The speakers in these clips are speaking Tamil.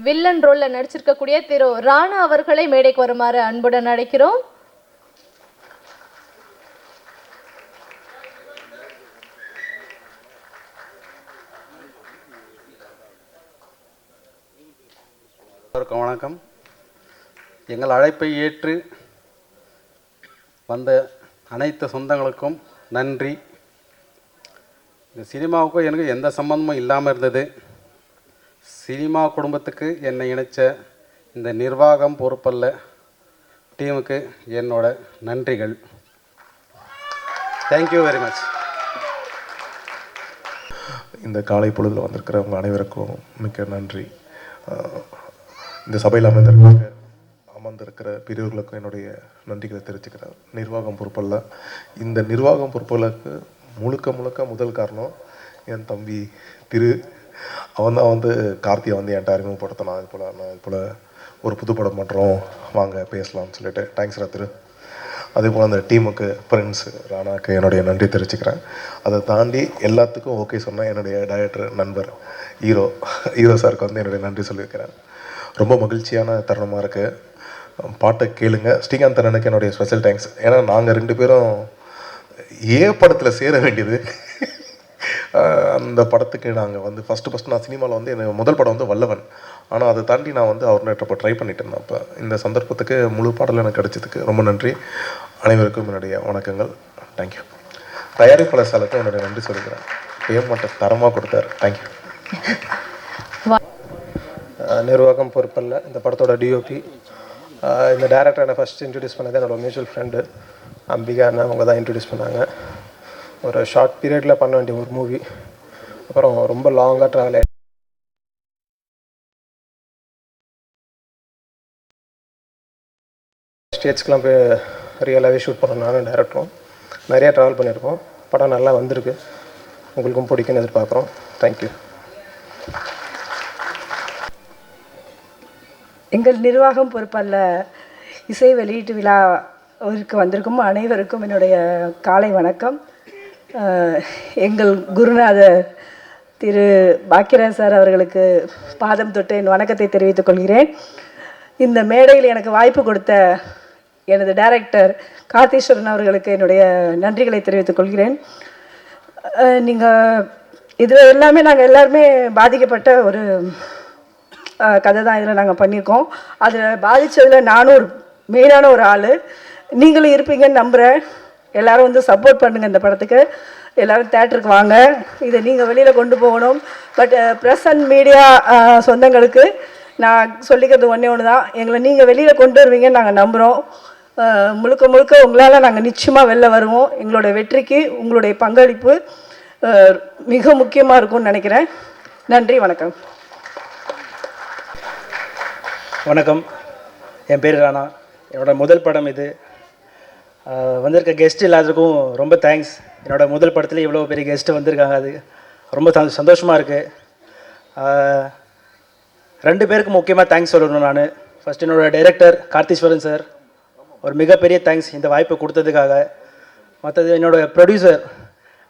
வில்லன் ரோல்ல நடிச்சிருக்கக்கூடிய திரு ராணா அவர்களை மேடைக்கு வருமாறு அன்புடன் அழைக்கிறோம். வணக்கம். எங்கள் அழைப்பை ஏற்று வந்த அனைத்து சொந்தங்களுக்கும் நன்றி. இந்த சினிமாவுக்கும் எனக்கு எந்த சம்பந்தமும் இல்லாமல் இருந்தது. சினிமா குடும்பத்துக்கு என்னை இணைச்ச இந்த நிர்வாகம் பொறுப்பல்ல டீமுக்கு என்னோட நன்றிகள். Thank you very much. இந்த காலை பொழுதில் வந்திருக்கிறவங்க அனைவருக்கும் மிக்க நன்றி. இந்த சபையில் அமர்ந்திருக்கிற பிரிவுகளுக்கும் என்னுடைய நன்றிகளை தெரிவிச்சுக்கிறேன். நிர்வாகம் பொறுப்பல்ல. இந்த நிர்வாகம் பொறுப்புகளுக்கு முழுக்க முதல் காரணம் என் தம்பி திரு. அவன் தான் கார்த்தியை என்கிட்ட அறிமுகப்படுத்தினான். இது போல் ஒரு புது படம் பண்ணுறோம், வாங்க பேசலாம்னு சொல்லிட்டு. தேங்க்ஸ் திரு. அதே போல் அந்த டீமுக்கு ஃப்ரெண்ட்ஸு ராணாக்கு என்னுடைய நன்றி தெரிவிச்சுக்கிறேன். அதை தாண்டி எல்லாத்துக்கும் ஓகே சொன்னால் என்னுடைய டைரக்டர் நண்பர் ஹீரோ சாருக்கு என்னுடைய நன்றி சொல்லியிருக்கிறேன். ரொம்ப மகிழ்ச்சியான தருணமாக இருக்குது. பாட்டை கேளுங்க. ஸ்ரீகாந்த் அண்ணனுக்கு என்னுடைய ஸ்பெஷல் தேங்க்ஸ். ஏன்னா நாங்கள் 2 பேரும் படத்தில் சேர வேண்டியது. அந்த படத்துக்கு நாங்கள் ஃபஸ்ட்டு நான் சினிமாவில் எனக்கு முதல் படம் வல்லவன். ஆனால் அதை தாண்டி நான் அவர்கிட்ட இப்போ ட்ரை பண்ணிட்டு இருந்தேன். அப்போ இந்த சந்தர்ப்பத்துக்கு முழு பாடல் எனக்கு கிடைச்சதுக்கு ரொம்ப நன்றி. அனைவருக்கும் என்னுடைய வணக்கங்கள். தேங்க்யூ. தயாரிப்பாளர் சாலுக்கும் என்னுடைய நன்றி சொல்லிக்கிறேன். பேமெண்ட்டை தரமாக கொடுத்தாரு. தேங்க்யூ. நிர்வாகம் பொறுப்பல்ல. இந்த படத்தோட டிஓபி, இந்த டேரக்டர் என்னை ஃபஸ்ட் இன்ட்ரடியூஸ் பண்ணது என்னோடய மியூச்சுவல் ஃப்ரெண்டு அம்பிகா அண்ணா. அவங்க தான் இன்ட்ரடியூஸ் பண்ணாங்க. ஒரு ஷார்ட் பீரியடில் பண்ண வேண்டிய ஒரு மூவி, அப்புறம் ரொம்ப லாங்காக ட்ராவல் ஆகிடுச்சு. ஸ்டேட்ஸ்க்கெலாம் போய் ரியலாகவே ஷூட் பண்ணோம். நானும் டேரக்டரும் நிறையா ட்ராவல் பண்ணியிருக்கோம். படம் நல்லா வந்திருக்கு. உங்களுக்கும் பிடிக்குன்னு எதிர்பார்க்குறோம். தேங்க்யூ. எங்கள் நிர்வாகம் பொறுப்பல்ல இசை வெளியீட்டு விழாவிற்கு வந்திருக்கும் அனைவருக்கும் என்னுடைய காலை வணக்கம். எங்கள் குருநாதர் திரு பாக்கியராஜ் சார் அவர்களுக்கு பாதம் தொட்டு என் வணக்கத்தை தெரிவித்துக் கொள்கிறேன். இந்த மேடையில் எனக்கு வாய்ப்பு கொடுத்த எனது டைரக்டர் கார்த்தீஸ்வரன் அவர்களுக்கு என்னுடைய நன்றிகளை தெரிவித்துக் கொள்கிறேன். நீங்கள் இதில் எல்லாமே நாங்கள் எல்லாருமே பாதிக்கப்பட்ட ஒரு கதை தான் இதில் நாங்கள் பண்ணியிருக்கோம். அதில் பாதித்ததில் நானும் ஒரு மெயினான ஒரு ஆள். நீங்களும் இருப்பீங்கன்னு நம்புகிறேன். எல்லோரும் சப்போர்ட் பண்ணுங்கள். இந்த படத்துக்கு எல்லோரும் தேட்டருக்கு வாங்க. இதை நீங்கள் வெளியில் கொண்டு போகணும். பட் ப்ரெஸ் அண்ட் மீடியா சொந்தங்களுக்கு நான் சொல்லிக்கிறது ஒன்று தான். எங்களை நீங்கள் வெளியில் கொண்டு வருவீங்கன்னு நாங்கள் நம்புகிறோம். முழுக்க உங்களால் நாங்கள் நிச்சயமாக வெளில வருவோம். எங்களோட வெற்றிக்கு உங்களுடைய பங்களிப்பு மிக முக்கியமாக இருக்கும்னு நினைக்கிறேன். நன்றி, வணக்கம். வணக்கம். என் பேர் ராணா. என்னோடய முதல் படம் இது. வந்திருக்க கெஸ்ட் எல்லாத்துக்கும் ரொம்ப தேங்க்ஸ். என்னோடய முதல் படத்தில் இவ்வளோ பெரிய கெஸ்ட்டு வந்திருக்காங்க. அது ரொம்ப சந்தோஷமாக இருக்குது. 2 பேருக்கு முக்கியமாக தேங்க்ஸ் சொல்லணும். நான் ஃபஸ்ட் என்னோடய டைரக்டர் கார்த்தீஸ்வரன் சார், ஒரு மிகப்பெரிய தேங்க்ஸ் இந்த வாய்ப்பை கொடுத்ததுக்காக. மற்றது என்னோடய ப்ரொடியூசர்,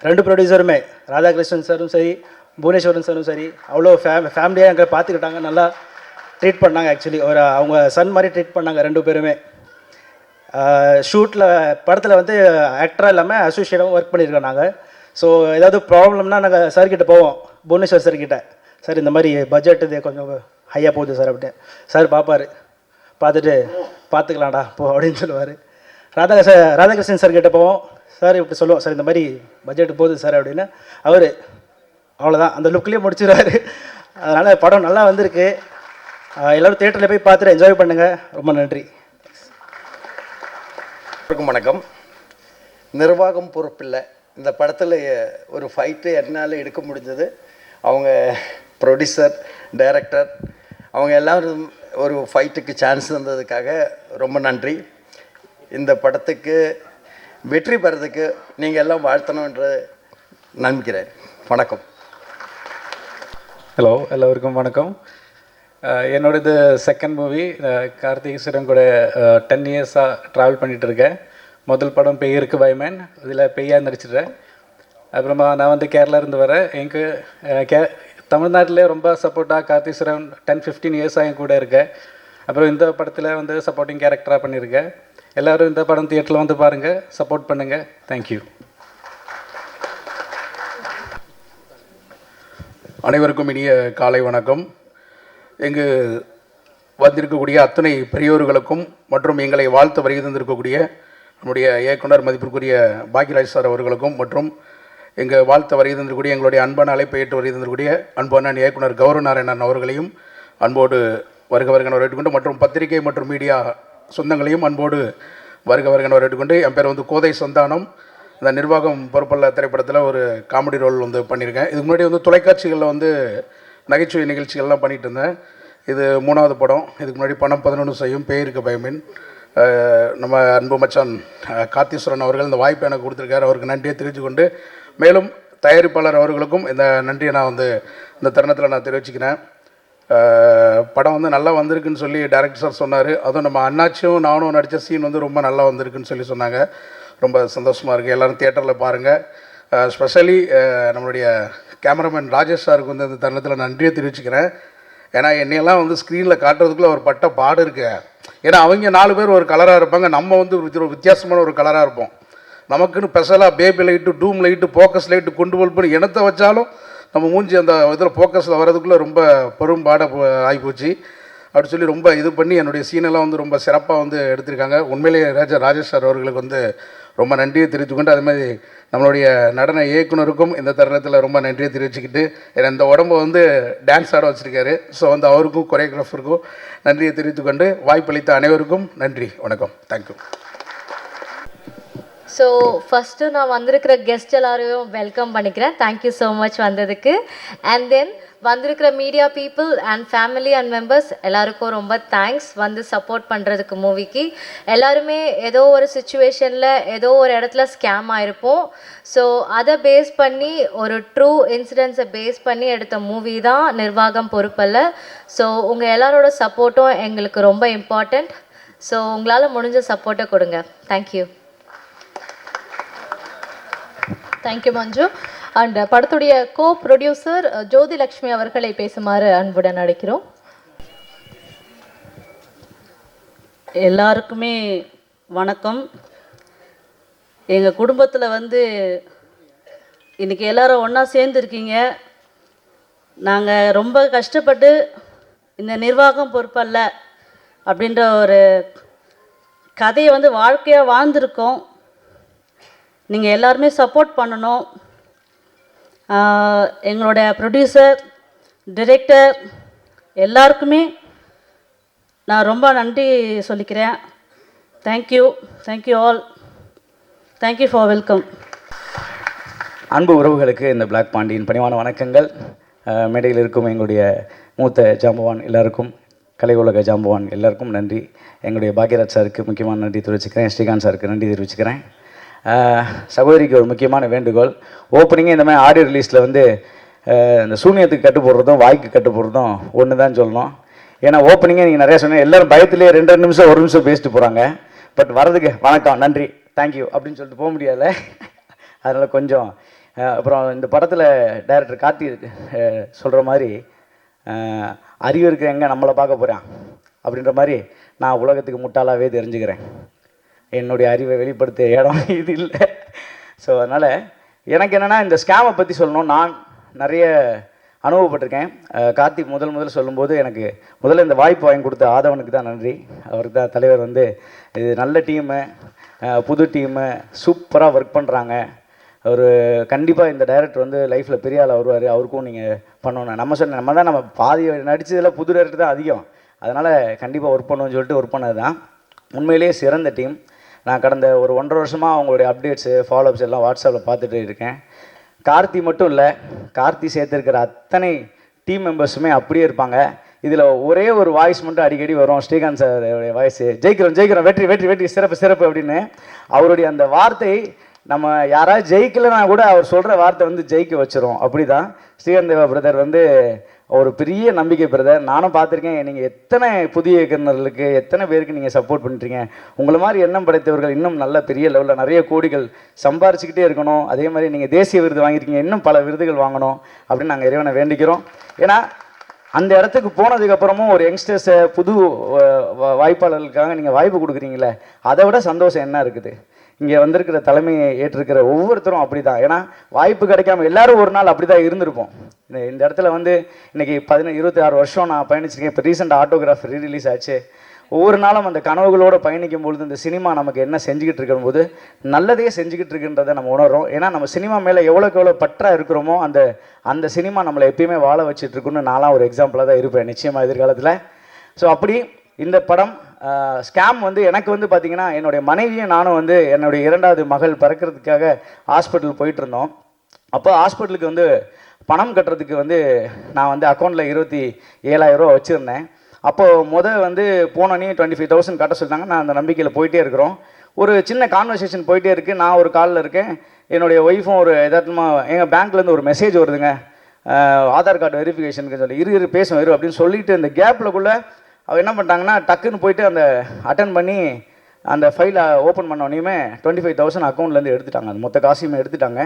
2 ப்ரொடியூசருமே ராதாகிருஷ்ணன் சாரும் சரி, புவனேஸ்வரன் சாரும் சரி, அவ்வளோ ஃபேமிலியாக எங்களை பார்த்துக்கிட்டாங்க. நல்லா ட்ரீட் பண்ணாங்க. ஆக்சுவலி அவங்க சன் மாதிரி ட்ரீட் பண்ணாங்க 2 பேருமே. ஷூட்டில் படத்தில் ஆக்டராக இல்லாமல் அசோசியேட்டாகவும் ஒர்க் பண்ணியிருக்கோம் நாங்கள். ஸோ ஏதாவது ப்ராப்ளம்னா நாங்கள் சார்கிட்ட போவோம், புவனேஸ்வர் சார்கிட்ட. சார் இந்த மாதிரி பட்ஜெட் இது கொஞ்சம் ஹையாக போகுது சார் அப்படின்னு. சார் பார்ப்பார். பார்த்துட்டு பார்த்துக்கலாம்டா போ அப்படின்னு சொல்லுவார். ராதாகிருஷ்ணன் சார் கிட்டே போவோம். சார் இப்படி சொல்லுவோம், சார் இந்த மாதிரி பட்ஜெட்டு போகுது சார் அப்படின்னு. அவர் அவ்வளோதான், அந்த லுக்லேயே முடிச்சிடுவார். அதனால் படம் நல்லா வந்திருக்கு. எல்லோரும் தியேட்டரில் போய் பார்த்துட்டு என்ஜாய் பண்ணுங்கள். ரொம்ப நன்றி. வணக்கம். நிர்வாகம் பொறுப்பில்லை. இந்த படத்தில் ஒரு ஃபைட்டு என்னால் எடுக்க முடிஞ்சது. அவங்க ப்ரொடியூசர், டைரக்டர், அவங்க எல்லோரும் ஒரு ஃபைட்டுக்கு சான்ஸ் தந்ததுக்காக ரொம்ப நன்றி. இந்த படத்துக்கு வெற்றி பெறதுக்கு நீங்கள் எல்லாம் வாழ்த்தணுன்ற நம்பிக்கிறேன். வணக்கம். ஹலோ, எல்லோருக்கும் வணக்கம். என்னோடது செகண்ட் மூவி. கார்த்திகேஸ்வரன் கூட 10 இயர்ஸாக ட்ராவல் பண்ணிகிட்ருக்கேன். முதல் படம் பெய்யிருக்கு பயமேன், இதில் பெய்யாக நடிச்சிடுறேன். அப்புறமா நான் கேரளாவிலேருந்து வரேன். தமிழ்நாட்டிலே ரொம்ப சப்போர்ட்டாக கார்த்தி சுரன் 10-15 இயர்ஸாக என் கூட இருக்கேன். அப்புறம் இந்த படத்தில் வந்து சப்போர்ட்டிங் கேரக்டராக பண்ணியிருக்கேன். எல்லோரும் இந்த படம் தியேட்டரில் வந்து பாருங்கள், சப்போர்ட் பண்ணுங்கள். தேங்க்யூ. அனைவருக்கும் இனிய காலை வணக்கம். இங்கு வந்திருக்கக்கூடிய அத்தனை பெரியோர்களுக்கும் மற்றும் எங்களை வாழ்த்து வருகை தந்திருக்கக்கூடிய நம்முடைய இயக்குனர் மதிப்பிற்குரிய பாக்யராஜ் சார் அவர்களுக்கும் மற்றும் எங்கள் வாழ்த்து வருகை தந்திருக்கக்கூடிய எங்களுடைய அன்பான அழைப்பை ஏற்று வருகை தந்திருக்கக்கூடிய அன்பான இயக்குனர் கௌரவ நாராயணன் அவர்களையும் அன்போடு வருக வருகன வரவேற்றுக்கொண்டு மற்றும் பத்திரிகை மற்றும் மீடியா சொந்தங்களையும் அன்போடு வருக வருகன வரவேற்றுக்கொண்டு, என் பேர் வந்து கோதை சந்தானம். இந்த நிர்வாகம் பொறுப்பல்ல திரைப்படத்தில் ஒரு காமெடி ரோல் வந்து பண்ணியிருக்கேன். இதுக்கு முன்னாடி வந்து தொலைக்காட்சிகளில் வந்து நகைச்சுவை நிகழ்ச்சிகள்லாம் பண்ணிகிட்டு இருந்தேன். இது 3வது படம். இதுக்கு முன்னாடி பணம் 11 செய்யும் பேருக்கு பயமின் நம்ம அன்பு மச்சான் கார்த்தீஸ்வரன் அவர்கள் இந்த வாய்ப்பை எனக்கு கொடுத்துருக்காரு. அவருக்கு நன்றியை தெரிவித்துக்கொண்டு, மேலும் தயாரிப்பாளர் அவர்களுக்கும் இந்த நன்றியை நான் வந்து இந்த தருணத்தில் நான் தெரிவிச்சுக்கிறேன். படம் வந்து நல்லா வந்திருக்குன்னு சொல்லி டைரக்டர் சார் சொன்னார். அதுவும் நம்ம அண்ணாச்சியும் நானும் நடித்த சீன் வந்து ரொம்ப நல்லா வந்திருக்குன்னு சொல்லி சொன்னாங்க. ரொம்ப சந்தோஷமாக இருக்குது. எல்லோரும் தியேட்டரில் பாருங்கள். ஸ்பெஷலி நம்மளுடைய கேமராமேன் ராஜேஷ் சாருக்கு வந்து இந்த தருணத்தில் நன்றியை தெரிவிச்சுக்கிறேன். ஏன்னா என்னையெல்லாம் வந்து ஸ்க்ரீனில் காட்டுறதுக்குள்ளே ஒரு பட்ட பாடு இருக்கு. ஏன்னா அவங்க 4 பேர் ஒரு கலராக இருப்பாங்க, நம்ம வந்து ஒரு வித்தியாசமான ஒரு கலராக இருப்போம். நமக்குன்னு ஸ்பெஷலாக பேபி லைட்டு, டூம் லைட்டு, ஃபோக்கஸ் லைட்டு கொண்டு பண்ணி இனத்தை வச்சாலும் நம்ம மூஞ்சி அந்த இதில் ஃபோக்கஸில் வர்றதுக்குள்ளே ரொம்ப பெரும்பாட ஆகிப்போச்சு. அப்படி சொல்லி ரொம்ப இது பண்ணி என்னுடைய சீனெல்லாம் வந்து ரொம்ப சிறப்பாக வந்து எடுத்திருக்காங்க. உண்மையிலேயே ராஜேஷ் சார் அவர்களுக்கு வந்து ரொம்ப நன்றியை தெரிவித்துக்கொண்டு, அது மாதிரி நம்மளுடைய நடன இயக்குனருக்கும் இந்த தருணத்தில் ரொம்ப நன்றியை தெரிவிச்சுக்கிட்டு, ஏன்னா இந்த உடம்பை வந்து டான்ஸ் ஆட வச்சுருக்காரு. ஸோ வந்து அவருக்கும் கொரியோகிராஃபருக்கும் நன்றியை தெரிவித்துக்கொண்டு, வாய்ப்பளித்த அனைவருக்கும் நன்றி, வணக்கம், தேங்க்யூ. ஸோ ஃபஸ்ட்டு நான் வந்திருக்கிற கெஸ்ட் எல்லாரையும் வெல்கம் பண்ணிக்கிறேன். தேங்க்யூ ஸோ மச் வந்ததுக்கு. அண்ட் தென் வந்திருக்கிற media people and family and members எல்லாருக்கும் ரொம்ப தேங்க்ஸ் வந்து சப்போர்ட் பண்ணுறதுக்கு. மூவிக்கு எல்லாருமே ஏதோ ஒரு சுச்சுவேஷனில் ஏதோ ஒரு இடத்துல ஸ்கேம் ஆகிருப்போம். ஸோ அதை பேஸ் பண்ணி ஒரு ட்ரூ இன்சிடென்ட்ஸை பேஸ் பண்ணி எடுத்த மூவி தான் நிர்வாகம் பொறுப்பல்ல. ஸோ உங்கள் எல்லாரோட சப்போர்ட்டும் எங்களுக்கு ரொம்ப இம்பார்ட்டண்ட். ஸோ உங்களால் முடிஞ்ச சப்போர்ட்டை கொடுங்க. தேங்க்யூ. Thank you Manju. அண்ட் படத்துடைய கோ ப்ரொடியூசர் ஜோதி லக்ஷ்மி அவர்களை பேசுமாறு அன்புடன் அழைக்கிறோம். எல்லாருக்குமே வணக்கம். எங்கள் குடும்பத்தில் வந்து இன்றைக்கி எல்லோரும் ஒன்றா சேர்ந்துருக்கீங்க. நாங்கள் ரொம்ப கஷ்டப்பட்டு இந்த நிர்வாகம் பொறுப்பல்ல அப்படின்ற ஒரு கதையை வந்து வாழ்க்கையாக வாழ்ந்துருக்கோம். நீங்கள் எல்லாருமே சப்போர்ட் பண்ணணும். எங்களோட ப்ரொடியூசர், டிரெக்டர் எல்லாருக்குமே நான் ரொம்ப நன்றி சொல்லிக்கிறேன். Thank you, thank you all, thank you for welcome. அன்பு உறவுகளுக்கு இந்த பிளாக் பாண்டியின் பணிவான வணக்கங்கள். மேடையில் இருக்கும் எங்களுடைய மூத்த ஜாம்பவான் எல்லாருக்கும், கலை உலக ஜாம்பவான் எல்லாருக்கும் நன்றி. எங்களுடைய பாக்யராஜ் சாருக்கு முக்கியமான நன்றி தெரிவிச்சுக்கிறேன். ஸ்ரீகாந்த் சாருக்கு நன்றி தெரிவிச்சுக்கிறேன். சகோதரிக்கு ஒரு முக்கியமான வேண்டுகோள், ஓப்பனிங்கே இந்த மாதிரி ஆடியோ ரிலீஸில் வந்து இந்த சூனியத்துக்கு கட்டு போடுறதும் வாய்க்கு கட்டு போடுறதும் ஒன்று தான் சொல்லணும். ஏன்னா ஓப்பனிங்கே நீங்கள் நிறையா சொன்னீங்க, எல்லோரும் பயத்துலேயே 2 நிமிஷம் 1 நிமிஷம் பேசிட்டு போகிறாங்க. பட் வரதுக்கு வணக்கம், நன்றி, தேங்க்யூ அப்படின்னு சொல்லிட்டு போக முடியாதுல்ல. அதனால் கொஞ்சம் அப்புறம் இந்த படத்தில் டைரக்டர் கார்த்தி சொல்கிற மாதிரி அறிவு இருக்கிற எங்கே நம்மளை பார்க்க போகிறான் அப்படின்ற மாதிரி நான் உலகத்துக்கு முட்டாளாகவே தெரிஞ்சுக்கிறேன். என்னுடைய அறிவை வெளிப்படுத்த இடம் இது இல்லை. ஸோ அதனால் எனக்கு என்னென்னா இந்த ஸ்கேமை பற்றி சொல்லணும். நான் நிறைய அனுபவப்பட்டிருக்கேன். கார்த்திக் முதல் சொல்லும்போது எனக்கு முதல்ல இந்த வாய்ப்பு வாங்கி கொடுத்த ஆதவனுக்கு தான் நன்றி. அவருக்கு தான் தலைவர் வந்து இது நல்ல டீமு, புது டீமு, சூப்பராக ஒர்க் பண்ணுறாங்க. அவர் கண்டிப்பாக இந்த டைரக்டர் வந்து லைஃப்பில் பெரிய ஆள் வருவார், அவருக்கும் நீங்கள் பண்ணணும். நம்ம தான் நம்ம பாதி நடித்ததில் புது டைரக்டர் தான் அதிகம். அதனால் கண்டிப்பாக ஒர்க் பண்ணுவோன்னு சொல்லிட்டு ஒர்க் பண்ணது தான். உண்மையிலேயே சிறந்த டீம். நான் கடந்த ஒரு 1.5 வருஷமாக அவங்களுடைய அப்டேட்ஸு, ஃபாலோஅப்ஸ் எல்லாம் வாட்ஸ்அப்பில் பார்த்துட்டு இருக்கேன். கார்த்தி மட்டும் இல்லை, கார்த்தி சேர்த்துருக்கிற அத்தனை டீம் மெம்பர்ஸுமே அப்படியே இருப்பாங்க. இதில் ஒரே ஒரு வாய்ஸ் மட்டும் அடிக்கடி வரும், ஸ்ரீகாந்த் சார் வாய்ஸு, ஜெயிக்கிறோம், வெற்றி, சிறப்பு அப்படின்னு. அவருடைய அந்த வார்த்தை நம்ம யாராவது ஜெயிக்கலைன்னா கூட அவர் சொல்கிற வார்த்தை வந்து ஜெயிக்க வச்சிரும். அப்படி தான் ஸ்ரீகாந்த் தேவா பிரதர் வந்து ஒரு பெரிய நம்பிக்கை பிரதர். நானும் பார்த்துருக்கேன், நீங்கள் எத்தனை புதிய இயக்குநர்களுக்கு எத்தனை பேருக்கு நீங்கள் சப்போர்ட் பண்ணுறீங்க. உங்களை மாதிரி எண்ணம் படைத்தவர்கள் இன்னும் நல்ல பெரிய லெவலில் நிறைய கோடிகள் சம்பாரிச்சுக்கிட்டே இருக்கணும். அதே மாதிரி நீங்கள் தேசிய விருது வாங்கியிருக்கீங்க, இன்னும் பல விருதுகள் வாங்கணும் அப்படின்னு நாங்கள் இறைவனை வேண்டிக்கிறோம். ஏன்னா அந்த இடத்துக்கு போனதுக்கப்புறமும் ஒரு யங்ஸ்டர்ஸை புது வாய்ப்பாளர்களுக்காக நீங்கள் வாய்ப்பு கொடுக்குறீங்களே, அதை விட சந்தோஷம் என்ன இருக்குது? இங்கே வந்திருக்கிற தலைமையை ஏற்றிருக்கிற ஒவ்வொருத்தரும் அப்படி தான். ஏன்னா வாய்ப்பு கிடைக்காம எல்லாரும் ஒரு நாள் அப்படி தான் இருந்திருப்போம். இந்த இடத்துல வந்து இன்றைக்கி 26 வருஷம் நான் பயணிச்சிருக்கேன். இப்போ ரீசெண்டாக ஆட்டோகிராஃப் ரீரிலீஸ் ஆச்சு. ஒவ்வொரு நாளும் அந்த கனவுகளோடு பயணிக்கும் பொழுது இந்த சினிமா நமக்கு என்ன செஞ்சுக்கிட்டு இருக்கும்போது நல்லதே செஞ்சுக்கிட்டு இருக்குன்றதை நம்ம உணர்றோம். ஏன்னா நம்ம சினிமா மேலே எவ்வளோக்கு எவ்வளோ பற்றாக இருக்கிறோமோ அந்த சினிமா நம்மளை எப்பயுமே வாழ வச்சுட்டு இருக்குன்னு நான்லாம் ஒரு எக்ஸாம்பிளாக தான் இருப்பேன் நிச்சயமாக எதிர்காலத்தில். ஸோ அப்படி இந்த படம் ஸ்கேம் வந்து எனக்கு வந்து பார்த்திங்கன்னா, என்னுடைய மனைவியும் நானும் வந்து என்னுடைய 2வது மகள் பிறக்கிறதுக்காக ஹாஸ்பிட்டல் போயிட்டு இருந்தோம். அப்போ ஹாஸ்பிட்டலுக்கு வந்து பணம் கட்டுறதுக்கு வந்து நான் வந்து அக்கௌண்ட்டில் 27,000 ரூபா வச்சுருந்தேன். அப்போது வந்து போனோன்னே 25,000 கட்ட சொல்லிட்டாங்க. நான் அந்த நம்பிக்கையில் போயிட்டே இருக்கிறோம். ஒரு சின்ன கான்வர்சேஷன் போயிட்டே இருக்குது. நான் ஒரு காலில் இருக்கேன், என்னுடைய ஒய்ஃபும் ஒரு எதார்த்தமாக எங்கள் பேங்க்லேருந்து ஒரு மெசேஜ் வருதுங்க, ஆதார் கார்டு வெரிஃபிகேஷனுக்கு சொல்லி இரு பேசும் அப்படின்னு சொல்லிட்டு இந்த கேப்லக்குள்ளே அவர் என்ன பண்ணிட்டாங்கன்னா டக்குன்னு போயிட்டு அந்த அட்டன் பண்ணி அந்த ஃபைலை ஓப்பன் பண்ணோன்னே 25,000 அக்கௌண்ட்லேருந்து எடுத்துட்டாங்க. அந்த மொத்த காசையுமே எடுத்துட்டாங்க.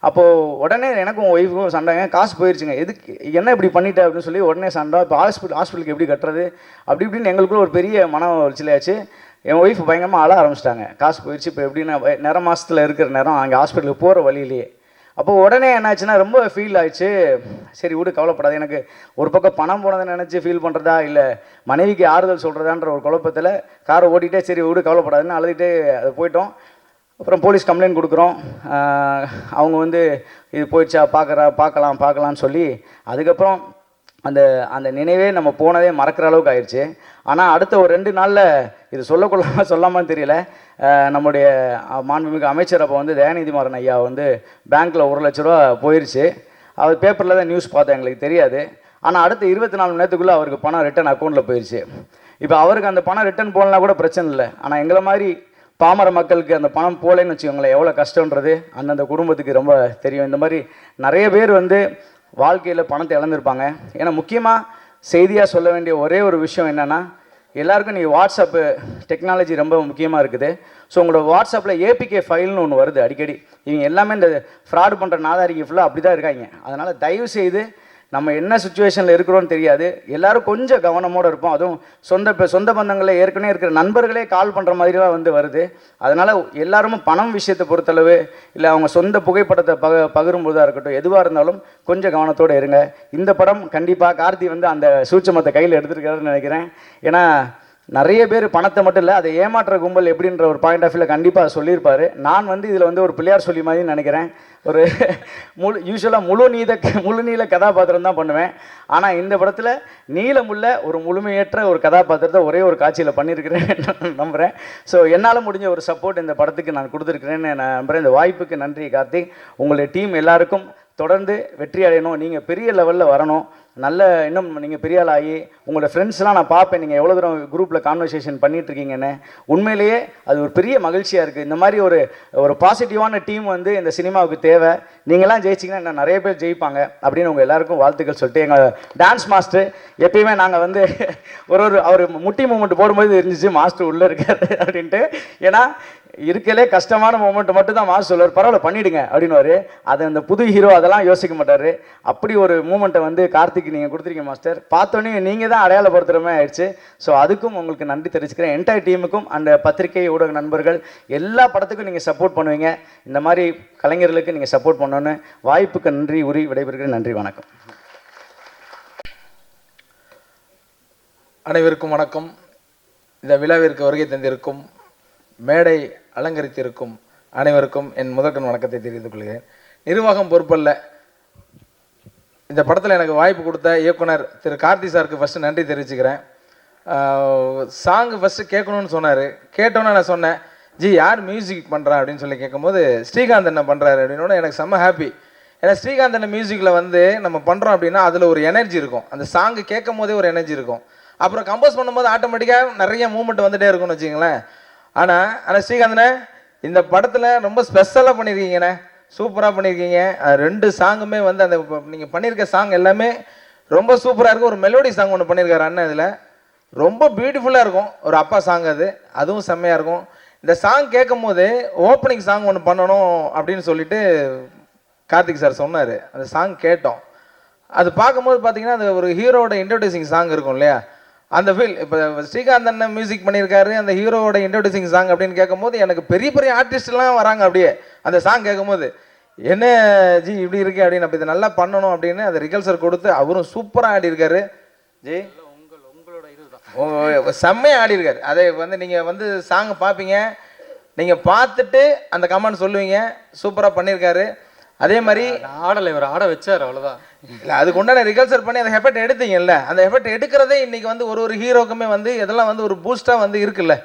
அப்போது உடனே எனக்கும் ஒய்ஃபுக்கும் சண்டைங்க, காசு போயிடுச்சுங்க, எதுக்கு என்ன இப்படி பண்ணிட்டேன் அப்படின்னு சொல்லி உடனே சண்டை. இப்போ ஹாஸ்பிட்டலுக்கு எப்படி கட்டுறது அப்படி இப்படின்னு எங்களுக்குள்ள ஒரு பெரிய மன உளைச்சலாச்சு. என் ஒய்ஃப் பயங்கரமாக அழ ஆரம்பிச்சிட்டாங்க. காசு போயிடுச்சு, இப்போ எப்படின்னா நிற மாதத்தில் இருக்கிற நேரம் அங்கே ஹாஸ்பிட்டலுக்கு போகிற வழியிலேயே. அப்போது உடனே என்னாச்சுன்னா ரொம்ப ஃபீல் ஆயிடுச்சு. சரி விடு, கவலைப்படாது. எனக்கு ஒரு பக்கம் பணம் போனதை நினச்சி ஃபீல் பண்ணுறதா இல்லை மனைவிக்கு ஆறுதல் சொல்கிறதான்ற ஒரு குழப்பத்தில் காரை ஓட்டிகிட்டே சரி விடு கவலைப்படாதுன்னு அழுதுகிட்டே அது போயிட்டோம். அப்புறம் போலீஸ் கம்ப்ளைண்ட் கொடுக்குறோம். அவங்க வந்து இது போயிடுச்சா பார்க்கலான்னு சொல்லி அதுக்கப்புறம் அந்த நினைவே நம்ம போனதே மறக்கிற அளவுக்கு ஆயிடுச்சு. ஆனால் அடுத்த ஒரு 2 நாளில் இது சொல்லாமல் தெரியல, நம்முடைய மாண்புமிகு அமைச்சர் அப்போ வந்து தயாநிதிமாறன் ஐயா வந்து பேங்க்கில் 1 லட்ச ரூபா போயிடுச்சு. அவர் பேப்பரில் தான் நியூஸ் பார்த்தேன், எங்களுக்கு தெரியாது. ஆனால் அடுத்த 24 மணி நேரத்துக்குள்ளே அவருக்கு பணம் ரிட்டன் அக்கௌண்ட்டில் போயிடுச்சு. இப்போ அவருக்கு அந்த பணம் ரிட்டன் போகலனா கூட பிரச்சனை இல்லை. ஆனால் எங்களை மாதிரி பாமர மக்களுக்கு அந்த பணம் போலேன்னு வச்சுக்கோங்களேன், எவ்வளோ கஷ்டன்றது அந்தந்த குடும்பத்துக்கு ரொம்ப தெரியும். இந்த மாதிரி நிறைய பேர் வந்து வாழ்க்கையில் பணத்தை இழந்திருப்பாங்க. ஏன்னா முக்கியமாக செய்தியாக சொல்ல வேண்டிய ஒரே ஒரு விஷயம் என்னென்னா, எல்லாருக்கும் நீங்கள் வாட்ஸ்அப்பு டெக்னாலஜி ரொம்ப முக்கியமாக இருக்குது. ஸோ உங்களோட வாட்ஸ்அப்பில் ஏபிகே ஃபைல்னு ஒன்று வருது அடிக்கடி. இவங்க எல்லாமே இந்த ஃப்ராட் பண்ணுற நாதாரிக்கு ஃபுல்லாக அப்படி தான் இருக்காங்க. அதனால் தயவு செய்து நம்ம என்ன சுச்சுவேஷனில் இருக்கிறோன்னு தெரியாது, எல்லோரும் கொஞ்சம் கவனமோடு இருப்போம். அதுவும் சொந்த பந்தங்களில் ஏற்கனவே இருக்கிற நண்பர்களே கால் பண்ணுற மாதிரிலாம் வந்து வருது. அதனால் எல்லாரும் பணம் விஷயத்தை பொறுத்தளவு இல்லை அவங்க சொந்த புகைப்படத்தை பகிரும்போதாக இருக்கட்டும், எதுவாக இருந்தாலும் கொஞ்சம் கவனத்தோடு இருங்க. இந்த படம் கண்டிப்பாக கார்த்தி வந்து அந்த சூட்சமத்தை கையில் எடுத்துருக்காருன்னு நினைக்கிறேன். ஏன்னா நிறைய பேர் பணத்தை மட்டும் இல்லை, அதை ஏமாற்ற கும்பல் எப்படின்ற ஒரு பாயிண்ட் ஆஃப் வியூவில் கண்டிப்பாக சொல்லியிருப்பார். நான் வந்து இதில் வந்து ஒரு பிள்ளையார் சொல்லி மாதிரி நினைக்கிறேன். ஒரு யூஸ்வலாக முழு நீள கதாபாத்திரம் தான் பண்ணுவேன். ஆனால் இந்த படத்தில் நீளமுள்ள ஒரு முழுமையற்ற ஒரு கதாபாத்திரத்தை ஒரே ஒரு காட்சியில் பண்ணியிருக்கிறேன் நம்புகிறேன். ஸோ என்னால் முடிஞ்ச ஒரு சப்போர்ட் இந்த படத்துக்கு நான் கொடுத்துருக்கிறேன்னு நான் நம்புகிறேன். இந்த வாய்ப்புக்கு நன்றி கார்த்திக். உங்களுடைய டீம் எல்லாருக்கும் தொடர்ந்து வெற்றி அடையணும், நீங்கள் பெரிய லெவலில் வரணும், இன்னும் நீங்கள் பெரிய ஆள் ஆகி உங்களோட ஃப்ரெண்ட்ஸ்லாம் நான் பார்ப்பேன் நீங்கள் எவ்வளோ தூரம் குரூப்பில் கான்வர்சேஷன் பண்ணிகிட்ருக்கீங்கன்னு. உண்மையிலேயே அது ஒரு பெரிய மகிழ்ச்சியாக இருக்குது. இந்த மாதிரி ஒரு பாசிட்டிவான டீம் வந்து இந்த சினிமாவுக்கு தேவை. நீங்களாம் ஜெயிச்சிங்கன்னா இன்னும் நிறைய பேர் ஜெயிப்பாங்க அப்படின்னு உங்கள் எல்லாருக்கும் வாழ்த்துக்கள் சொல்லிட்டு, எங்கள் டான்ஸ் மாஸ்டர் எப்பயுமே நாங்கள் வந்து அவர் முட்டி மூமெண்ட் போடும்போது இருந்துச்சு மாஸ்டர் உள்ளே இருக்காரு அப்படின்ட்டு. ஏன்னா இருக்கலே கஷ்டமான மூமெண்ட் மட்டும் தான் மாஸ்டர் சொல்லுவார், பரவாயில்ல பண்ணிவிடுங்க அப்படின்னுவார். அது அந்த புது ஹீரோ அதெல்லாம் யோசிக்க மாட்டார். அப்படி ஒரு மூமெண்ட்டை வந்து கார்த்திக் நீங்கள் கொடுத்துருக்கீங்க மாஸ்டர். பார்த்தோன்னே நீங்கள் தான் அடையாளப்படுத்துகிற மாதிரி ஆயிடுச்சு. ஸோ அதுக்கும் உங்களுக்கு நன்றி தெரிவிச்சுக்கிறேன். என்டையர் டீமுக்கும் அந்த பத்திரிகை ஊடக நண்பர்கள் எல்லா படத்துக்கும் நீங்கள் சப்போர்ட் பண்ணுவீங்க. இந்த மாதிரி கலைஞர்களுக்கு நீங்கள் சப்போர்ட் பண்ணணுன்னு வாய்ப்புக்கு நன்றி உரி விடைபெறுகிறேன். நன்றி, வணக்கம். அனைவருக்கும் வணக்கம். இந்த விழாவிற்கு வருகை தந்திருக்கும் மேடை அலங்கரித்திருக்கும் அனைவருக்கும் என் முதற்கண் வணக்கத்தை தெரிவித்துக் கொள்கிறேன். நிர்வாகம் பொறுப்பல்ல, இந்த படத்தில் எனக்கு வாய்ப்பு கொடுத்த இயக்குனர் திரு கார்த்தி சாருக்கு ஃபஸ்ட்டு நன்றி தெரிவிச்சுக்கிறேன். சாங்கு ஃபஸ்ட்டு கேட்கணும்னு சொன்னார். கேட்டோன்னே நான் சொன்னேன், ஜி யார் மியூசிக் பண்ணுறா அப்படின்னு சொல்லி கேட்கும்போது ஸ்ரீகாந்த் என்ன பண்ணுறாரு அப்படின்னோட எனக்கு செம்ம ஹாப்பி. ஏன்னா ஸ்ரீகாந்த் என்ன மியூசிக்கில் வந்து நம்ம பண்ணுறோம் அப்படின்னா அதில் ஒரு எனர்ஜி இருக்கும். அந்த சாங்கு கேட்கும் போதே ஒரு எனர்ஜி இருக்கும். அப்புறம் கம்போஸ் பண்ணும்போது ஆட்டோமேட்டிக்காக நிறைய மூமெண்ட் வந்துகிட்டே இருக்கும்னு வச்சுங்களேன். ஆனால் ஸ்ரீகாந்தனே இந்த படத்தில் ரொம்ப ஸ்பெஷலாக பண்ணியிருக்கீங்கண்ணே, சூப்பராக பண்ணியிருக்கீங்க. 2 சாங்குமே வந்து அந்த நீங்கள் பண்ணியிருக்க சாங் எல்லாமே ரொம்ப சூப்பராக இருக்கும். ஒரு மெலோடி சாங் ஒன்று பண்ணியிருக்காரு அண்ணன். இதில் ரொம்ப பியூட்டிஃபுல்லாக இருக்கும். ஒரு அப்பா சாங் அதுவும் செம்மையாக இருக்கும். இந்த சாங் கேட்கும் போது ஓப்பனிங் சாங் ஒன்று பண்ணணும் அப்படின்னு சொல்லிட்டு கார்த்திக் சார் சொன்னார். அந்த சாங் கேட்டோம். அது பார்க்கும்போது பார்த்தீங்கன்னா அது ஒரு ஹீரோட இன்ட்ரோடியூசிங் சாங் இருக்கும் இல்லையா, அந்த ஃபீல். இப்போ ஸ்ரீகாந்த் அண்ணன் மியூசிக் பண்ணியிருக்காரு, அந்த ஹீரோவோட இன்ட்ரோடியூசிங் சாங் அப்படின்னு கேட்கும்போது எனக்கு பெரிய பெரிய ஆர்டிஸ்ட்லாம் வராங்க. அப்படியே அந்த சாங் கேட்கும்போது என்ன ஜி இப்படி இருக்கு அப்படின்னு, அப்போ இதை நல்லா பண்ணணும் அப்படின்னு அதை ரிகல்சர் கொடுத்து அவரும் சூப்பராக ஆடி இருக்காரு. ஜி செம்மையாக ஆடி இருக்காரு. அதை நீங்கள் சாங்கை பார்ப்பீங்க, நீங்கள் பார்த்துட்டு அந்த கமெண்ட் சொல்லுவீங்க. சூப்பராக பண்ணியிருக்காரு. அதே மாதிரி ஆடலை இவர் ஆட வச்சார், அவ்வளோதான். இல்லை, அதுக்கு உண்டான ரிகல்சர் பண்ணி அந்த எஃபெக்ட் எடுத்தீங்கல்ல, அந்த எஃபெக்ட் எடுக்கிறதே இன்னைக்கு ஒரு ஹீரோக்குமே இதெல்லாம் ஒரு பூஸ்டாக இருக்குல்ல.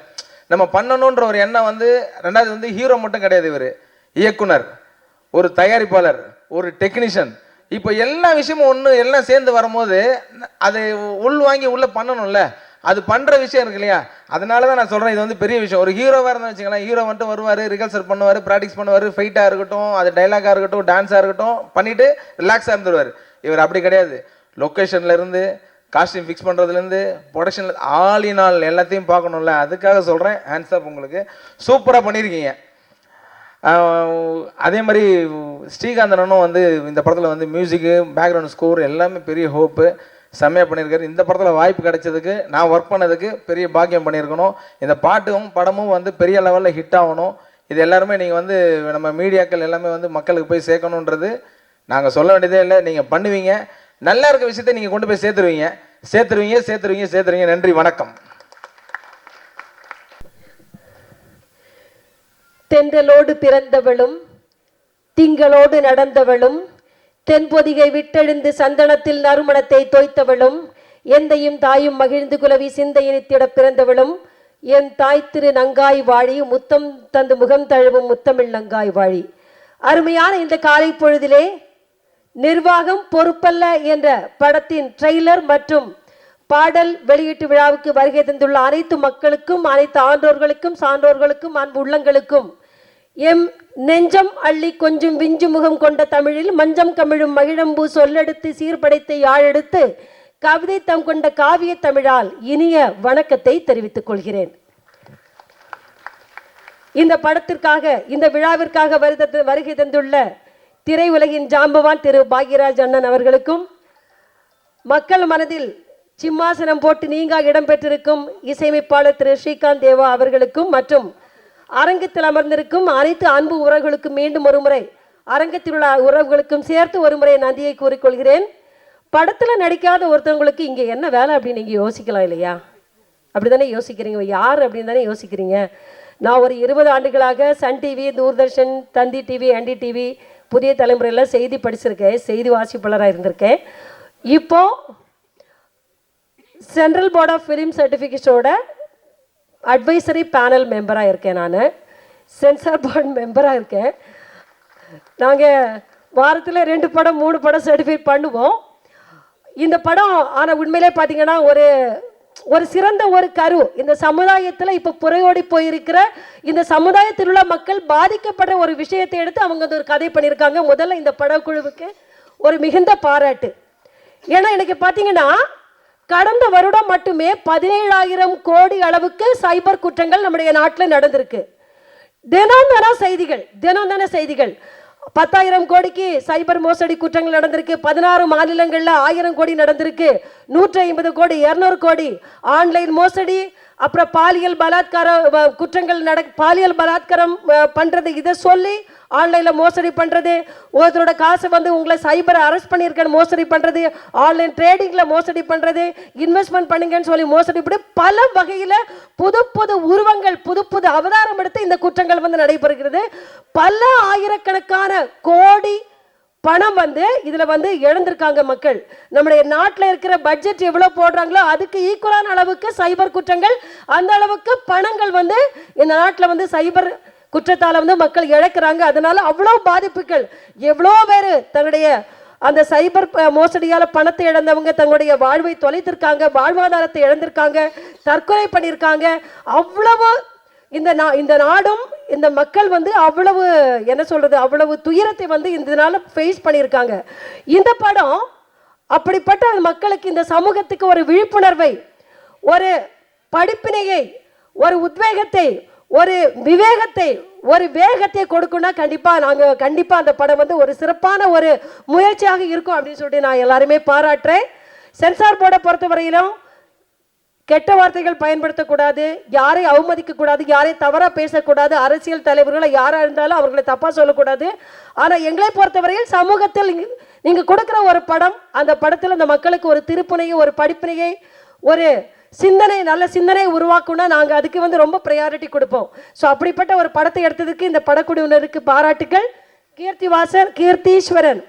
நம்ம பண்ணணுன்ற ஒரு எண்ணம் ரெண்டாவது ஹீரோ மட்டும் கிடையாது, இவர் இயக்குனர், ஒரு தயாரிப்பாளர், ஒரு டெக்னீஷியன். இப்போ எல்லா விஷயமும் எல்லாம் சேர்ந்து வரும்போது அது வாங்கி உள்ளே பண்ணணும்ல, அது பண்ணுற விஷயம் இருக்கு இல்லையா. அதனால தான் நான் சொல்கிறேன், இது பெரிய விஷயம். ஒரு ஹீரோவாக இருந்தால் வச்சுக்கலாம், ஹீரோ வந்துட்டு வருவார், ரிகல்சர் பண்ணுவார், ப்ராக்டிஸ் பண்ணுவார், ஃபைட்டாக இருக்கட்டும், அது டைலாகாக இருக்கட்டும், டான்ஸாக இருக்கட்டும், பண்ணிவிட்டு ரிலாக்ஸாக இருந்துருவார். இவர் அப்படி கிடையாது. லொக்கேஷன்லேருந்து காஸ்டியூம் ஃபிக்ஸ் பண்ணுறதுலேருந்து ப்ரொடக்ஷனில் ஆல் இன் ஆல் எல்லாத்தையும் பார்க்கணும்ல. அதுக்காக சொல்கிறேன், ஹேண்ட்ஸ் அப் உங்களுக்கு. சூப்பராக பண்ணியிருக்கீங்க. அதே மாதிரி ஸ்ரீகாந்தனும் இந்த படத்தில் மியூசிக்கு, பேக்ரவுண்ட் ஸ்கோர் எல்லாமே பெரிய ஹோப்பு, செம்மையாக பண்ணியிருக்காரு. இந்த படத்தில் வாய்ப்பு கிடைச்சதுக்கு, நான் ஒர்க் பண்ணதுக்கு பெரிய பாக்கியம் பண்ணியிருக்கணும். இந்த பாட்டும் படமும் பெரிய லெவலில் ஹிட் ஆகணும். இது எல்லாருமே நீங்கள் நம்ம மீடியாக்கள் எல்லாமே மக்களுக்கு போய் சேர்க்கணுன்றது நாங்கள் சொல்ல வேண்டியதே இல்லை. நீங்கள் பண்ணுவீங்க. நல்லா இருக்க விஷயத்தை நீங்கள் கொண்டு போய் சேர்த்துருவீங்க. நன்றி, வணக்கம். தென்றலோடு பிறந்தவளும் திங்களோடு நடந்தவளும் தென்பொதிகை விட்டெழுந்து சந்தனத்தில் நறுமணத்தை தோய்த்தவளும் எந்தையும் தாயும் மகிழ்ந்து குலவி சிந்தையினித்திட பிறந்தவளும் என் தாய் திரு நங்காய் வாழி முத்தம் தந்து முகம் தழுவும் முத்தமிழ் நங்காய் வாழி. அருமையான இந்த காலை பொழுதிலே நிர்வாகம் பொறுப்பல்ல என்ற படத்தின் ட்ரெய்லர் மற்றும் பாடல் வெளியீட்டு விழாவுக்கு வருகை தந்துள்ள அனைத்து மக்களுக்கும், அனைத்து ஆன்றோர்களுக்கும், சான்றோர்களுக்கும், அன்பு உள்ளங்களுக்கும் எம் நெஞ்சம் அள்ளி கொஞ்சம் விஞ்சு முகம் கொண்ட தமிழில் மஞ்சம் கமிழும் மகிழம்பூ சொல்லெடுத்து சீர்படைத்து யாழெடுத்து கவிதை தம் கொண்ட காவிய தமிழால் இனிய வணக்கத்தை தெரிவித்துக் கொள்கிறேன். இந்த படத்திற்காக, இந்த விழாவிற்காக வருகை தந்துள்ள திரையுலகின் ஜாம்பவான் திரு பாக்யராஜ் அண்ணன் அவர்களுக்கும், மக்கள் மனதில் சிம்மாசனம் போட்டு நீங்க இடம்பெற்றிருக்கும் இசையமைப்பாளர் திரு ஸ்ரீகாந்த் தேவா அவர்களுக்கும் மற்றும் அரங்கத்தில் அமர்ந்திருக்கும் அனைத்து அன்பு உறவுகளுக்கும் மீண்டும் ஒருமுறை, அரங்கத்தில் உள்ள உறவுகளுக்கும் சேர்த்து ஒருமுறை நன்றியை கூறிக்கொள்கிறேன். படத்தில் நடிக்காத ஒருத்தவங்களுக்கு இங்கே என்ன வேலை அப்படின்னு நீங்கள் யோசிக்கலாம் இல்லையா? அப்படி தானே யோசிக்கிறீங்க, யார் அப்படின்னு தானே யோசிக்கிறீங்க. நான் ஒரு 20 ஆண்டுகளாக Sun TV, Doordarshan, Thanthi TV, NDTV, புதிய தலைமுறையில் செய்தி படிச்சிருக்கேன், செய்தி வாசிப்பாளராக இருந்திருக்கேன். இப்போ சென்ட்ரல் போர்ட் ஆஃப் ஃபிலிம் சர்டிஃபிகேஷனோட அட்வைசரி பேனல் மெம்பராக இருக்கேன். நான் சென்சார் போர்டு மெம்பராக இருக்கேன். நாங்கள் வாரத்தில் 2 படம் 3 படம் சர்டிஃபைட் பண்ணுவோம். இந்த படம் ஆனால் உண்மையிலே பார்த்தீங்கன்னா ஒரு சிறந்த ஒரு கரு. இந்த சமுதாயத்தில் இப்போ புறையோடி போயிருக்கிற இந்த சமுதாயத்தில் உள்ள மக்கள் பாதிக்கப்படுற ஒரு விஷயத்தை எடுத்து அவங்க ஒரு கதை பண்ணியிருக்காங்க. முதல்ல இந்த படக்குழுவுக்கு ஒரு மிகுந்த பாராட்டு. ஏன்னா எனக்கு பார்த்தீங்கன்னா கடந்த வருடம் மட்டுமே 17,000 கோடி அளவுக்கு சைபர் குற்றங்கள் நம்முடைய நாட்டில் நடந்திருக்கு. தினம் தானே செய்திகள் 10,000 கோடிக்கு சைபர் மோசடி குற்றங்கள் நடந்திருக்கு. 16 மாநிலங்களில் 1000 கோடி நடந்திருக்கு. 150 கோடி, 200 கோடி ஆன்லைன் மோசடி, அப்புறம் பாலியல் குற்றங்கள் பாலியல் பலாத்காரம் பண்றது, இதை சொல்லி ஆன்லைனில் மோசடி பண்ணுறது, ஒருத்தரோட காசை உங்களை சைபரை அரெஸ்ட் பண்ணியிருக்கேன்னு மோசடி பண்ணுறது, ஆன்லைன் ட்ரேடிங்கில் மோசடி பண்ணுறது, இன்வெஸ்ட்மெண்ட் பண்ணுங்கன்னு சொல்லி மோசடி பண்ணி பல வகையில் புது புது உருவங்கள், புது புது அவதாரம் எடுத்து இந்த குற்றங்கள் நடைபெறுகிறது. பல ஆயிரக்கணக்கான கோடி பணம் இதில் இழந்திருக்காங்க மக்கள். நம்முடைய நாட்டில் இருக்கிற பட்ஜெட் எவ்வளோ போடுறாங்களோ அதுக்கு ஈக்குவலான அளவுக்கு சைபர் குற்றங்கள், அந்த அளவுக்கு பணங்கள் இந்த நாட்டில் சைபர் குற்றத்தால் மக்கள் இழக்கிறாங்க. அதனால அவ்வளோ பாதிப்புகள், எவ்வளோ பேர் தன்னுடைய அந்த சைபர் மோசடியால் பணத்தை இழந்தவங்க தங்களுடைய வாழ்வை தொலைத்திருக்காங்க, வாழ்வாதாரத்தை இழந்திருக்காங்க, தற்கொலை பண்ணியிருக்காங்க. அவ்வளவு இந்த நாடும் இந்த மக்கள் அவ்வளவு என்ன சொல்றது, அவ்வளவு துயரத்தை இதனால ஃபேஸ் பண்ணியிருக்காங்க. இந்த படம் அப்படிப்பட்ட மக்களுக்கு, இந்த சமூகத்துக்கு ஒரு விழிப்புணர்வை, ஒரு படிப்பினையை, ஒரு உத்வேகத்தை, ஒரு விவேகத்தை, ஒரு வேகத்தை கொடுக்கணும்னா கண்டிப்பாக அந்த படம் வந்து ஒரு சிறப்பான ஒரு முயற்சியாக இருக்கும் அப்படின்னு சொல்லிட்டு நான் எல்லாருமே பாராட்டுறேன். சென்சார் போர்டை பொறுத்தவரையிலும் கெட்ட வார்த்தைகள் பயன்படுத்தக்கூடாது, யாரை அவமதிக்கக்கூடாது, யாரை தவறாக பேசக்கூடாது, அரசியல் தலைவர்களை யாராக இருந்தாலும் அவர்களை தப்பாக சொல்லக்கூடாது. ஆனால் எங்களை பொறுத்தவரையில் சமூகத்தில் நீங்கள் கொடுக்குற ஒரு படம், அந்த படத்தில் அந்த மக்களுக்கு ஒரு திருப்புனையை, ஒரு படிப்பினையை, ஒரு சிந்தனை, நல்ல சிந்தனை உருவாக்குனா நாங்கள் அதுக்கு வந்து ரொம்ப ப்ரையாரிட்டி கொடுப்போம். ஸோ அப்படிப்பட்ட ஒரு படத்தை எடுத்ததுக்கு இந்த படக்குழுவினருக்கு பாராட்டுகள். கீர்த்தீஸ்வரன்,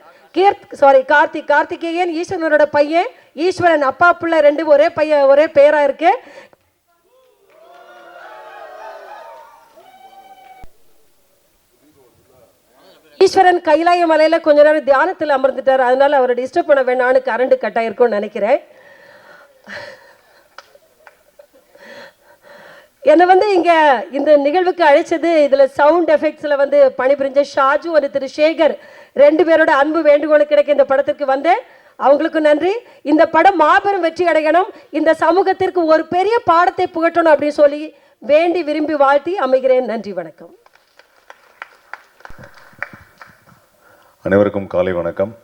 கார்த்திகேயன் ஈஸ்வரனோட பையன், ஈஸ்வரன் அப்பா பிள்ளை ரெண்டு ஒரே பையன், ஒரே பேரா இருக்கு. ஈஸ்வரன் கைலாய மலையில கொஞ்ச நேரம் தியானத்தில் அமர்ந்துட்டார், அதனால அவரை டிஸ்டர்ப் பண்ண வேணான்னு கரண்ட் கட் ஆயிருக்கும்னு நினைக்கிறேன். என்னை வந்து இங்கே இந்த நிகழ்வுக்கு அழைச்சது, இதில் சவுண்ட் எஃபெக்ட்ஸில் வந்து பணிபுரிஞ்ச ஷாஜு ஒரு திரு சேகர், ரெண்டு பேரோட அன்பு வேண்டுகோளுக்கு கிடைக்க இந்த படத்திற்கு வந்தேன். அவங்களுக்கு நன்றி. இந்த படம் மாபெரும் வெற்றி அடையணும், இந்த சமூகத்திற்கு ஒரு பெரிய பாடத்தை புகட்டணும் அப்படின்னு சொல்லி வேண்டி விரும்பி வாழ்த்தி அமைகிறேன். நன்றி, வணக்கம். அனைவருக்கும் காலை வணக்கம்.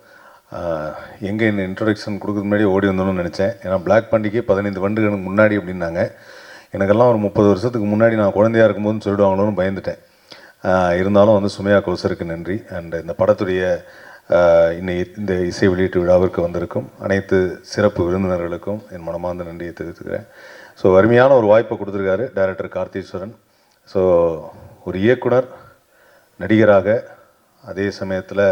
எங்கே இந்த இன்ட்ரொடக்ஷன் கொடுக்குறது முன்னாடி ஓடி வந்தோன்னு நினச்சேன். ஏன்னா பிளாக் பாண்டிக்கு 15 வருடங்களுக்கு முன்னாடி அப்படின்னாங்க. எனக்கெல்லாம் ஒரு 30 வருஷத்துக்கு முன்னாடி நான் குழந்தையாக இருக்கும்போதுன்னு சொல்லிடுவாங்களோன்னு பயந்துட்டேன். இருந்தாலும் வந்து சுமையா கௌசருக்கு நன்றி. அண்ட் இந்த படத்துடைய இந்த இசை வெளியீட்டு விழாவிற்கு வந்திருக்கும் அனைத்து சிறப்பு விருந்தினர்களுக்கும் என் மனமார்ந்த நன்றியை தெரிவித்துக்கிறேன். ஸோ அருமையான ஒரு வாய்ப்பை கொடுத்துருக்காரு டைரக்டர் கார்த்தீஸ்வரன். ஸோ ஒரு இயக்குனர், நடிகராக, அதே சமயத்தில்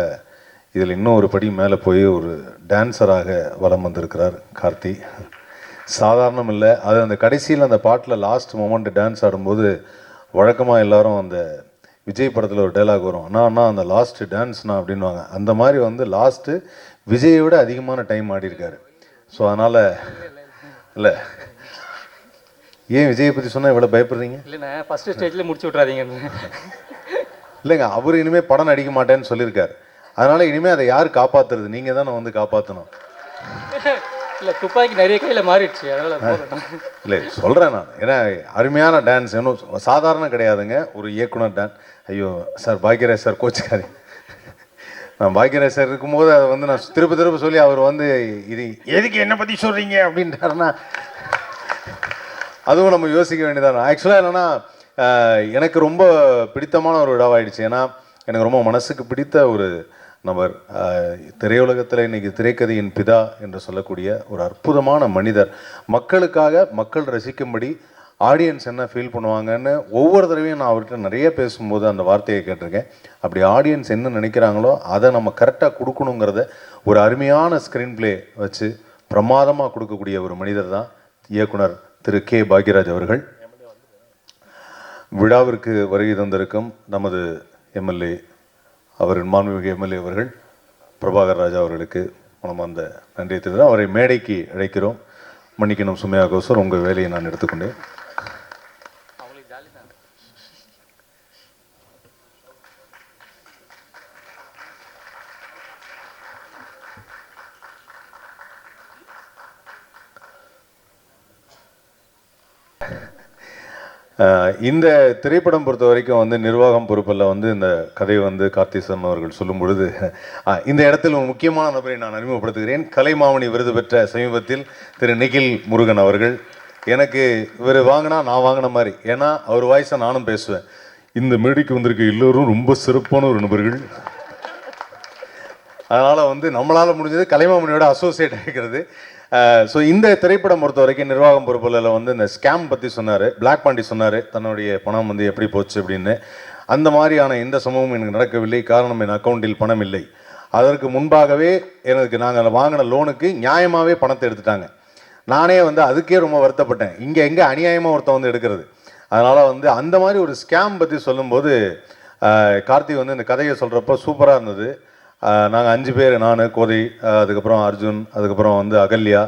இதில் இன்னும் ஒரு படி மேலே போய் ஒரு டான்ஸராக வலம் வந்திருக்கிறார் கார்த்தி. சாதாரணம் இல்லை. அது அந்த கடைசியில் அந்த பாட்டில் லாஸ்ட் மொமெண்ட் டான்ஸ் ஆடும்போது வழக்கமாக எல்லாரும் அந்த விஜய் படத்தில் ஒரு டைலாக் வரும், அண்ணா அந்த லாஸ்ட்டு டான்ஸ்ண்ணா அப்படின்வாங்க. அந்த மாதிரி வந்து லாஸ்ட்டு விஜயை விட அதிகமான டைம் ஆடிருக்காரு. ஸோ அதனால் இல்லை, ஏன் விஜயை பற்றி சொன்னால் இவ்வளோ பயப்படுறீங்க? இல்லைண்ணா, ஃபஸ்ட்டு ஸ்டேஜில் முடிச்சு விட்றாதீங்க. இல்லைங்க, அவர் இனிமேல் படம் நடிக்க மாட்டேன்னு சொல்லியிருக்காரு. அதனால் இனிமேல் அதை யார் காப்பாற்றுறது? நீங்கள் தான் வந்து காப்பாற்றணும். இல்லை, துப்பாக்கி நிறைய கையில் மாறிடுச்சு, அதனால் இல்லை சொல்கிறேன் நான். ஏன்னா அருமையான டான்ஸ், இன்னும் சாதாரண கிடையாதுங்க. ஒரு இயக்குனர் டான்ஸ். ஐயோ சார், பாக்யராஜ் சார் கோச்சுக்காரி. நான் பாக்யராஜ் சார் இருக்கும்போது அதை வந்து நான் திரும்ப சொல்லி அவர் வந்து இது எதுக்கு என்னை பற்றி சொல்கிறீங்க அப்படின்ட்டாருன்னா அதுவும் நம்ம யோசிக்க வேண்டியதான. ஆக்சுவலாக என்னென்னா எனக்கு ரொம்ப பிடித்தமான ஒரு விழாவாயிடுச்சு. ஏன்னா எனக்கு ரொம்ப மனசுக்கு பிடித்த ஒரு நபர், திரையுலகத்தில் இன்றைக்கி திரைக்கதையின் பிதா என்று சொல்லக்கூடிய ஒரு அற்புதமான மனிதர். மக்களுக்காக, மக்கள் ரசிக்கும்படி ஆடியன்ஸ் என்ன ஃபீல் பண்ணுவாங்கன்னு ஒவ்வொரு தடவையும் நான் அவர்கிட்ட நிறைய பேசும்போது அந்த வார்த்தையை கேட்டிருக்கேன். அப்படி ஆடியன்ஸ் என்ன நினைக்கிறாங்களோ அதை நம்ம கரெக்டாக கொடுக்கணுங்கிறத ஒரு அருமையான ஸ்க்ரீன் பிளே வச்சு பிரமாதமாக கொடுக்கக்கூடிய ஒரு மனிதர் தான் இயக்குனர் திரு கே பாக்யராஜ் அவர்கள். விழாவிற்கு வருகை தந்திருக்கும் நமது எம்எல்ஏ, அவரின் மாண்புமிகு எம்எல்ஏ அவர்கள் பிரபாகர் ராஜா அவர்களுக்கு மனமார்ந்த நன்றியை தெரிவித்து அவரை மேடைக்கு அழைக்கிறோம். மன்னிக்கணும் சுமையா கௌசர், உங்கள் வேலையை நான் எடுத்துக்கொண்டேன். இந்த திரைப்படம் பொறுத்த வரைக்கும் வந்து நிர்வாகம் பொறுப்பில் வந்து இந்த கதையை வந்து கார்த்தீஸ்வரன் அவர்கள் சொல்லும் பொழுது இந்த இடத்தில் ஒரு முக்கியமான நபரை நான் அறிமுகப்படுத்துகிறேன். கலைமாமணி விருது பெற்ற சமீபத்தில் திரு நிகில் முருகன் அவர்கள். எனக்கு இவர் வாங்கினா நான் வாங்கின மாதிரி, ஏன்னா அவர் வாய்ஸை நானும் பேசுவேன். இந்த மேடைக்கு வந்திருக்க எல்லோரும் ரொம்ப சிறப்பான ஒரு நபர்கள். அதனால் வந்து நம்மளால் முடிஞ்சது கலைமாமணியோட அசோசியேட் ஆகிக்கிறது. ஸோ இந்த திரைப்படம் பொறுத்த வரைக்கும் நிர்வாகம் பொறுப்பில் வந்து இந்த ஸ்கேம் பற்றி சொன்னார், பிளாக் பாண்டி சொன்னார், தன்னுடைய பணம் வந்து எப்படி போச்சு அப்படின்னு. அந்த மாதிரியான எந்த சம்பவமும் எனக்கு நடக்கவில்லை. காரணம், என் அக்கௌண்ட்டில் பணம் இல்லை. அதற்கு முன்பாகவே எனக்கு நாங்கள் வாங்கின லோனுக்கு நியாயமாகவே பணத்தை எடுத்துட்டாங்க. நானே வந்து அதுக்கே ரொம்ப வருத்தப்பட்டேன், இங்கே எங்கே அநியாயமாக ஒருத்தன் வந்து எடுக்கிறது. அதனால் வந்து அந்த மாதிரி ஒரு ஸ்கேம் பற்றி சொல்லும்போது கார்த்தி வந்து இந்த கதையை சொல்கிறப்போ சூப்பராக இருந்தது. நாங்கள் 5 பேர், நான், கோதை, அதுக்கப்புறம் அர்ஜுன், அதுக்கப்புறம் வந்து அகல்யா,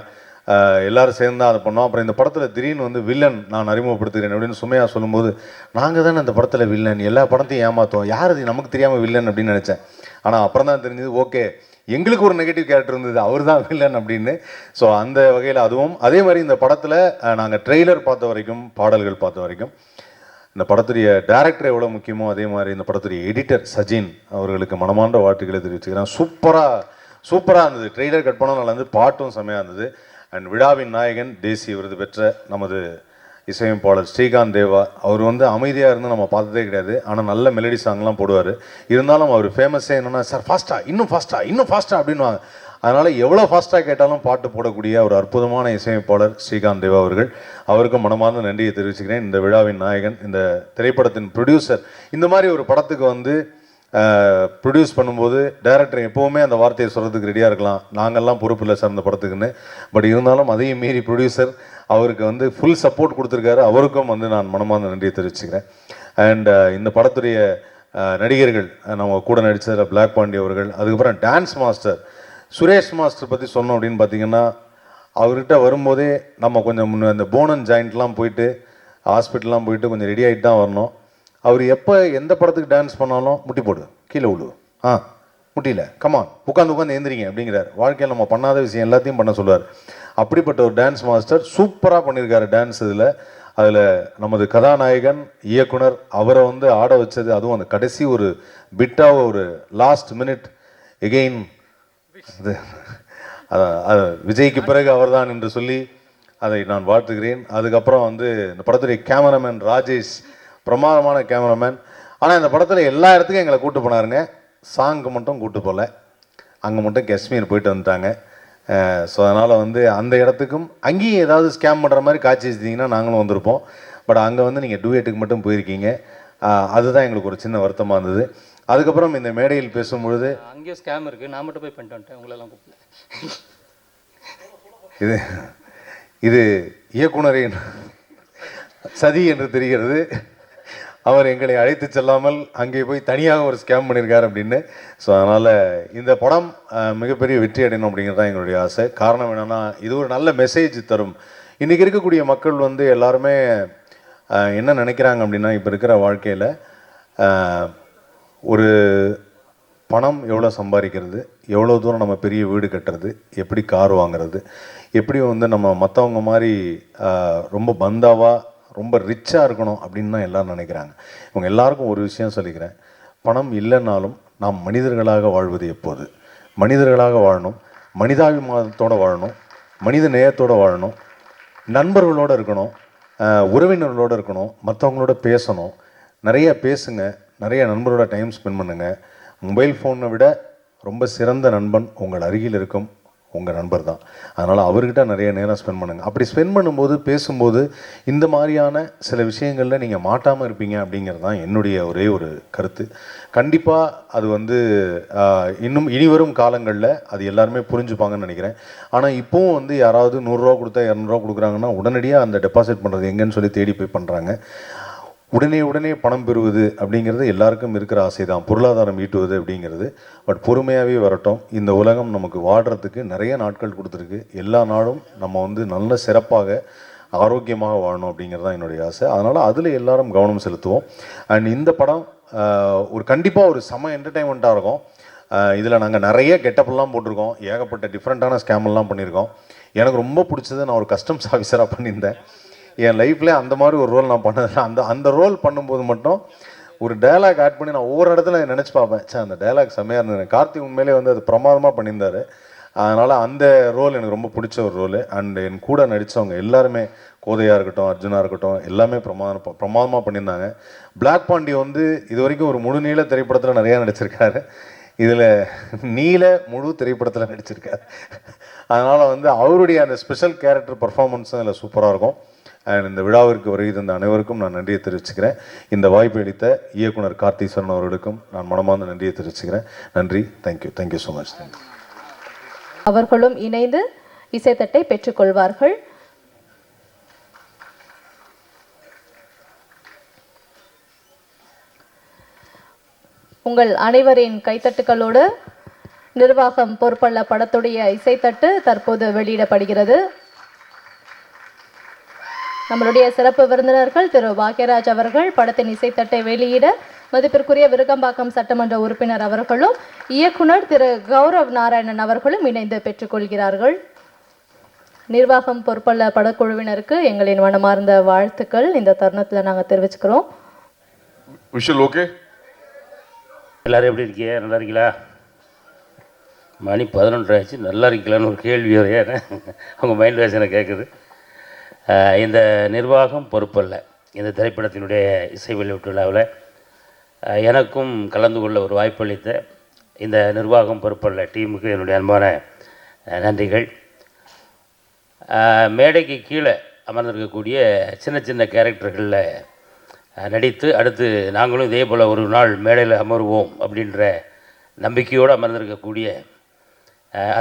எல்லோரும் சேர்ந்து தான் அதை பண்ணோம். அப்புறம் இந்த படத்தில் திடீர்னு வந்து வில்லன் நான் அறிமுகப்படுத்துகிறேன் அப்படின்னு சுமையா சொல்லும்போது, நாங்கள் தானே அந்த படத்தில் வில்லன், எல்லா படத்தையும் ஏமாற்றோம், யார் அது நமக்கு தெரியாமல் வில்லன் அப்படின்னு நினச்சேன். ஆனால் அப்புறம் தான் தெரிஞ்சது, ஓகே எங்களுக்கு ஒரு நெகட்டிவ் கேரக்டர் இருந்தது, அவர் தான் வில்லன் அப்படின்னு. ஸோ அந்த வகையில் அதுவும் அதே மாதிரி இந்த படத்தில் நாங்கள் ட்ரெய்லர் பார்த்த வரைக்கும், பாடல்கள் பார்த்த வரைக்கும், இந்த படத்துடைய டேரக்டர் எவ்வளோ முக்கியமோ அதே மாதிரி இந்த படத்துடைய எடிட்டர் சஜின் அவர்களுக்கு மனமார்ந்த வாழ்த்துக்களை தெரிவிச்சுக்கிறேன். சூப்பராக இருந்தது. ட்ரெய்லர் கட் பண்ண நல்லா இருந்தது, பாட்டும் செம்மையாக இருந்தது. அண்ட் விழாவின் நாயகன், தேசிய விருது பெற்ற நமது இசையமைப்பாளர் ஸ்ரீகாந்த் தேவா, அவர் வந்து அமைதியாக இருந்து நம்ம பார்த்ததே கிடையாது. ஆனால் நல்ல மெலடி சாங்லாம் போடுவார். இருந்தாலும் அவர் ஃபேமஸே என்னென்னா, சார் ஃபாஸ்ட்டாக, இன்னும் ஃபாஸ்ட்டாக அப்படின்வாங்க. அதனால் எவ்வளோ ஃபாஸ்ட்டாக கேட்டாலும் பாட்டு போடக்கூடிய ஒரு அற்புதமான இசையமைப்பாளர் ஸ்ரீகாந்த் தேவா அவர்கள். அவருக்கும் மனமார்ந்த நன்றியை தெரிவிச்சுக்கிறேன். இந்த விழாவின் நாயகன், இந்த திரைப்படத்தின் ப்ரொடியூசர். இந்த மாதிரி ஒரு படத்துக்கு வந்து ப்ரொடியூஸ் பண்ணும்போது டைரக்டர் எப்போவுமே அந்த வார்த்தையை சொல்கிறதுக்கு ரெடியாக இருக்கலாம், நாங்கள்லாம் பொறுப்பு இல்லை சார் இந்த படத்துக்குன்னு. பட் இருந்தாலும் அதையும் மீறி ப்ரொடியூசர் அவருக்கு வந்து ஃபுல் சப்போர்ட் கொடுத்துருக்காரு. அவருக்கும் வந்து நான் மனமார்ந்த நன்றியை தெரிவிச்சுக்கிறேன். அண்ட் இந்த படத்துடைய நடிகர்கள், நம்ம கூட நடித்ததில் பிளாக் பாண்டி அவர்கள், அதுக்கப்புறம் டான்ஸ் மாஸ்டர் சுரேஷ் மாஸ்டர் பற்றி சொன்னோம் அப்படின்னு பார்த்தீங்கன்னா, அவர்கிட்ட வரும்போதே நம்ம கொஞ்சம் இந்த போனன் ஜாயிண்ட்லாம் போயிட்டு ஹாஸ்பிட்டல்லாம் போயிட்டு கொஞ்சம் ரெடி ஆகிட்டு தான் வரணும். அவர் எப்போ எந்த படத்துக்கு டான்ஸ் பண்ணாலும் முட்டி போடு, கீழே விழு, முட்டியில் கமான், உட்காந்து எழுந்திரிங்க அப்படிங்கிறார். வாழ்க்கையில் நம்ம பண்ணாத விஷயம் எல்லாத்தையும் பண்ண சொல்லுவார். அப்படிப்பட்ட ஒரு டான்ஸ் மாஸ்டர் சூப்பராக பண்ணியிருக்காரு டான்ஸ். அதில் நமது கதாநாயகன், இயக்குனர் அவரை வந்து ஆட வச்சது, அதுவும் அந்த கடைசி ஒரு பிட்டாக ஒரு லாஸ்ட் மினிட் எகெயின் அது விஜய்க்கு பிறகு அவர்தான் என்று சொல்லி அதை நான் வாழ்த்துகிறேன். அதுக்கப்புறம் வந்து இந்த படத்துடைய கேமராமேன் ராஜேஷ், பிரமாதமான கேமராமேன். ஆனால் இந்த படத்தில் எல்லா இடத்துக்கும் எங்களை கூப்பிட்டு போனாருங்க. சாங்க்கு மட்டும் கூப்பிட்டு போகல, அங்கே மட்டும் காஷ்மீர் போயிட்டு வந்துட்டாங்க. ஸோ அதனால் வந்து அந்த இடத்துக்கும் அங்கேயும் ஏதாவது ஸ்கேம் பண்ணுற மாதிரி காட்சி வச்சிட்டிங்கன்னா நாங்களும் வந்திருப்போம். பட் அங்கே வந்து நீங்கள் டூயட்டுக்கு மட்டும் போயிருக்கீங்க. அதுதான் எங்களுக்கு ஒரு சின்ன வருத்தமாக இருந்தது. அதுக்கப்புறம் இந்த மேடையில் பேசும்பொழுது அங்கேயும் ஸ்கேம் இருக்குது, நான் மட்டும் போய் பண்ணிட்டு வந்துட்டேன், உங்களெல்லாம் கூப்பிட்டு. இது இயக்குனரின் சதி என்று தெரிகிறது. அவர் எங்களை அழைத்து செல்லாமல் அங்கே போய் தனியாக ஒரு ஸ்கேம் பண்ணியிருக்கார் அப்படின்னு. ஸோ அதனால் இந்த படம் மிகப்பெரிய வெற்றி அடையணும் அப்படிங்கிறது தான் எங்களுடைய ஆசை. காரணம் என்னென்னா, இது ஒரு நல்ல மெசேஜ் தரும். இன்றைக்கி இருக்கக்கூடிய மக்கள் வந்து எல்லாருமே என்ன நினைக்கிறாங்க அப்படின்னா, இப்போ இருக்கிற வாழ்க்கையில் ஒரு பணம் எவ்வளோ சம்பாதிக்கிறது, எவ்வளோ தூரம் நம்ம பெரிய வீடு கட்டுறது, எப்படி கார் வாங்குறது, எப்படி வந்து நம்ம மற்றவங்க மாதிரி ரொம்ப பந்தாவாக ரொம்ப ரிச்சாக இருக்கணும் அப்படின்னு தான் எல்லோரும் நினைக்கிறாங்க. இவங்க எல்லாருக்கும் ஒரு விஷயம் சொல்லிக்கிறேன், பணம் இல்லைன்னாலும் நாம் மனிதர்களாக வாழ்வது எப்போது, மனிதர்களாக வாழணும், மனிதாபிமானத்தோடு வாழணும், மனித நேயத்தோடு வாழணும், நண்பர்களோடு இருக்கணும், உறவினர்களோடு இருக்கணும், மற்றவங்களோட பேசணும், நிறைய பேசுங்க, நிறைய நண்பரோட டைம் ஸ்பெண்ட் பண்ணுங்கள். மொபைல் ஃபோனை விட ரொம்ப சிறந்த நண்பன் உங்கள் அருகில் இருக்கும் உங்கள் நண்பர் தான். அதனால் அவர்கிட்ட நிறைய நேரம் ஸ்பெண்ட் பண்ணுங்கள். அப்படி ஸ்பெண்ட் பண்ணும்போது, பேசும்போது இந்த மாதிரியான சில விஷயங்களில் நீங்கள் மாட்டாமல் இருப்பீங்க அப்படிங்கிறது தான் என்னுடைய ஒரே ஒரு கருத்து. கண்டிப்பாக அது வந்து இன்னும் இனிவரும் காலங்களில் அது எல்லாருமே புரிஞ்சுப்பாங்கன்னு நினைக்கிறேன். ஆனால் இப்போவும் வந்து யாராவது 100 ரூபா கொடுத்தா 200 ரூபா கொடுக்குறாங்கன்னா உடனடியாக அந்த டெபாசிட் பண்ணுறது எங்கன்னு சொல்லி தேடி போய் பண்ணுறாங்க. உடனே பணம் பெறுவது அப்படிங்கிறது எல்லாருக்கும் இருக்கிற ஆசை தான், பொருளாதாரம் ஈட்டுவது அப்படிங்கிறது. பட் பொறுமையாகவே வரட்டும். இந்த உலகம் நமக்கு வாடுறதுக்கு நிறைய நாட்கள் கொடுத்துருக்கு. எல்லா நாளும் நம்ம வந்து நல்ல சிறப்பாக ஆரோக்கியமாக வாழணும் அப்படிங்கிறது தான் என்னுடைய ஆசை. அதனால் அதில் எல்லாரும் கவனம் செலுத்துவோம். அண்ட் இந்த படம் ஒரு கண்டிப்பாக ஒரு செம என்டர்டெயின்மெண்ட்டாக இருக்கும். இதில் நாங்கள் நிறைய கெட்டப்லாம் போட்டிருக்கோம், ஏகப்பட்ட டிஃப்ரெண்ட்டான ஸ்கேம்லாம் பண்ணியிருக்கோம். எனக்கு ரொம்ப பிடிச்சது, நான் ஒரு கஸ்டம்ஸ் ஆஃபீஸராக பண்ணியிருந்தேன். என் லைஃப்லேயே அந்த மாதிரி ஒரு ரோல் நான் பண்ணதில்லை. அந்த ரோல் பண்ணும்போது மட்டும் ஒரு டைலாக் ஆட் பண்ணி நான் ஒவ்வொரு இடத்துல நினச்சி பார்ப்பேன், அந்த டைலாக் செம்மையாக இருந்தது. கார்த்திக் உண்மையிலே வந்து அது பிரமாதமாக பண்ணியிருந்தார். அதனால் அந்த ரோல் எனக்கு ரொம்ப பிடிச்ச ஒரு ரோல். அண்ட் என் கூட நடித்தவங்க எல்லாருமே, கோதையாக இருக்கட்டும், அர்ஜுனாக இருக்கட்டும், எல்லாமே பிரமாதமாக பண்ணியிருந்தாங்க. பிளாக் பாண்டி வந்து இது வரைக்கும் ஒரு முழு நீள திரைப்படத்தில் நிறையா நடிச்சிருக்காரு. இதில் நீல முழு திரைப்படத்தில் நடிச்சிருக்காரு. அதனால் வந்து அவருடைய அந்த ஸ்பெஷல் கேரக்டர் பர்ஃபார்மன்ஸும் இதில் சூப்பராக இருக்கும். அண்ட் இந்த விழாவிற்கு வருகை தந்த அனைவருக்கும் நான் நன்றியை தெரிவிச்சுக்கிறேன். இந்த வாய்ப்பை அளித்த இயக்குனர் கார்த்திஸ்வரன் அவர்களுக்கும் நான் மனமார்ந்த நன்றியை தெரிவிச்சுக்கிறேன். நன்றி. Thank you so much. அவர்களும் இணைந்து இசைத்தட்டை பெற்றுக்கொள்வார்கள். உங்கள் அனைவரின் கைத்தட்டுகளோடு நிர்வாகம் பொறுப்புள்ள படத்துடைய இசைத்தட்டு தற்போது வெளியிடப்படுகிறது. நம்மளுடைய சிறப்பு விருந்தினர்கள் திரு பாக்யராஜ் அவர்கள் படத்தின் இசைத்தட்டை வெளியிட மதிப்பிற்குரிய விருகம்பாக்கம் சட்டமன்ற உறுப்பினர் அவர்களும் இயக்குனர் திரு கௌரவ் நாராயணன் அவர்களும் இணைந்து பெற்றுக்கொள்கிறார்கள். நிர்வாகம் பொறுப்புள்ள படக்குழுவினருக்கு எங்களின் மனமார்ந்த வாழ்த்துக்கள் இந்த தருணத்தில் நாங்கள் தெரிவிச்சுக்கிறோம். Visual okay. எல்லோரும் எப்படி இருக்கீங்க? நல்லா இருக்கீங்களா? மணி 11 ஆச்சு. நல்லா இருக்கீங்களான்னு ஒரு கேள்வி வரையா அவங்க மைண்ட் வாய்ஸ் எனக்கு கேட்குது. இந்த நிர்வாகம் பொறுப்பல்ல இந்த திரைப்படத்தினுடைய இசை வெளியீட்டு விழாவில் எனக்கும் கலந்து கொள்ள ஒரு வாய்ப்பளித்த இந்த நிர்வாகம் பொறுப்பல்ல டீமுக்கு என்னுடைய அன்பான நன்றிகள். மேடைக்கு கீழே அமர்ந்திருக்கக்கூடிய சின்ன சின்ன கேரக்டர்களில் நடித்து அடுத்து நாங்களும் இதே போல் ஒரு நாள் மேடையில் அமர்வோம் அப்படின்ற நம்பிக்கையோடு அமர்ந்திருக்கக்கூடிய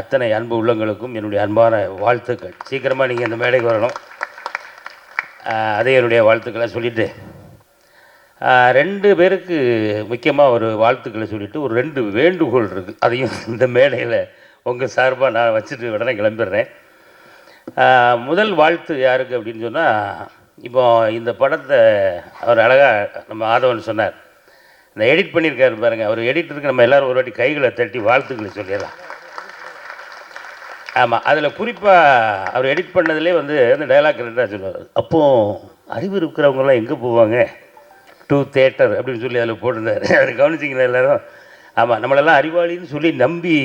அத்தனை அன்பு உள்ளங்களுக்கும் என்னுடைய அன்பான வாழ்த்துக்கள். சீக்கிரமாக நீங்கள் இந்த மேடைக்கு வரணும். அதே என்னுடைய வாழ்த்துக்களை சொல்லிவிட்டு 2 பேருக்கு முக்கியமாக ஒரு வாழ்த்துக்களை சொல்லிவிட்டு ஒரு 2 வேண்டுகோள் இருக்குது. அதையும் இந்த மேடையில் உங்கள் சார்பாக நான் வச்சுட்டு உடனே கிளம்பிடுறேன். முதல் வாழ்த்து யாருக்கு அப்படின்னு சொன்னால், இப்போ இந்த படத்தை அவர் அழகாக நம்ம ஆதவன் சொன்னார், இந்த எடிட் பண்ணியிருக்காரு பாருங்கள். அவர் எடிட்டருக்கு நம்ம எல்லோரும் ஒரு வாட்டி கைகளை தட்டி வாழ்த்துக்களை சொல்லிடலாம். ஆமாம், அதில் குறிப்பாக அவர் எடிட் பண்ணதுலேயே வந்து அந்த டைலாக் ரெண்டாக சொல்லுவார். அப்போது அறிவு இருக்கிறவங்களாம் எங்கே போவாங்க? டு தேட்டர் அப்படின்னு சொல்லி அதில் போட்டிருந்தார். அவர் கவனிச்சிங்களா எல்லோரும்? ஆமாம், நம்மளெல்லாம் அறிவாளின்னு சொல்லி நம்பி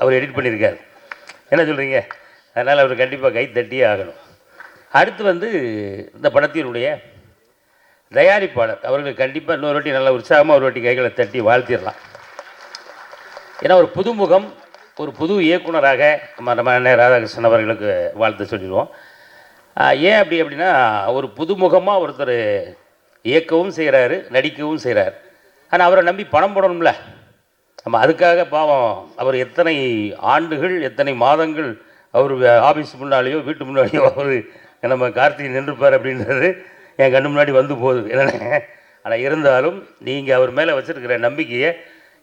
அவர் எடிட் பண்ணியிருக்கார். என்ன சொல்கிறீங்க? அதனால் அவர் கண்டிப்பாக கை தட்டியே ஆகணும். அடுத்து வந்து இந்த படத்தினுடைய தயாரிப்பாளர் அவர்கள் கண்டிப்பாக இன்னொரு வாட்டி நல்ல உற்சாகமாக ஒரு வாட்டி கைகளை தட்டி வாழ்த்திடலாம். ஏன்னா ஒரு புதுமுகம், ஒரு புது இயக்குனராக நம்ம அண்ணன் ராதாகிருஷ்ணன் அவர்களுக்கு வாழ்த்து சொல்லிடுவோம். ஏன் அப்படின்னா ஒரு புதுமுகமாக ஒருத்தர் இயக்கவும் செய்கிறாரு, நடிக்கவும் செய்கிறார். ஆனால் அவரை நம்பி பணம் போடணும்ல. நம்ம அதுக்காக பாவம் அவர் எத்தனை ஆண்டுகள் எத்தனை மாதங்கள் அவர் ஆஃபீஸ் முன்னாலேயோ வீட்டு முன்னாலேயோ அவர் நம்ம கார்த்திகை நின்றுப்பார் அப்படின்றது என் கண்ணு முன்னாடி வந்து போகுது. என்னென்ன ஆனால் இருந்தாலும் நீங்கள் அவர் மேலே வச்சுருக்கிற நம்பிக்கையை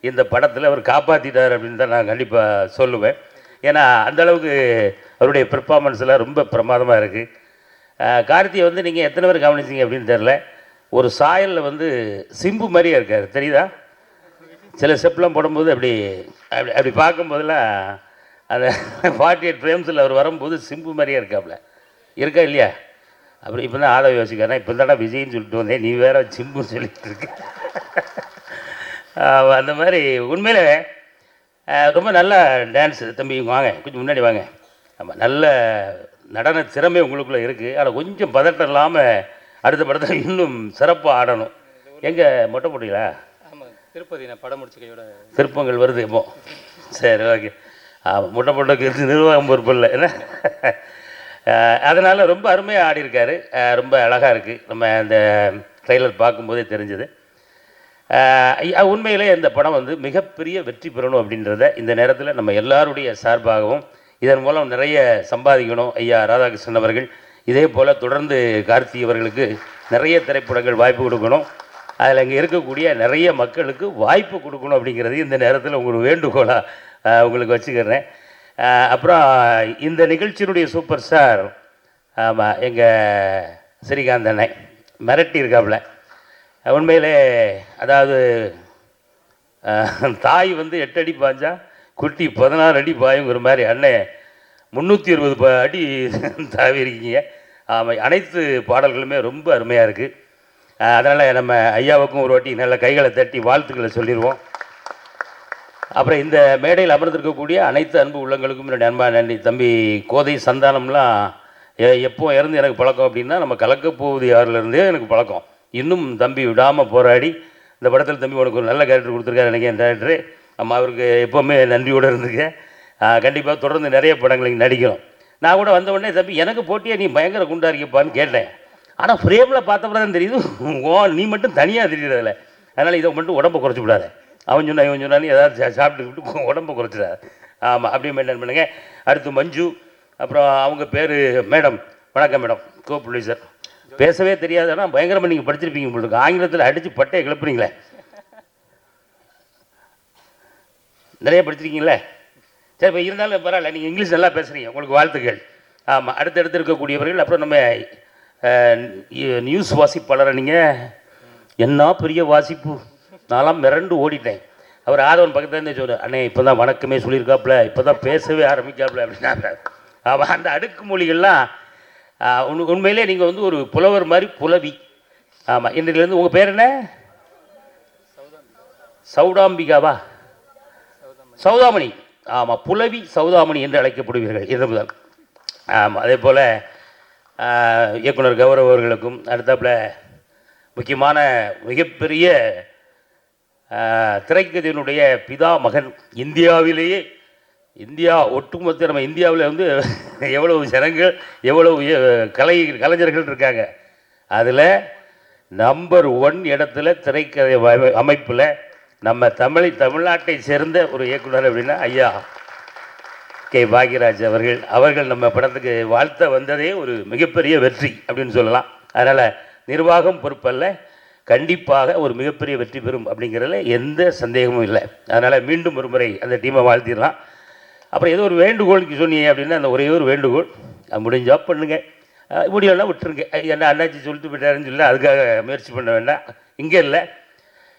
இந்த படத்தில் அவர் காப்பாற்றிட்டார் அப்படின்னு தான் நான் கண்டிப்பாக சொல்லுவேன். ஏன்னா அந்தளவுக்கு அவருடைய பெர்ஃபார்மன்ஸ்லாம் ரொம்ப பிரமாதமாக இருக்குது. கார்த்தியை வந்து நீங்கள் எத்தனை பேர் கவனிச்சிங்க அப்படின்னு தெரில, ஒரு சாயலில் வந்து சிம்பு மாதிரியே இருக்கார், தெரியுதா? சில ஸ்டெப்லாம் போடும்போது அப்படி அப்படி அப்படி பார்க்கும்போதெல்லாம் அந்த 48 ஃப்ரேம்ஸில் அவர் வரும்போது சிம்பு மாதிரியே இருக்காப்புல. இருக்கா இல்லையா? அப்படி இப்போ தான் ஆதவ யோசிக்கிறேன். இப்போ தானே விஜய்ன்னு சொல்லிட்டு வந்தேன், நீ வேற சிம்புன்னு சொல்லிட்டு இருக்கு. அந்த மாதிரி உண்மையிலே ரொம்ப நல்ல டான்ஸு. தம்பி வாங்க, கொஞ்சம் முன்னாடி வாங்க. ஆமாம், நல்ல நடன திறமை உங்களுக்குள்ளே இருக்குது. ஆனால் கொஞ்சம் பதட்டம் இல்லாமல் அடுத்த படத்தில் இன்னும் சிறப்பாக ஆடணும். எங்கே மொட்டை போட்டீங்களா? ஆமாம், திருப்பதி நான் படம் முடிச்ச கையோட திருப்பங்கள் வருது இப்போ. சரி, ஓகே. முட்டை போட்டோக்கு நிர்வாகம் பொறுப்பு இல்லை என்ன. அதனால் ரொம்ப அருமையாக ஆடியிருக்காரு. ரொம்ப அழகாக இருக்குது. நம்ம அந்த ட்ரெய்லர் பார்க்கும்போதே தெரிஞ்சது. உண்மையிலே இந்த படம் வந்து மிகப்பெரிய வெற்றி பெறணும் அப்படின்றத இந்த நேரத்தில் நம்ம எல்லாருடைய சார்பாகவும் இதன் மூலம் நிறைய சம்பாதிக்கணும். ஐயா ராதாகிருஷ்ணன் அவர்கள் இதே போல் தொடர்ந்து கார்த்தி அவர்களுக்கு நிறைய திரைப்படங்கள் வாய்ப்பு கொடுக்கணும். அதில் இங்கே இருக்கக்கூடிய நிறைய மக்களுக்கு வாய்ப்பு கொடுக்கணும் அப்படிங்கிறது இந்த நேரத்தில் உங்களுக்கு வேண்டுகோளாக உங்களுக்கு வச்சுக்கிறேன். அப்புறம் இந்த நிகழ்ச்சியினுடைய சூப்பர் ஸ்டார் ஆமாம் எங்கள் ஸ்ரீகாந்த் அண்ணன் மிரட்டி இருக்காப்புல. உண்மையிலே அதாவது தாய் வந்து 8 அடி பாய்ஞ்சா குட்டி 16 அடி பாயுங்கிற மாதிரி அண்ணன் 320 அடி தாவி இருக்கீங்க. ஆமாம், அனைத்து பாடல்களுமே ரொம்ப அருமையாக இருக்குது. அதனால் நம்ம ஐயாவுக்கும் ஒரு வாட்டி நல்ல கைகளை தட்டி வாழ்த்துக்களை சொல்லிடுவோம். அப்புறம் இந்த மேடையில் அமர்ந்திருக்கக்கூடிய அனைத்து அன்பு உள்ளங்களுக்கும் என்னுடைய அன்பான நன்றி. தம்பி கோதை சந்தானம்லாம் எப்போ இறந்து எனக்கு பழக்கம் அப்படின்னா நம்ம கலக்கப்போவது யாரிலேருந்தே எனக்கு பழக்கம். இன்னும் தம்பி விடாமல் போராடி இந்த படத்தில் தம்பி உனக்கு ஒரு நல்ல கேரக்டர் கொடுத்துருக்காரு எனக்கு என் டேரக்டரு. நம்ம அவருக்கு எப்போவுமே நன்றியோடு இருந்துக்கேன். கண்டிப்பாக தொடர்ந்து நிறைய படங்களுக்கு நடிக்கணும். நான் கூட வந்த உடனே தம்பி எனக்கு போட்டியே நீ பயங்கர குண்டா இருக்கிப்பான்னு கேட்டேன். ஆனால் ஃப்ரேமில் பார்த்தப்பறம் தான் தெரியுது நீ மட்டும் தனியாக தெரியுறதில்ல. அதனால் இதை மட்டும் உடம்பை குறைச்சி விடாத. அவன் சொன்னா இவன் சொன்னான்னு ஏதாவது சாப்பிட்டுக்கிட்டு உடம்பை குறைச்சிடாது. ஆமாம், அப்படியே மெயின்டைன் பண்ணுங்கள். அடுத்து மஞ்சு, அப்புறம் அவங்க பேர் மேடம். வணக்கம் மேடம், கோ ப்ரொடியூசர். பேசவே தெரியாது, ஆனால் பயங்கரமாக நீங்கள் படிச்சிருப்பீங்க உங்களுக்கு. ஆங்கிலத்தில் அடித்து பட்டையை கிளப்புறீங்களே, நிறைய படிச்சிருக்கீங்களே. சரி, இப்போ இருந்தாலும் பரவாயில்ல, நீங்கள் இங்கிலீஷ் நல்லா பேசுகிறீங்க, உங்களுக்கு வாழ்த்துக்கள். ஆமாம், அடுத்தடுத்து இருக்கக்கூடியவர்கள். அப்புறம் நம்ம நியூஸ் வாசிப்பாளரை நீங்கள் என்ன பெரிய வாசிப்பு நான்லாம் மிரண்டு ஓடிட்டேன். அவர் ஆதவன் பக்கத்துல இருந்தே சொன்னார், அண்ணே இப்போ தான் வணக்கமே சொல்லியிருக்காப்புல, இப்போ தான் பேசவே ஆரம்பிக்காப்புல அப்படின்னாங்க. அவன் அந்த அடுக்கு மொழிகள்லாம் உண்மையிலே நீங்கள் வந்து ஒரு புலவர் மாதிரி புலவி. ஆமாம், இன்றையிலேருந்து உங்கள் பேர் என்ன? சௌடாம்பிகாவா? சௌதாமணி. ஆமாம், புலவி சௌதாமணி என்று அழைக்கப்படுவீர்கள் இன்று முதல். ஆமாம், அதே போல் இயக்குனர் கௌரவ் அவர்களுக்கும் அடுத்தாப்புல முக்கியமான மிகப்பெரிய திரைக்கதையினுடைய பிதா மகன், இந்தியாவிலேயே ஒட்டுமொத்த நம்ம இந்தியாவில் வந்து எவ்வளவு ஜனங்கள் எவ்வளவு கலைஞர்கள் இருக்காங்க, அதில் நம்பர் 1 இடத்துல திரைக்கதை அமைப்பில் நம்ம தமிழ்நாட்டை சேர்ந்த ஒரு இயக்குனர் அப்படின்னா ஐயா கே பாக்யராஜ் அவர்கள் நம்ம படத்துக்கு வாழ்த்த வந்ததே ஒரு மிகப்பெரிய வெற்றி அப்படின்னு சொல்லலாம். அதனால் நிர்வாகம் பொறுப்பல்ல, கண்டிப்பாக ஒரு மிகப்பெரிய வெற்றி பெறும் அப்படிங்கிறதுல எந்த சந்தேகமும் இல்லை. அதனால் மீண்டும் ஒரு முறை அந்த டீமை வாழ்த்திடலாம். அப்புறம் ஏதோ ஒரு வேண்டுகோளுக்கு சொன்னீங்க அப்படின்னா அந்த ஒரே ஒரு வேண்டுகோள், முடிஞ்சா பண்ணுங்க, முடியலன்னா விட்டுருங்க. என்ன அண்ணாச்சி சொல்லிட்டு போயிட்டாருன்னு சொல்லி அதுக்காக முயற்சி பண்ண வேண்டாம். இங்கே இல்லை,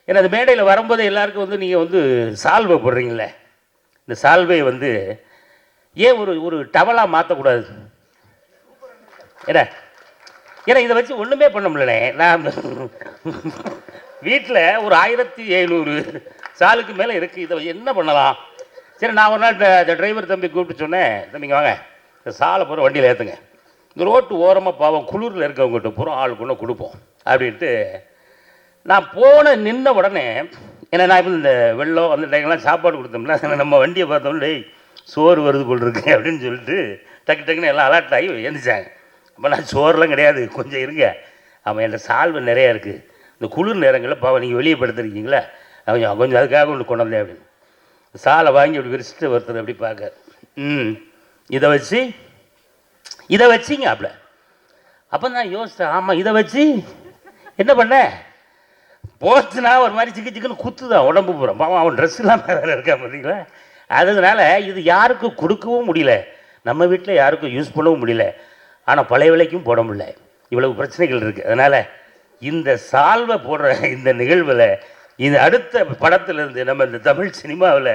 ஏன்னா அந்த மேடையில் வரும்போது எல்லாருக்கும் வந்து நீங்கள் வந்து சால்வை போடுறீங்களே, இந்த சால்வையை வந்து ஏன் ஒரு டவலாக மாற்றக்கூடாது? ஏன்னா இதை வச்சு ஒன்றுமே பண்ண முடியலனே. நான் வீட்டில் ஒரு 1700 சாலுக்கு மேலே இருக்குது, இதை என்ன பண்ணலாம்? சரி, நான் ஒரு நாள் இந்த டிரைவர் தம்பி கூப்பிட்டு சொன்னேன், தம்பிங்க வாங்க இந்த சாலை பூரா வண்டியில் ஏற்றுங்க, இந்த ரோட்டு ஓரமாக பாவம் குளிரில் இருக்கவங்ககிட்ட பூரா ஆளுக்கு ஒன்று கொடுப்போம் அப்படின்ட்டு நான் நின்ன உடனே, ஏன்னா நான் இப்போ இந்த வெள்ளம் அந்த டைம்லாம் சாப்பாடு கொடுத்தோம்னா நம்ம வண்டியை பார்த்தோம்னா டேய் சோறு வருது போல் இருக்கு அப்படின்னு சொல்லிட்டு டக்குன்னு எல்லாம் அலர்ட் ஆகி எழுந்திரிச்சாங்க. அப்போ நான் சோறுலாம் கிடையாது, கொஞ்சம் இருங்க, அவன் என்கிட்ட சால்வை நிறையா இருக்குது, இந்த குளிர் நேரங்களில் பாவம் நீங்கள் வெளியே படுத்துருக்கீங்களா, கொஞ்சம் அதுக்காக ஒன்று கொண்டு வந்தேன் அப்படின்னு சாலை வாங்கி அப்படி விரிச்சிட்டு ஒருத்தர் அப்படி பார்க்க, இதை வச்சிங்க அப்படி. அப்போ நான் யோசித்தேன், ஆமாம் இதை வச்சு என்ன பண்ண போச்சுன்னா ஒரு மாதிரி சிக்குன்னு குத்துதான் உடம்பு பூரா, பாவம் அவன் ட்ரெஸ்ஸெல்லாம் வேறு இருக்கா பார்த்தீங்களா. அதனால இது யாருக்கும் கொடுக்கவும் முடியல, நம்ம வீட்டில் யாருக்கும் யூஸ் பண்ணவும் முடியல, ஆனால் பழைய விலைக்கும் போட முடியல, இவ்வளவு பிரச்சனைகள் இருக்குது. அதனால் இந்த சால்வை போடுற இந்த நிகழ்வில் இது அடுத்த படத்திலிருந்து நம்ம இந்த தமிழ் சினிமாவில்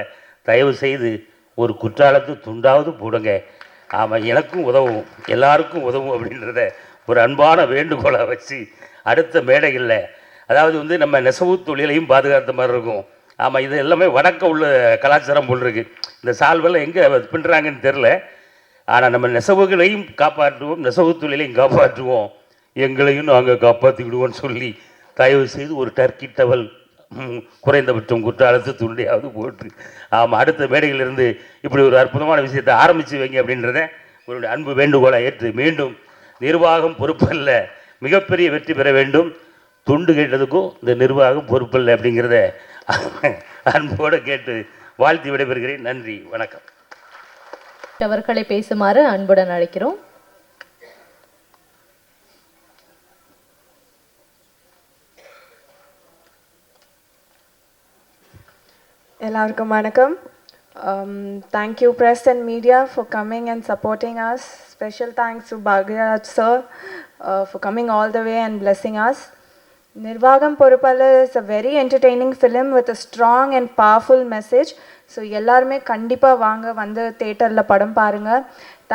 தயவு செய்து ஒரு குற்றாலத்து துண்டாவது போடுங்க. ஆமாம், எனக்கும் உதவும் எல்லாருக்கும் உதவும் அப்படின்றத ஒரு அன்பான வேண்டுகோளை வச்சு அடுத்த மேடைகளில், அதாவது வந்து நம்ம நெசவு தொழிலையும் பாதுகாத்த மாதிரி இருக்கும். ஆமாம், இது எல்லாமே வடக்க உள்ள கலாச்சாரம் போல் இருக்குது. இந்த சால்வெல்லாம் எங்கே பின்னுறாங்கன்னு தெரில, ஆனால் நம்ம நெசவுகளையும் காப்பாற்றுவோம், நெசவு தொழிலையும் காப்பாற்றுவோம், எங்களையும் நாங்கள் காப்பாற்றிக்கிடுவோம்னு சொல்லி தயவு செய்து ஒரு டர்க்கி டவல் குறைந்தபட்சம் குற்றாலத்து துண்டையாவது போட்டு ஆமாம் அடுத்த மேடைகளிலிருந்து இப்படி ஒரு அற்புதமான விஷயத்தை ஆரம்பித்து வைங்க அப்படின்றத ஒரு அன்பு வேண்டுகோளை ஏற்று மீண்டும் நிர்வாகம் பொறுப்பல்ல, மிகப்பெரிய வெற்றி பெற வேண்டும். துண்டு கேட்டதுக்கும் இந்த நிர்வாகம் பொறுப்பல்ல அப்படிங்கிறத அன்போடு கேட்டு வாழ்த்தி விடைபெறுகிறேன். நன்றி, வணக்கம். அவர்களை பேசுமாறு அன்புடன் அழைக்கிறோம். எல்லாருக்கும் வணக்கம். Thank you press and media for coming and supporting us. Special thanks to Bhagraj sir for coming all the way and blessing us. Nirvagam Porupalla is a very entertaining film with a strong and powerful message. So எல்லாருமே கண்டிப்பா வாங்க வந்து தியேட்டர்ல படம் பாருங்க.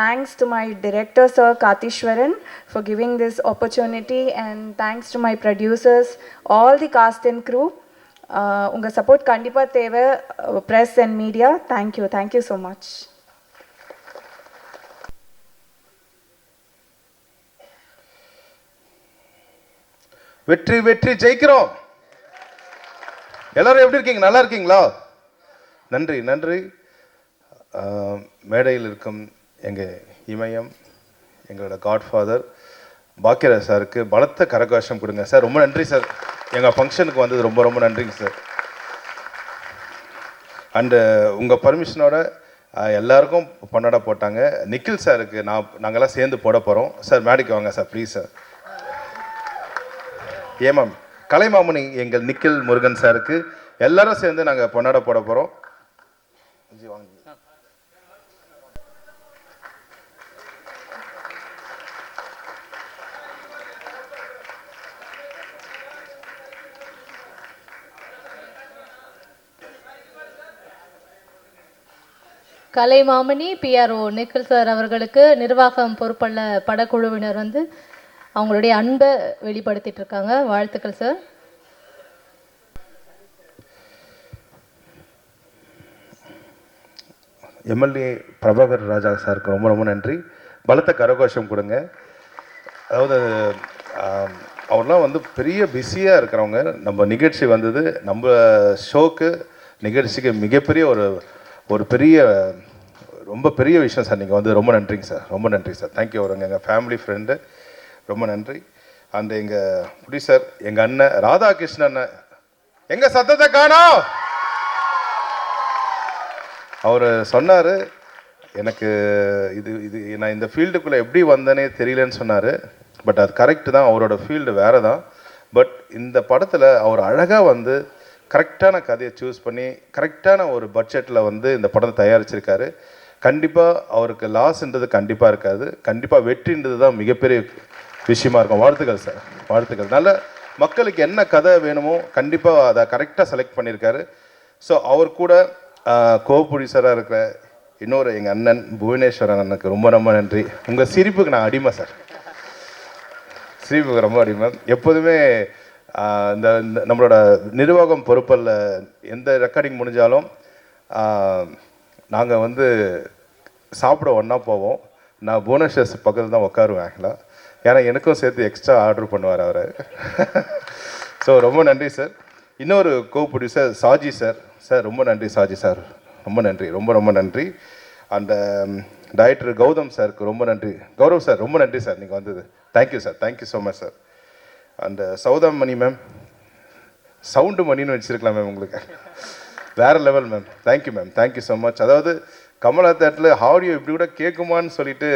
Thanks to my director sir Kathishwaran for giving this opportunity, and thanks to my producers, all the cast and crew. உங்க சப்போர்ட் கண்டிப்பா தேவை, press and media. Thank you so much. வெற்றி வெற்றி ஜெயிக்கிறோம். எல்லாரும் எப்படி இருக்கீங்க? நல்லா இருக்கீங்களா? நன்றி நன்றி. மேடையில் இருக்கும் எங்கள் இமயம், எங்களோட காட்ஃபாதர் பாக்யராஜ் சாருக்கு பலத்த கரகோஷம் கொடுங்க சார். ரொம்ப நன்றி சார், எங்கள் ஃபங்க்ஷனுக்கு வந்தது ரொம்ப ரொம்ப நன்றிங்க சார். அண்டு உங்கள் பர்மிஷனோட எல்லாருக்கும் பொன்னாட போட்டாங்க. நிக்கில் சாருக்கு நாங்கள்லாம் சேர்ந்து போட போகிறோம் சார். மேடைக்கு வாங்க சார் ப்ளீஸ் சார். ஏமாம் கலைமாமணி எங்கள் நிக்கில் முருகன் சாருக்கு எல்லாரும் சேர்ந்து நாங்கள் பொன்னாட போட போகிறோம். வாங்க. கலைமாமணி பிஆர்ஓ நிக்கில் சார் அவர்களுக்கு நிர்வாகம் பொறுப்புள்ள படக்குழுவினர் வந்து அவங்களுடைய அன்பை வெளிப்படுத்திட்டு இருக்காங்க. வாழ்த்துக்கள் சார். எம்எல்ஏ பிரபாகர் ராஜா சாருக்கு ரொம்ப ரொம்ப நன்றி. பலத்த கரகோஷம் கொடுங்க. அதாவது அவர்லாம் வந்து பெரிய பிஸியாக இருக்கிறவங்க. நம்ம நிகழ்ச்சி வந்தது நம்ம ஷோக்கு நிகழ்ச்சிக்கு மிகப்பெரிய ஒரு பெரிய ரொம்ப பெரிய விஷயம் சார். நீங்கள் வந்து ரொம்ப நன்றிங்க சார், ரொம்ப நன்றி சார். தேங்க்யூ. அவருங்க எங்கள் ஃபேமிலி ஃப்ரெண்டு, ரொம்ப நன்றி. அண்ட் எங்கள் ப்ரொடியூசர் எங்கள் அண்ணன் ராதாகிருஷ்ணன் அண்ணன், எங்கள் சத்தத்தை காணோம். அவர் சொன்னார் எனக்கு இது நான் இந்த ஃபீல்டுக்குள்ளே எப்படி வந்தேனே தெரியலன்னு சொன்னார். பட் அது கரெக்டு தான், அவரோட ஃபீல்டு வேறு தான். பட் இந்த படத்தில் அவர் அழகாக வந்து கரெக்டான கதையை சூஸ் பண்ணி கரெக்டான ஒரு பட்ஜெட்டில் வந்து இந்த படத்தை தயாரிச்சிருக்காரு. கண்டிப்பாக அவருக்கு லாஸ்ன்றது கண்டிப்பாக இருக்காது, கண்டிப்பாக வெற்றின்றது தான் மிகப்பெரிய விஷயமா இருக்கும். வாழ்த்துக்கள் சார், வாழ்த்துக்கள். நல்ல மக்களுக்கு என்ன கதை வேணுமோ கண்டிப்பாக அதை கரெக்டாக செலக்ட் பண்ணியிருக்காரு. ஸோ அவர் கூட கோ ப்ரொடியூசராக இருக்கிற இன்னொரு எங்கள் அண்ணன் புவனேஸ்வரன் அண்ணனுக்கு ரொம்ப ரொம்ப நன்றி. உங்கள் சிரிப்புக்கு நான் அடிமை சார், சிரிப்புக்கு ரொம்ப அடிமை. எப்போதுமே இந்த நம்மளோட நிர்வாகம் பொறுப்பில் எந்த ரெக்கார்டிங் முடிஞ்சாலும் நாங்கள் வந்து சாப்பிட ஒன்றா போவோம். நான் புவனேஸ்வர் பக்கத்தில் தான் உட்காருவேன் ஆக்சுவலாக, ஏன்னா எனக்கும் சேர்த்து எக்ஸ்ட்ரா ஆர்டர் பண்ணுவார் அவர். ஸோ ரொம்ப நன்றி சார். இன்னொரு கோ ப்ரொடியூசர் சாஜி சார், சார் ரொம்ப நன்றி சாஜி சார், ரொம்ப நன்றி, ரொம்ப ரொம்ப நன்றி. அந்த டைரக்டர் கௌதம் சாருக்கு ரொம்ப நன்றி. கௌரவ் சார் ரொம்ப நன்றி சார், நீங்கள் வந்தது. Thank you sir, thank you so much sir. அந்த சௌதாம் மணி மேம், சவுண்டு மணின்னு வச்சுருக்கலாம் மேம், உங்களுக்கு வேறு level ma'am. Thank you ma'am, thank you so much. அதாவது கமலா தேட்டரில் ஆடியோ இப்படி கூட கேட்குமான்னு சொல்லிட்டு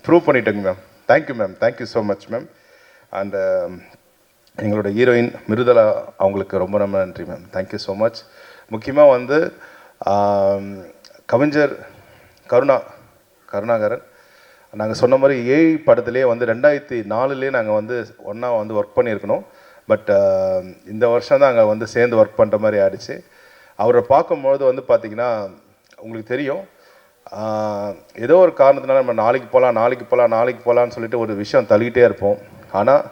ப்ரூவ் பண்ணிட்டேங்க ma'am. Thank you ma'am, thank you so much ma'am. And எங்களோட ஹீரோயின் மிருதலா, அவங்களுக்கு ரொம்ப ரொம்ப நன்றி மேம். Thank you so much. முக்கியமாக வந்து கவிஞர் கருணாகரன், நாங்கள் சொன்ன மாதிரி ஏஐ படத்துலேயே வந்து 2004 நாங்கள் வந்து ஒன்றா வந்து ஒர்க் பண்ணியிருக்கணும். பட் இந்த வருஷம் தான் அங்கே வந்து சேர்ந்து ஒர்க் பண்ணுற மாதிரி ஆயிடுச்சு. அவரை பார்க்கும்பொழுது வந்து பார்த்திங்கன்னா உங்களுக்கு தெரியும், ஏதோ ஒரு காரணத்தினால நம்ம நாளைக்கு போகலான்னு சொல்லிட்டு ஒரு விஷயம் தள்ளிக்கிட்டே இருப்போம். ஆனால்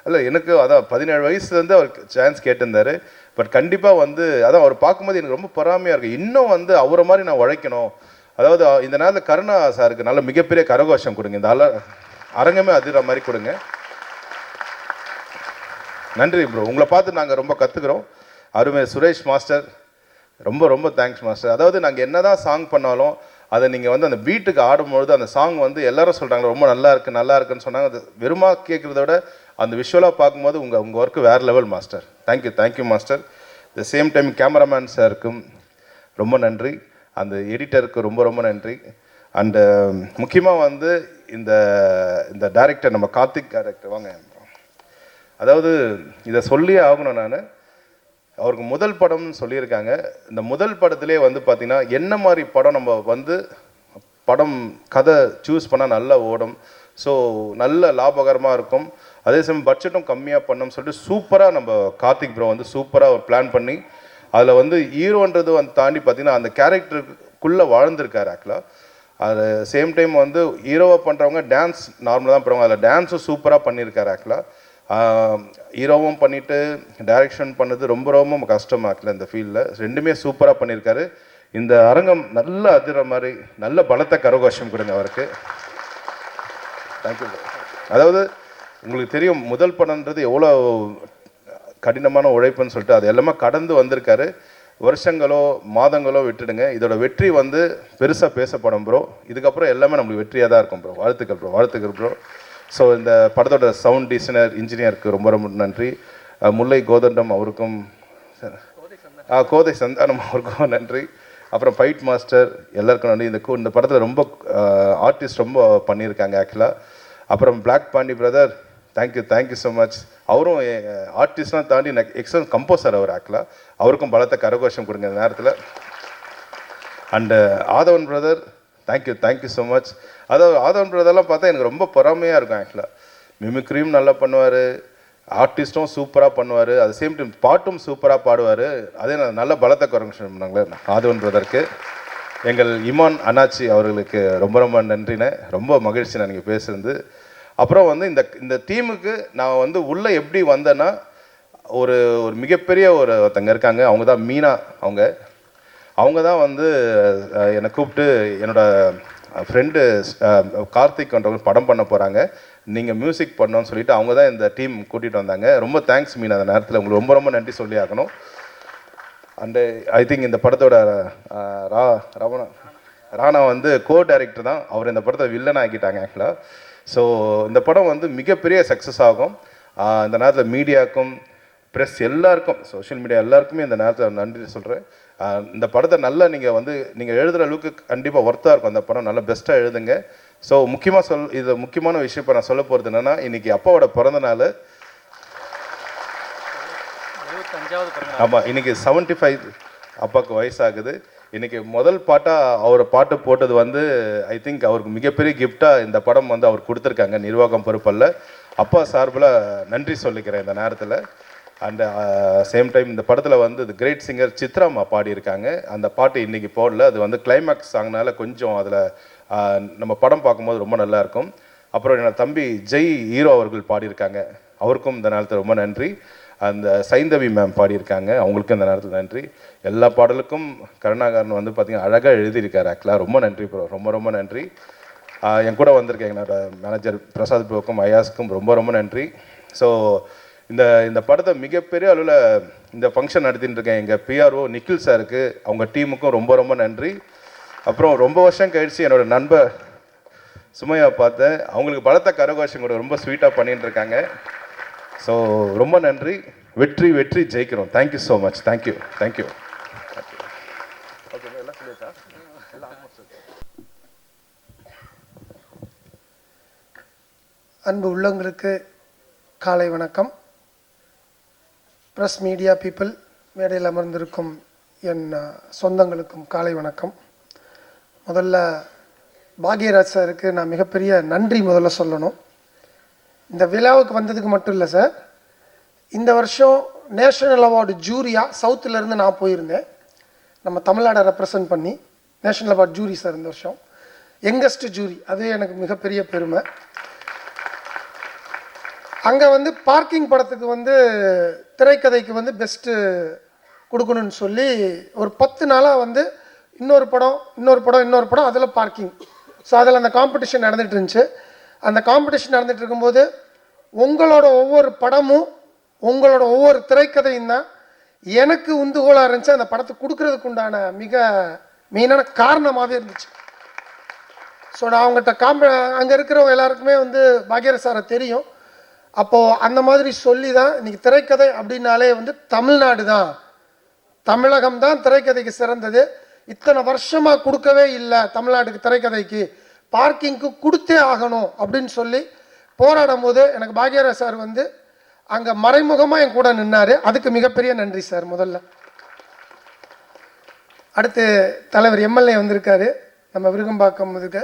இல்லை, எனக்கு அதான் 17 வயசுலேருந்து அவர் சான்ஸ் கேட்டிருந்தார். பட் கண்டிப்பாக வந்து அதான் அவர் பார்க்கும்போது எனக்கு ரொம்ப பொறாமையாக இருக்குது. இன்னும் வந்து அவரை மாதிரி நான் உழைக்கணும். அதாவது இந்த நேரத்தில் கருணா சாருக்கு நல்ல மிகப்பெரிய கரகோஷம் கொடுங்க, இந்த அரங்கமே அதிர மாதிரி கொடுங்க. நன்றி ப்ரோ, உங்களை பார்த்து நாங்கள் ரொம்ப கற்றுக்குறோம். அருமை சுரேஷ் மாஸ்டர், ரொம்ப ரொம்ப தேங்க்ஸ் மாஸ்டர். அதாவது நாங்கள் என்ன தான் சாங் பண்ணாலும் அதை நீங்கள் வந்து அந்த பீட்டுக்கு ஆடும்பொழுது அந்த சாங் வந்து எல்லாரும் சொல்கிறாங்க ரொம்ப நல்லா இருக்குன்னு சொன்னாங்க. அது வெறுமா கேட்குறத விட அந்த விஷுவலாக பார்க்கும்போது உங்கள் ஒர்க்கு வேறு level master. Thank you, thank you master. The same time cameraman சாருக்கும் ரொம்ப நன்றி, அந்த எடிட்டருக்கு ரொம்ப ரொம்ப நன்றி. அண்டு முக்கியமாக வந்து இந்த டைரக்டர், நம்ம கார்த்திக் டைரக்டர் வாங்க. அதாவது இதை சொல்லியே ஆகணும், நான் அவருக்கு முதல் படம்னு சொல்லியிருக்காங்க. இந்த முதல் படத்திலே வந்து பார்த்திங்கன்னா என்ன மாதிரி படம் நம்ம வந்து கதை சூஸ் பண்ணால் நல்லா ஓடும், ஸோ நல்ல லாபகரமாக இருக்கும், அதே சமயம் பட்ஜெட்டும் கம்மியாக பண்ணோம்னு சொல்லிட்டு சூப்பராக நம்ம கார்த்திக் ப்ரோ வந்து சூப்பராக பிளான் பண்ணி அதில் வந்து ஹீரோன்றது வந்து தாண்டி பார்த்திங்கன்னா அந்த கேரக்டருக்குள்ளே வாழ்ந்திருக்காரு ஆக்சுவலாக. அது சேம் டைம் வந்து ஹீரோவாக பண்ணுறவங்க டான்ஸ் நார்மலாக தான் பண்ணுவாங்க, அதில் டான்ஸும் சூப்பராக பண்ணியிருக்காரு ஆக்சுவலாக. ஹீரோவும் பண்ணிவிட்டு டைரக்ஷன் பண்ணது ரொம்ப ரொம்ப கஷ்டமாக ஆக்சுவலாக இந்த ஃபீல்டில். ரெண்டுமே சூப்பராக பண்ணியிருக்காரு. இந்த அரங்கம் நல்ல அதிர மாதிரி நல்ல பலத்த கரகோஷம் கொடுங்க அவருக்கு. தேங்க்யூ. அதாவது உங்களுக்கு தெரியும் முதல் படம்ன்றது எவ்வளோ கடினமான உழைப்புன்னு சொல்லிட்டு அது எல்லாமே கடந்து வந்திருக்காரு. வருஷங்களோ மாதங்களோ விட்டுடுங்க, இதோட வெற்றி வந்து பெருசாக பேசப்படும் ப்ரோ. இதுக்கப்புறம் எல்லாமே நம்மளுக்கு வெற்றியாக தான் இருக்கும் ப்ரோ. வாழ்த்துக்கள் ப்ரோ, வாழ்த்துக்கள் ப்ரோ. ஸோ இந்த படத்தோட சவுண்ட் டிசைனர் இன்ஜினியருக்கு ரொம்ப ரொம்ப நன்றி. முல்லை கோதண்டம் அவருக்கும், கோதை சந்தானம் அவருக்கும் நன்றி. அப்புறம் ஃபைட் மாஸ்டர் எல்லாருக்கும் நன்றி. இந்த படத்தில் ரொம்ப ஆர்டிஸ்ட் ரொம்ப பண்ணியிருக்காங்க ஆக்சுவலாக. அப்புறம் black Pandi brother, thank you so much. அவரும் ஆர்டிஸ்ட்லாம் தாண்டி எக்ஸலன்ட் கம்போசர் அவர் ஆக்சுவலாக. அவருக்கும் பலத்த கரகோஷம் கொடுங்க இந்த நேரத்தில். And Aadhavan brother, thank you so much. அதாவது ஆதவன் பிரதர்லாம் பார்த்தா எனக்கு ரொம்ப பொறாமையாக இருக்கும் ஆக்சுவலாக. மிமிக்ரியும் நல்லா பண்ணுவார், ஆர்டிஸ்ட்டும் சூப்பராக பண்ணுவார், அது சேம் டைம் பாட்டும் சூப்பராக பாடுவார். அதே நல்ல பலத்தை குறைங்க பண்ணாங்களே ஆதவன் பிரதருக்கு. எங்கள் இமான் அண்ணாச்சி அவர்களுக்கு ரொம்ப ரொம்ப நன்றிண்ணே. ரொம்ப மகிழ்ச்சி நான் நீங்கள் பேசுகிறது. அப்புறம் வந்து இந்த டீமுக்கு நான் வந்து உள்ளே எப்படி வந்தேன்னா, ஒரு மிகப்பெரிய ஒருத்தங்க இருக்காங்க, அவங்க தான் மீனா. அவங்க தான் வந்து என்னை கூப்பிட்டு என்னோடய ஃப்ரெண்டு கார்த்திக் என்றவங்க படம் பண்ண போகிறாங்க, நீங்கள் மியூசிக் பண்ணோன்னு சொல்லிவிட்டு அவங்க தான் இந்த டீம் கூட்டிகிட்டு வந்தாங்க. ரொம்ப தேங்க்ஸ் மீனா, அந்த நேரத்தில் உங்களுக்கு ரொம்ப ரொம்ப நன்றி சொல்லி ஆகணும். அண்டு ஐ திங்க் இந்த படத்தோட ராணா வந்து டைரக்டர் தான், அவர் இந்த படத்தை வில்லன் ஆக்கிட்டாங்க ஆக்சுவலாக. ஸோ இந்த படம் வந்து மிகப்பெரிய சக்ஸஸ் ஆகும். இந்த நேரத்தில் மீடியாவுக்கும் ப்ரெஸ் எல்லாருக்கும், சோஷியல் மீடியா எல்லாருக்குமே இந்த நேரத்தில் நன்றி சொல்கிறேன். இந்த படத்தை நல்லா நீங்கள் எழுதுகிற அளவுக்கு கண்டிப்பாக ஒர்த்தாக இருக்கும். அந்த படம் நல்லா பெஸ்ட்டாக எழுதுங்க. ஸோ முக்கியமாக இது முக்கியமான விஷயம் இப்போ நான் சொல்ல போகிறது என்னென்னா, இன்றைக்கி அப்பாவோட பிறந்த நாள். ஆமாம், இன்றைக்கி 75 அப்பாவுக்கு வயசாகுது. இன்றைக்கி முதல் பாட்டாக அவர் பாட்டு போட்டது வந்து ஐ திங்க் அவருக்கு மிகப்பெரிய கிஃப்டாக இந்த படம் வந்து அவர் கொடுத்துருக்காங்க. நிர்வாகம் பொறுப்பல்ல, அப்பா சார்பில் நன்றி சொல்லிக்கிறேன் இந்த நேரத்தில். அண்ட் சேம் டைம் இந்த படத்தில் வந்து கிரேட் சிங்கர் சித்ராமா பாடியிருக்காங்க. அந்த பாட்டு இன்றைக்கி போடல, அது வந்து கிளைமேக்ஸ் சாங்னால கொஞ்சம் அதில் நம்ம படம் பார்க்கும்போது ரொம்ப நல்லாயிருக்கும். அப்புறம் என்னோட தம்பி ஜெய் ஹீரோ அவர்கள் பாடியிருக்காங்க, அவருக்கும் இந்த நேரத்தில் ரொம்ப நன்றி. அந்த சைந்தவி மேம் பாடியிருக்காங்க, அவங்களுக்கும் இந்த நேரத்தில் நன்றி. எல்லா பாடலுக்கும் கருணாகரன் வந்து பார்த்திங்கன்னா அழகாக எழுதியிருக்காரு ஆக்சுவலாக. ரொம்ப நன்றி ப்ரோ, ரொம்ப ரொம்ப நன்றி. என் கூட வந்திருக்கேன் என்னோட மேனேஜர் பிரசாத் ப்ரோக்கும் ஐயாஸுக்கும் ரொம்ப ரொம்ப நன்றி. ஸோ இந்த படத்தை மிகப்பெரிய அளவில் இந்த ஃபங்க்ஷன் நடத்திட்டு இருக்கேன் எங்கள் பிஆர்ஓ நிக்கில் சாருக்கு, அவங்க டீமுக்கும் ரொம்ப ரொம்ப நன்றி. அப்புறம் ரொம்ப வருஷம் கழித்து என்னோடய நண்பர் சுமையா பார்த்தேன், அவங்களுக்கு பலத்த கரகோஷம் கூட ரொம்ப ஸ்வீட்டாக பண்ணிட்டு இருக்காங்க. ஸோ ரொம்ப நன்றி. வெற்றி வெற்றி ஜெயிக்கிறோம். Thank you so much. Thank you thank you. அன்பு உள்ளங்களுக்கு காலை வணக்கம். ப்ரெஸ் மீடியா பீப்புள், மேடையில் அமர்ந்திருக்கும் என் சொந்தங்களுக்கும் காலை வணக்கம். முதல்ல பாக்யராஜ் சாருக்கு நான் மிகப்பெரிய நன்றி முதல்ல சொல்லணும். இந்த விழாவுக்கு வந்ததுக்கு மட்டும் இல்லை சார், இந்த வருஷம் நேஷனல் அவார்டு ஜூரியாக சவுத்துலேருந்து நான் போயிருந்தேன், நம்ம தமிழ்நாடை ரெப்ரசன்ட் பண்ணி. நேஷனல் அவார்டு ஜூரி சார் இந்த வருஷம் யங்கஸ்ட் ஜூரி, அது எனக்கு மிகப்பெரிய பெருமை. அங்கே வந்து பார்க்கிங் படத்துக்கு வந்து திரைக்கதைக்கு வந்து பெஸ்ட்டு கொடுக்கணும்னு சொல்லி ஒரு 10 நாளாக வந்து இன்னொரு படம் அதில் பார்க்கிங். ஸோ அதில் அந்த காம்படிஷன் நடந்துகிட்டு இருந்துச்சு. அந்த காம்படிஷன் நடந்துகிட்டு இருக்கும்போது உங்களோட ஒவ்வொரு படமும் உங்களோட ஒவ்வொரு திரைக்கதையும் தான் எனக்கு உந்துகோலாக இருந்துச்சு அந்த படத்தை கொடுக்கறதுக்கு உண்டான மிக மெயினான காரணமாகவே இருந்துச்சு. ஸோ நான் அவங்ககிட்ட அங்கே இருக்கிறவங்க எல்லாருக்குமே வந்து பாக்யராஜ் சாரை தெரியும். அப்போது அந்த மாதிரி சொல்லி தான் இன்றைக்கி திரைக்கதை அப்படின்னாலே வந்து தமிழ்நாடு தான், தமிழகம் தான் திரைக்கதைக்கு சிறந்தது. இத்தனை வருஷமாக கொடுக்கவே இல்லை தமிழ்நாட்டுக்கு திரைக்கதைக்கு, பார்க்கிங்க்கு கொடுத்தே ஆகணும் அப்படின்னு சொல்லி போராடும் போது எனக்கு பாக்யராஜ் சார் வந்து அங்கே மறைமுகமாக என் கூட நின்னார். அதுக்கு மிகப்பெரிய நன்றி சார். முதல்ல அடுத்து தலைவர் எம்எல்ஏ வந்திருக்காரு, நம்ம விருகம்பாக்கம் இருக்க,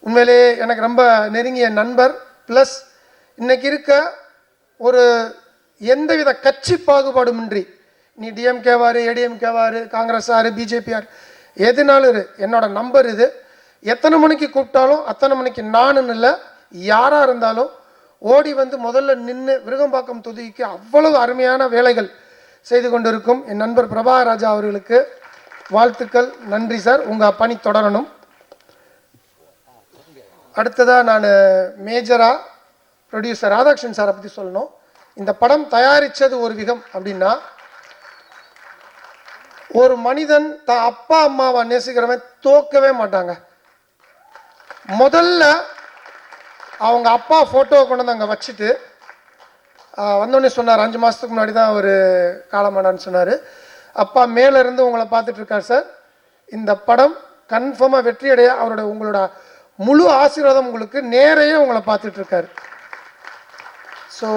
உண்மையிலேயே எனக்கு ரொம்ப நெருங்கிய நண்பர். ப்ளஸ் இன்னைக்கு இருக்க ஒரு எந்தவித கட்சி பாகுபாடுமின்றி, நீ டிஎம்கேவாரு ஏடிஎம்கேவாரு காங்கிரஸ் ஆறு பிஜேபிஆர் எதுனாலும் என்னோட நம்பர் இது, எத்தனை மணிக்கு கூப்பிட்டாலும் அத்தனை மணிக்கு நானுன்னு இல்லை, யாராக இருந்தாலும் ஓடி வந்து முதல்ல நின்று விருகம்பாக்கம் தொகுதிக்கு அவ்வளவு அருமையான வேலைகள் செய்து கொண்டிருக்கும் என் நண்பர் பிரபாகராஜா அவர்களுக்கு வாழ்த்துக்கள். நன்றி சார், உங்கள் பணி தொடரணும். அடுத்ததாக நான் மேஜராக ப்ரொடியூசர் ராதாகிருஷ்ணன் சாரை பற்றி சொல்லணும். இந்த படம் தயாரித்தது ஒரு விதம் அப்படின்னா, ஒரு மனிதன் தான் அப்பா அம்மாவை நேசிக்கிறவன் தோக்கவே மாட்டாங்க. முதல்ல அவங்க அப்பா ஃபோட்டோவை கொண்டு வந்து அங்கே வச்சுட்டு வந்தோடனே சொன்னார், 5 மாதத்துக்கு முன்னாடி தான் அவர் காலமானான்னு சொன்னார். அப்பா மேலேருந்து உங்களை பார்த்துட்ருக்கார் சார், இந்த படம் கன்ஃபார்மாக வெற்றி அடைய உங்களோட முழு ஆசீர்வாதம் உங்களுக்கு நேரையே உங்களை பார்த்துட்ருக்காரு. ஸோ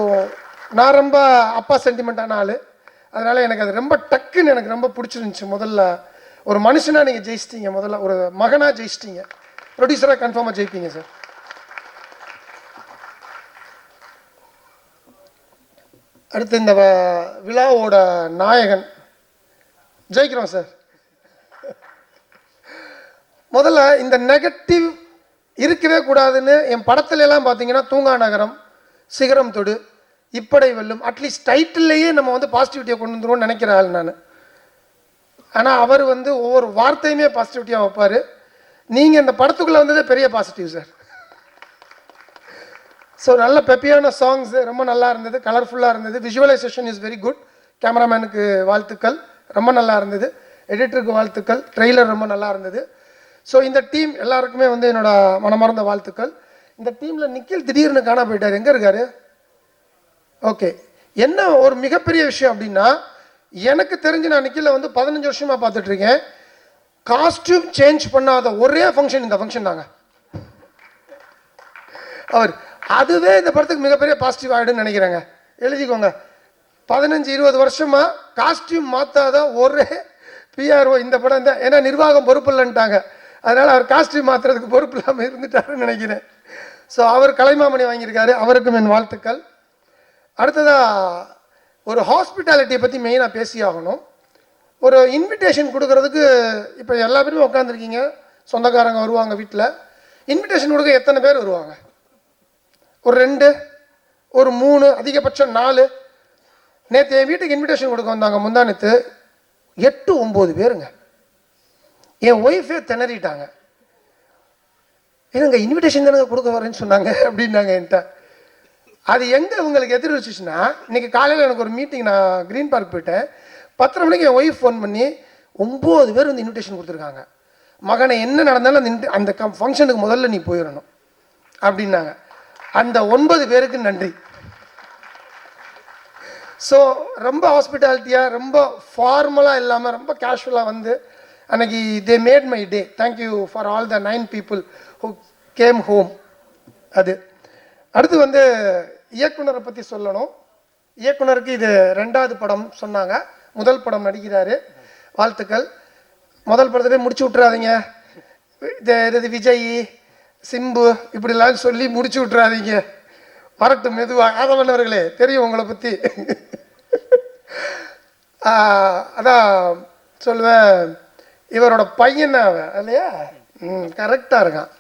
நான் ரொம்ப அப்பா சென்டிமெண்ட்டான ஆள், அதனால் எனக்கு அது ரொம்ப டக்குன்னு எனக்கு ரொம்ப பிடிச்சிருந்துச்சி. முதல்ல ஒரு மனுஷனாக நீங்கள் ஜெயிச்சிட்டீங்க, முதல்ல ஒரு மகனாக ஜெயிச்சிட்டீங்க, ப்ரொடியூசராக கன்ஃபார்மாக ஜெயிப்பீங்க சார். அடுத்து இந்த விழாவோட நாயகன் ஜெயிக்கிறோம் சார். முதல்ல இந்த நெகட்டிவ் இருக்கவே கூடாதுன்னு என் படத்துல எல்லாம் பார்த்தீங்கன்னா தூங்கா நகரம், சிகரம் தொடு, இப்படை வெல்லும், அட்லீஸ்ட் டைட்டில்லையே நம்ம வந்து பாசிட்டிவிட்டியை கொண்டு வந்துருவோம்னு நினைக்கிற ஆள் நான். ஆனால் அவர் வந்து ஒவ்வொரு வார்த்தையுமே பாசிட்டிவிட்டியாக வைப்பார். நீங்கள் இந்த படத்துக்குள்ளே வந்ததே பெரிய பாசிட்டிவ் சார். ஸோ நல்ல பெப்பியான சாங்ஸ் ரொம்ப நல்லா இருந்தது, கலர்ஃபுல்லாக இருந்தது. Visualization is very good. கேமராமேனுக்கு வாழ்த்துக்கள், ரொம்ப நல்லா இருந்தது. எடிட்டருக்கு வாழ்த்துக்கள். ட்ரெய்லர் ரொம்ப நல்லா இருந்தது. ஸோ இந்த டீம் எல்லாருக்குமே வந்து என்னோட மனமார்ந்த வாழ்த்துக்கள். இந்த டீமில் நிக்கில் திடீர்னு காண போயிட்டார். எங்கே இருக்காரு? ஓகே, என்ன ஒரு மிகப்பெரிய விஷயம் அப்படின்னா, எனக்கு தெரிஞ்சு நான் நிக்கில வந்து 15 வருஷமாக பார்த்துட்ருக்கேன். காஸ்டியூம் சேஞ்ச் பண்ணாத ஒரே ஃபங்க்ஷன் இந்த ஃபங்க்ஷன் தாங்க. அவர் அதுவே இந்த படத்துக்கு மிகப்பெரிய பாசிட்டிவ் ஆகிடுன்னு நினைக்கிறேங்க. எழுதிக்கோங்க, 15-20 வருஷமாக காஸ்டியூம் மாற்றாத ஒரே பிஆர்ஓ இந்த படம் தான். ஏன்னா நிர்வாகம் பொறுப்பு இல்லைன்ட்டாங்க, அதனால் அவர் காஸ்டியூம் மாற்றுறதுக்கு பொறுப்பு இல்லாமல் இருந்துட்டாருன்னு நினைக்கிறேன். ஸோ அவர் கலைமாமணி வாங்கியிருக்காரு, அவருக்கும் என் வாழ்த்துக்கள். அடுத்ததாக ஒரு ஹாஸ்பிட்டாலிட்டியை பற்றி மெயினாக பேசி ஆகணும். ஒரு இன்விடேஷன் கொடுக்கறதுக்கு இப்போ எல்லா பேருமே உட்காந்துருக்கீங்க, சொந்தக்காரங்க வருவாங்க வீட்டில். இன்விடேஷன் கொடுக்க எத்தனை பேர் வருவாங்க? ஒரு 2, ஒரு 3, அதிகபட்சம் 4. நேற்று என் வீட்டுக்கு இன்விடேஷன் கொடுக்க வந்தாங்க முந்தானத்து 8-9 பேருங்க. என் ஒய்ஃபே திணறிட்டாங்க. ஏன்னாங்க இன்விடேஷன் தானே கொடுக்க வரேன்னு சொன்னாங்க அப்படின்னாங்க என்கிட்ட. அது எங்கே உங்களுக்கு எதிர்வச்சுச்சுன்னா, இன்றைக்கி காலையில் எனக்கு ஒரு மீட்டிங், நான் க்ரீன் பார்க் போயிட்டேன். 10:30 மணிக்கு என் ஒய்ஃப் ஃபோன் பண்ணி 9 பேர் வந்து இன்விடேஷன் கொடுத்துருக்காங்க. மகனை என்ன நடந்தாலும் அந்த ஃபங்க்ஷனுக்கு முதல்ல நீ போயிடணும் அப்படின்னாங்க. அந்த 9 பேருக்கு நன்றி. ஸோ ரொம்ப ஹாஸ்பிட்டாலிட்டியாக, ரொம்ப ஃபார்மலாக இல்லாமல் ரொம்ப கேஷுவலாக வந்து அன்னைக்கு they made my day. Thank you for all the 9 people who game home. அது அடுத்து வந்து இயக்குனரை பற்றி சொல்லணும். இயக்குனருக்கு இது 2வது படம் சொன்னாங்க, முதல் படம் நடிக்கிறாரு. வாழ்த்துக்கள். முதல் படத்திலே முடிச்சு விட்றாதீங்க. இது விஜய், சிம்பு இப்படிலாம் சொல்லி முடிச்சு விட்றாதீங்க, வரட்டும் மெதுவாக. ஆதவனவர்களே தெரியும் உங்களை பற்றி. அதான் சொல்லுவேன், இவரோட பையன் இல்லையா, கரெக்டாக இருக்கான்.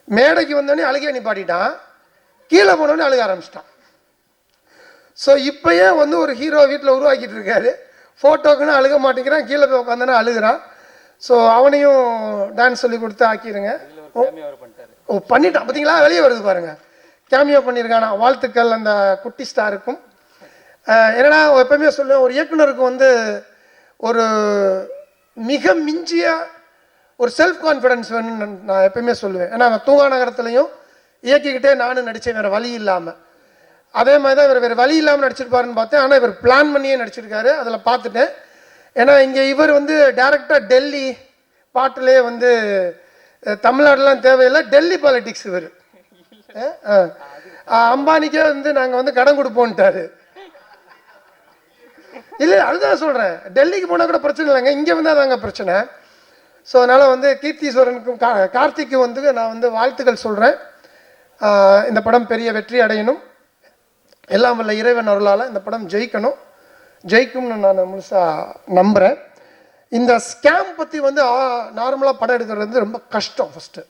மேடைக்கு வந்தோடனே அழுகே நிப்பாட்டிட்டான், கீழே போனோடனே அழுக ஆரம்பிச்சிட்டான். ஸோ இப்போயே வந்து ஒரு ஹீரோ வீட்டில் உருவாக்கிட்டு இருக்காரு. ஃபோட்டோக்குன்னு அழுக மாட்டேங்கிறான், கீழே போய் உட்காந்தோன்னா அழுகிறான். ஸோ அவனையும் டான்ஸ் சொல்லி கொடுத்து ஆக்கிடுங்க. ஓ பண்ணிட்டான் பார்த்தீங்களா, வெளியே வருது பாருங்கள், கேமியோ பண்ணியிருக்கானா. வாழ்த்துக்கள் அந்த குட்டி ஸ்டாருக்கும். என்னன்னா எப்பவுமே சொல்லுவேன், ஒரு இயக்குனருக்கு வந்து ஒரு மிக மிஞ்சிய ஒரு செல்ஃப் கான்ஃபிடென்ஸ் வேணும்னு நான் எப்பயுமே சொல்லுவேன். ஏன்னா நான் தூங்கா நகரத்துலையும் இயக்கிக்கிட்டே நானும் நடித்தேன், வேறு வழி இல்லாமல். அதே மாதிரி தான் இவர் வேறு வழி இல்லாமல் நடிச்சிருப்பாருன்னு பார்த்தேன். ஆனால் இவர் பிளான் பண்ணியே நடிச்சிருக்காரு, அதில் பார்த்துட்டேன். ஏன்னா இங்கே இவர் வந்து டேரெக்டாக டெல்லி பாட்டிலே வந்து தமிழ்நாடுலாம் தேவையில்லை, டெல்லி பாலிட்டிக்ஸ் இவர். அம்பானிக்கே வந்து நாங்கள் வந்து கடன் கொடுப்போன்ட்டாரு. இல்லை அதுதான் சொல்கிறேன், டெல்லிக்கு போனால் கூட பிரச்சனை இல்லைங்க, இங்கே வந்தால் தாங்க பிரச்சனை. ஸோ அதனால் வந்து கீர்த்தீஸ்வரனுக்கும் கார்த்திக்கும் வந்து நான் வந்து வாழ்த்துக்கள் சொல்கிறேன். இந்த படம் பெரிய வெற்றி அடையணும். எல்லாம் வல்ல இறைவன் அருளால் இந்த படம் ஜெயிக்கும்னு நான் முழுசாக நம்புகிறேன். இந்த ஸ்கேம் பற்றி வந்து நார்மலாக படம் எடுக்கிறது வந்து ரொம்ப கஷ்டம் ஃபஸ்ட்டு.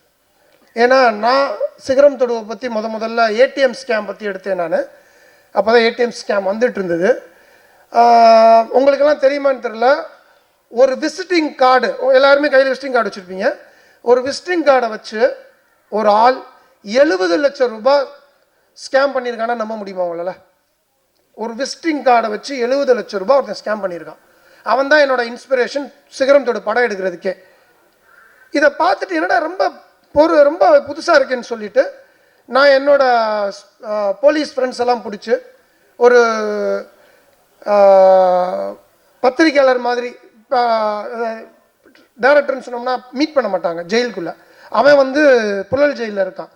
ஏன்னா நான் சிகரம் தொடுவை பற்றி முதல்ல ஏடிஎம் ஸ்கேம் பற்றி எடுத்தேன் நான். அப்போ தான் ஏடிஎம் ஸ்கேம் வந்துட்டு இருந்தது. உங்களுக்கெல்லாம் தெரியுமான்னு தெரியல, ஒரு விசிட்டிங் கார்டு, எல்லாருமே கையில் விசிட்டிங் கார்டு வச்சுருப்பீங்க. ஒரு விசிட்டிங் கார்டை வச்சு ஒரு ஆள் 70 லட்சம் ரூபாய் ஸ்கேம் பண்ணியிருக்கானா நம்ப முடியுமா உங்களால்? ஒரு விசிட்டிங் கார்டை வச்சு 70 லட்சம் ரூபாய் ஒருத்தன் ஸ்கேம் பண்ணியிருக்கான். அவன் தான் என்னோட இன்ஸ்பிரேஷன் சிகரம் தொடு படம் எடுக்கிறதுக்கே. இதை பார்த்துட்டு என்னடா ரொம்ப புதுசாக இருக்குன்னு சொல்லிட்டு நான் என்னோட போலீஸ் ஃப்ரெண்ட்ஸ் எல்லாம் பிடிச்சி ஒரு பத்திரிக்கையாளர் மாதிரி, டைரக்டர்னு சொன்னோம்னா மீட் பண்ண மாட்டாங்க ஜெயிலுக்குள்ளே, அவன் வந்து புழல் ஜெயிலில் இருக்கான்.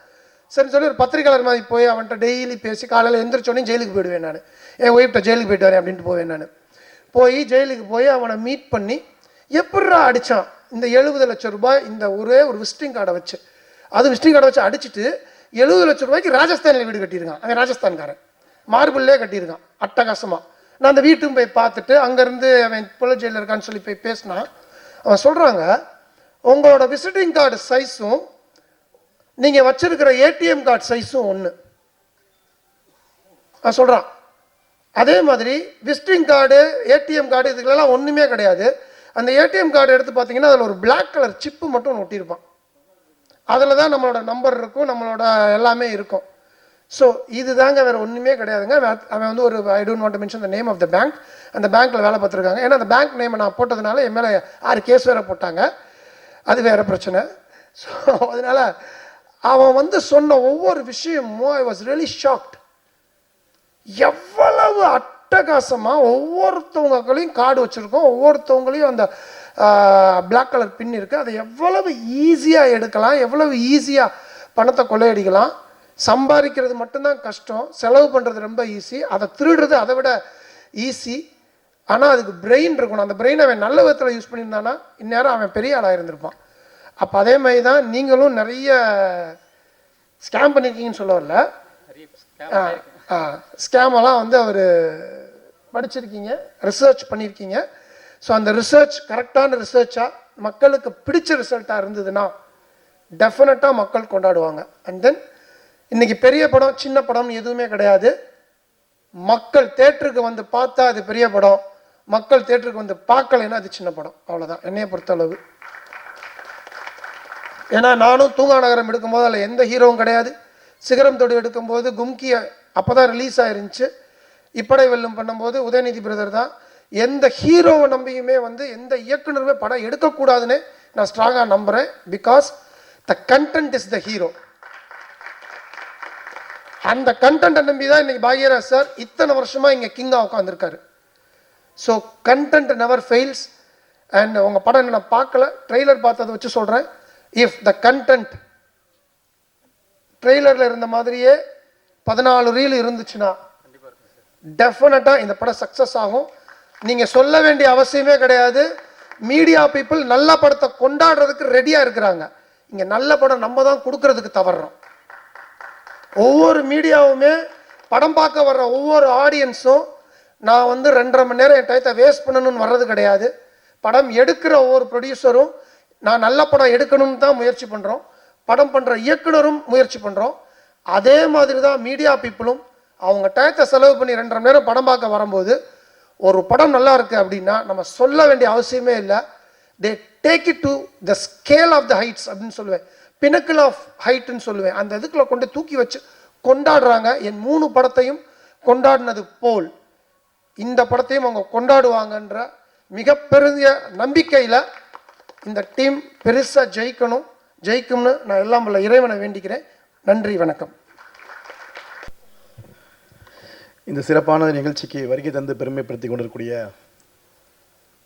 சரின்னு சொல்லி ஒரு பத்திரிக்கையாளர் மாதிரி போய் அவன்கிட்ட டெய்லி பேசி காலையில் எந்திரிச்சோடனே ஜெயிலுக்கு போயிடுவேன் நான். என் ஒய்ஃப்ட்ட ஜெயிலுக்கு போயிட்டு வரேன் அப்படின்ட்டு போவேன் நான். போய் ஜெயிலுக்கு போய் அவனை மீட் பண்ணி எப்படா அடித்தான் இந்த 70 லட்சம் ரூபாய் இந்த ஒரே ஒரு விசிட்டிங் கார்டை வச்சு. அது விசிட்டிங் கார்டை வச்சு அடிச்சுட்டு 70 லட்சம் ரூபாய்க்கு ராஜஸ்தானில் வீடு கட்டியிருக்கான். அவன் ராஜஸ்தான்காரன், மார்பிள்லே கட்டியிருக்கான் அட்டகாசமாக. நான் அந்த வீட்டுக்கு போய் பார்த்துட்டு அங்கேருந்து அவன் புலர் ஜெயிலில் இருக்கான்னு சொல்லி போய் பேசினா அவன் சொல்கிறாங்க, உங்களோட விசிட்டிங் கார்டு சைஸும் நீங்கள் வச்சிருக்கிற ஏடிஎம் கார்டு சைஸும் ஒன்று. அவன் சொல்கிறான். அதே மாதிரி விசிட்டிங் கார்டு, ஏடிஎம் கார்டு இதுக்கெல்லாம் ஒன்றுமே கிடையாது. அந்த ஏடிஎம் கார்டு எடுத்து பார்த்தீங்கன்னா அதில் ஒரு பிளாக் கலர் சிப்பு மட்டும் ஒட்டியிருப்பான். அதில் தான் நம்மளோட நம்பர் இருக்கும், நம்மளோட எல்லாமே இருக்கும். ஸோ இது தாங்க, வேறு ஒன்றுமே கிடையாதுங்க. அவன் வந்து ஒரு I don't want to mention the name of the bank, அந்த பேங்க்கில் வேலை பார்த்துருக்காங்க. ஏன்னா அந்த பேங்க் நேமை நான் போட்டதுனால என் மேலே 6 கேஸ் வேறு போட்டாங்க, அது வேறு பிரச்சனை. ஸோ அதனால் அவன் வந்து சொன்ன ஒவ்வொரு விஷயமும் ஐ வாஸ் ரியலி ஷாக்ட். எவ்வளவு அட்டகாசமாக ஒவ்வொருத்தவங்களையும் கார்டு வச்சுருக்கோம், ஒவ்வொருத்தவங்களையும் அந்த பிளாக் கலர் பின் இருக்குது. அதை எவ்வளவு ஈஸியாக எடுக்கலாம், எவ்வளவு ஈஸியாக பணத்தை கொள்ளையடிக்கலாம். சம்பாதிக்கிறது மட்டும்தான் கஷ்டம், செலவு பண்ணுறது ரொம்ப ஈஸி, அதை திருடுறது அதை விட ஈஸி. ஆனால் அதுக்கு பிரெயின் இருக்கணும். அந்த பிரெயின் அவன் நல்ல விதத்தில் யூஸ் பண்ணியிருந்தானா இந்நேரம் அவன் பெரிய ஆளாக இருந்திருப்பான். அப்போ அதே மாதிரி தான் நீங்களும் நிறைய ஸ்கேம் பண்ணியிருக்கீங்கன்னு சொல்ல வரல, ஸ்கேமெல்லாம் வந்து அவர் படிச்சிருக்கீங்க, ரிசர்ச் பண்ணியிருக்கீங்க. ஸோ அந்த ரிசர்ச் கரெக்டான ரிசர்ச்சாக மக்களுக்கு பிடிச்ச ரிசல்ட்டாக இருந்ததுன்னா டெஃபினட்டாக மக்கள் கொண்டாடுவாங்க. அண்ட் தென் இன்றைக்கி பெரிய படம் சின்ன படம் எதுவுமே கிடையாது. மக்கள் தேட்டருக்கு வந்து பார்த்தா அது பெரிய படம், மக்கள் தேட்டருக்கு வந்து பார்க்கலைன்னா அது சின்ன படம். அவ்வளோதான் என்னையை பொறுத்தளவு. ஏன்னா நானும் தூங்கா நகரம் எடுக்கும்போது அதில் எந்த ஹீரோவும் கிடையாது. சிகரம் தொடு எடுக்கும்போது கும்கி அப்போ தான் ரிலீஸ் ஆயிருந்துச்சு. இப்படை வெல்லும் பண்ணும்போது உதயநிதி பிரதர் தான். எந்த ஹீரோவை நம்பியுமே வந்து எந்த இயக்குனருமே படம் எடுக்கக்கூடாதுன்னு நான் ஸ்ட்ராங்காக நம்புகிறேன். Because the content is the hero. அந்த கண்டென்ட்டை நம்பி தான் இன்னைக்கு பாக்யராஜ் சார் இத்தனை வருஷமாக இங்கே கிங்காக உட்காந்துருக்காரு. So content never fails. And உங்கள் படம் நான் பார்க்கல, ட்ரெய்லர் பார்த்ததை வச்சு சொல்கிறேன். இஃப் த கண்டென்ட் ட்ரெய்லரில் இருந்த மாதிரியே 14 ரீல் இருந்துச்சுன்னா டெஃபினட்டாக இந்த படம் சக்ஸஸ் ஆகும். நீங்கள் சொல்ல வேண்டிய அவசியமே கிடையாது. மீடியா பீப்புள் நல்ல படத்தை கொண்டாடுறதுக்கு ரெடியாக இருக்கிறாங்க. இங்கே நல்ல படம் நம்ம தான் கொடுக்கறதுக்கு தவறுறோம். ஒவ்வொரு மீடியாவுமே படம் பார்க்க வர்ற ஒவ்வொரு ஆடியன்ஸும் நான் வந்து 2.5 மணி நேரம் என் டயத்தை வேஸ்ட் பண்ணணும்னு வர்றது கிடையாது. படம் எடுக்கிற ஒவ்வொரு ப்ரொடியூசரும் நான் நல்ல படம் எடுக்கணும்னு தான் முயற்சி பண்ணுறோம். படம் பண்ணுற இயக்குனரும் முயற்சி பண்ணுறோம். அதே மாதிரி தான் மீடியா பீப்புளும் அவங்க டயத்தை செலவு பண்ணி 2.5 மணி நேரம் படம் பார்க்க வரும்போது ஒரு படம் நல்லா இருக்குது அப்படின்னா நம்ம சொல்ல வேண்டிய அவசியமே இல்லை. They take it to the scale of the heights அப்படின்னு சொல்லுவேன், பினக்கிள் ஆஃப் ஹைட்டுன்னு சொல்லுவேன். அந்த இதுக்குள்ள கொண்டு தூக்கி வச்சு கொண்டாடுறாங்க. என் 3 படத்தையும் கொண்டாடினது போல் இந்த படத்தையும் அவங்க கொண்டாடுவாங்கன்ற மிகப்பெரிய நம்பிக்கையில் இந்த டீம் பெருசாக ஜெயிக்கும்னு நான் எல்லாம் உள்ள இறைவனை வேண்டிக்கிறேன். நன்றி, வணக்கம். இந்த சிறப்பான நிகழ்ச்சிக்கு வருகை தந்து பெருமைப்படுத்தி கொண்டிருக்கூடிய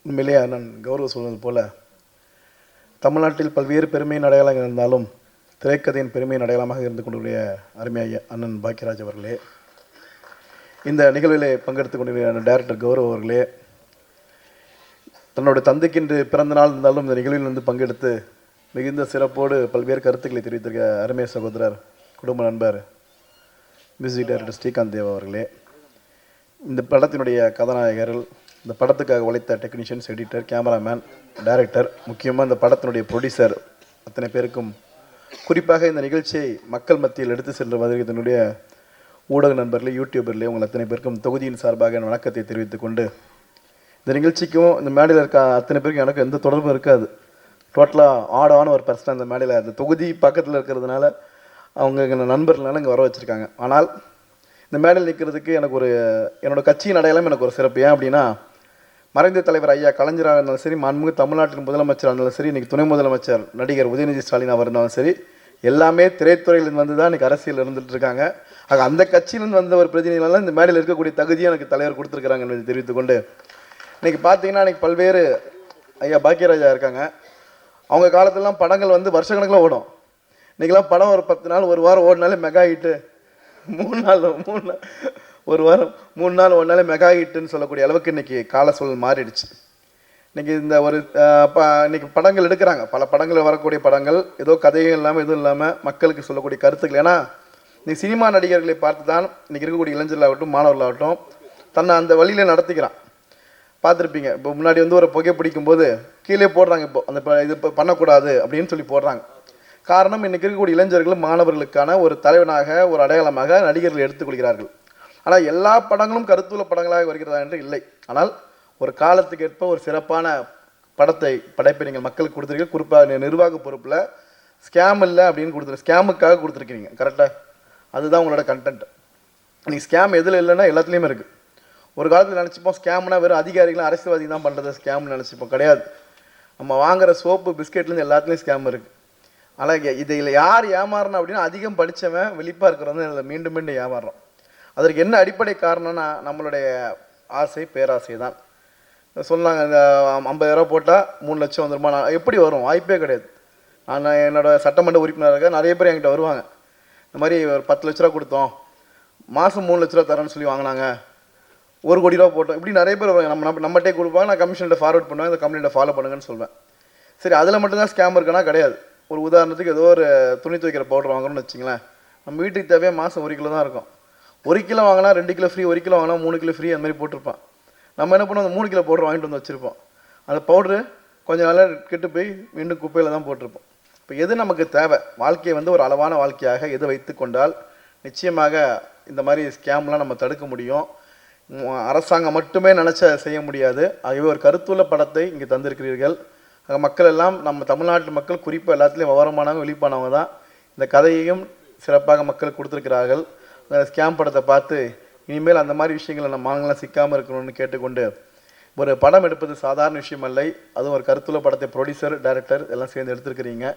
உண்மையிலே அண்ணன் கௌரவ் சொன்னது போல தமிழ்நாட்டில் பல்வேறு பெருமையின் அடையாளங்கள் இருந்தாலும் திரைக்கதையின் பெருமையின் அடையாளமாக இருந்து கொண்டிருக்கிற அருமையாக அண்ணன் பாக்யராஜ் அவர்களே, இந்த நிகழ்விலே பங்கெடுத்து கொண்டிருக்கிற டைரக்டர் கௌரவ் அவர்களே, தன்னுடைய தந்தைக்கு இன்று பிறந்த நாள் இருந்தாலும் இந்த நிகழ்வில் வந்து பங்கெடுத்து மிகுந்த சிறப்போடு பல்வேறு கருத்துக்களை தெரிவித்திருக்க அருமை சகோதரர் குடும்ப நண்பர் மியூசிக் டைரக்டர் ஸ்ரீகாந்த் தேவ் அவர்களே, இந்த படத்தினுடைய கதாநாயகர்கள், இந்த படத்துக்காக உழைத்த டெக்னீஷியன்ஸ், எடிட்டர், கேமராமேன், டைரக்டர், முக்கியமாக இந்த படத்தினுடைய ப்ரொடியூசர் அத்தனை பேருக்கும், குறிப்பாக இந்த நிகழ்ச்சியை மக்கள் மத்தியில் எடுத்து சென்ற மாதிரி இதனுடைய ஊடக நண்பர்களே, யூடியூபர்லேயே உங்கள் அத்தனை பேருக்கும் தொகுதியின் சார்பாக என் வணக்கத்தை தெரிவித்துக் கொண்டு, இந்த நிகழ்ச்சிக்கும் இந்த மேடையில் இருக்க அத்தனை பேருக்கும் எனக்கு எந்த தொடர்பும் இருக்காது. டோட்டலாக ஆடான ஒரு பர்சன் அந்த மேடையில் அந்த தொகுதி பக்கத்தில் இருக்கிறதுனால அவங்க எங்கள் நண்பர்களால் இங்கே வர வச்சுருக்காங்க. ஆனால் இந்த மேடையில் நிற்கிறதுக்கு எனக்கு ஒரு என்னோடய கட்சியின் அடையாளம் எனக்கு ஒரு சிறப்பு. ஏன் அப்படின்னா, மறைந்த தலைவர் ஐயா கலைஞராக இருந்தாலும் சரி, மாண்புமிகு தமிழ்நாட்டின் முதலமைச்சராக இருந்தாலும் சரி, இன்றைக்கி துணை முதலமைச்சர் நடிகர் உதயநிதி ஸ்டாலின் அவர் இருந்தாலும் சரி, எல்லாமே திரைத்துறையிலிருந்து வந்து தான் இன்றைக்கி அரசியல் இருந்துகிட்டு இருக்காங்க. ஆக அந்த கட்சியிலிருந்து வந்த ஒரு பிரதிநிதிகளால் இந்த மேடையில் இருக்கக்கூடிய தகுதியை எனக்கு தலைவர் கொடுத்துருக்குறாங்க என்பதை தெரிவித்துக்கொண்டு, இன்றைக்கி பார்த்தீங்கன்னா இன்றைக்கி பல்வேறு ஐயா பாக்யராஜா இருக்காங்க. அவங்க காலத்திலலாம் படங்கள் வந்து வருஷக்கணக்கில் ஓடும். இன்றைக்கெல்லாம் படம் ஒரு 10 நாள் ஒரு வாரம் ஓடினாலே மெகா ஹிட்டு, 3 நாள் ஒரு வாரம் 3 நாள் ஓடினாலே மெகா ஹிட்டுன்னு சொல்லக்கூடிய அளவுக்கு இன்றைக்கி கால சூழல் மாறிடுச்சு. இன்றைக்கி இந்த ஒரு இன்றைக்கி படங்கள் எடுக்கிறாங்க, பல படங்கள் வரக்கூடிய படங்கள் ஏதோ கதைகள் இல்லாமல் எதுவும் இல்லாமல் மக்களுக்கு சொல்லக்கூடிய கருத்துக்கள். ஏன்னா இன்னைக்கு சினிமா நடிகர்களை பார்த்து தான் இன்றைக்கி இருக்கக்கூடிய இளைஞர்களாகட்டும் மாணவர்களாகட்டும் தன்னை அந்த வழியில் நடத்திக்கிறான். பார்த்துருப்பீங்க, இப்போ முன்னாடி வந்து ஒரு புகை பிடிக்கும்போது கீழே போடுறாங்க, இப்போ அந்த இது இப்போ பண்ணக்கூடாது அப்படின்னு சொல்லி போடுறாங்க. காரணம், இன்றைக்கி இருக்கக்கூடிய இளைஞர்கள் மாணவர்களுக்கான ஒரு தலைவனாக ஒரு அடையாளமாக நடிகர்கள் எடுத்துக்கொள்கிறார்கள். ஆனால் எல்லா படங்களும் கருத்துள்ள படங்களாக வருகிறதா என்று இல்லை. ஆனால் ஒரு காலத்துக்கு ஏற்ப ஒரு சிறப்பான படைப்பை நீங்கள் மக்களுக்கு கொடுத்துருக்கீங்க. குறிப்பாக நிர்வாக பொறுப்பில் ஸ்கேம் இல்லை அப்படின்னு கொடுத்துருங்க, ஸ்கேமுக்காக கொடுத்துருக்கீங்க. கரெக்டாக அதுதான் உங்களோட கண்டென்ட். இன்றைக்கி ஸ்கேம் எதில் இல்லைன்னா எல்லாத்துலேயுமே இருக்குது. ஒரு காலத்தில் நினச்சிப்போம் ஸ்கேம்னா வெறும் அதிகாரிகளும் அரசியல்வாதி தான் பண்ணுறது ஸ்கேம்னு நினச்சிப்போம். கிடையாது. நம்ம வாங்குகிற சோப்பு பிஸ்கெட்லேருந்து எல்லாத்துலேயும் ஸ்கேம் இருக்குது. ஆனால் இதில் யார் ஏமாறணும் அப்படின்னா அதிகம் படித்தவன் வெளிப்பாக இருக்கிறவங்க இதில் மீண்டும் மீண்டும் ஏமாறுறோம். அதற்கு என்ன அடிப்படை காரணம்னா நம்மளுடைய ஆசை பேராசை தான். சொன்னாங்க இந்த 50,000 போட்டால் 3 லட்சம் வந்துருமா, நான் எப்படி வரும்? வாய்ப்பே கிடையாது. நான் என்னோடய சட்டமன்ற உறுப்பினராக நிறைய பேர் என்கிட்ட வருவாங்க, இந்த மாதிரி ஒரு 10 லட்ச ரூபா கொடுத்தோம், மாதம் 3 லட்ச ரூபா தரேன்னு சொல்லி வாங்கினாங்க, 1 கோடி ரூபா போட்டோம், இப்படி நிறைய பேர் நம்மகிட்டே கொடுப்பாங்க. நான் கமிஷன்கிட்ட ஃபார்வர்ட் பண்ணுவேன், இந்த கம்பெனியில் ஃபாலோ பண்ணுங்கன்னு சொல்வேன். சரி, அதில் மட்டும்தான் ஸ்கேம் இருக்குன்னா கிடையாது. ஒரு உதாரணத்துக்கு ஏதோ ஒரு துணி துவைக்கிற பவுடர் வாங்கணும்னு வச்சிங்களேன், நம்ம வீட்டுக்கு தேவையாக மாதம் 1 கிலோ தான் இருக்கும். 1 கிலோ வாங்கினா 2 கிலோ ஃப்ரீ, 1 கிலோ வாங்கினா 3 கிலோ ஃப்ரீ, அந்த மாதிரி போட்டிருப்பான். நம்ம என்ன பண்ணுவோம், அந்த 3 கிலோ பவுடர் வாங்கிட்டு வந்து வச்சுருப்போம். அந்த பவுட்ரு கொஞ்சம் நாளாக கெட்டு போய் மீண்டும் குப்பையில் தான் போட்டிருப்போம். இப்போ எது நமக்கு தேவை, வாழ்க்கையை வந்து ஒரு அளவான வாழ்க்கையாக எது வைத்து கொண்டால் நிச்சயமாக இந்த மாதிரி ஸ்கேம்லாம் நம்ம தடுக்க முடியும். அரசாங்கம் மட்டுமே நினச்ச செய்ய முடியாது. ஆகவே ஒரு கருத்துள்ள படத்தை இங்கே தந்திருக்கிறீர்கள். மக்கள் எல்லாம், நம்ம தமிழ்நாட்டு மக்கள் குறிப்பாக எல்லாத்துலேயும் விவரமானவங்க விழிப்பானவங்க தான். இந்த கதையையும் சிறப்பாக மக்கள் கொடுத்துருக்கிறார்கள். அந்த ஸ்கேம் படத்தை பார்த்து இனிமேல் அந்த மாதிரி விஷயங்களை நம்ம மாநிலம் சிக்காமல் இருக்கணும்னு கேட்டுக்கொண்டு, ஒரு படம் எடுப்பது சாதாரண விஷயம் இல்லை. அதுவும் ஒரு கருத்துள்ள படத்தை ப்ரொடியூசர் டைரக்டர் எல்லாம் சேர்ந்து எடுத்திருக்கிறீங்க.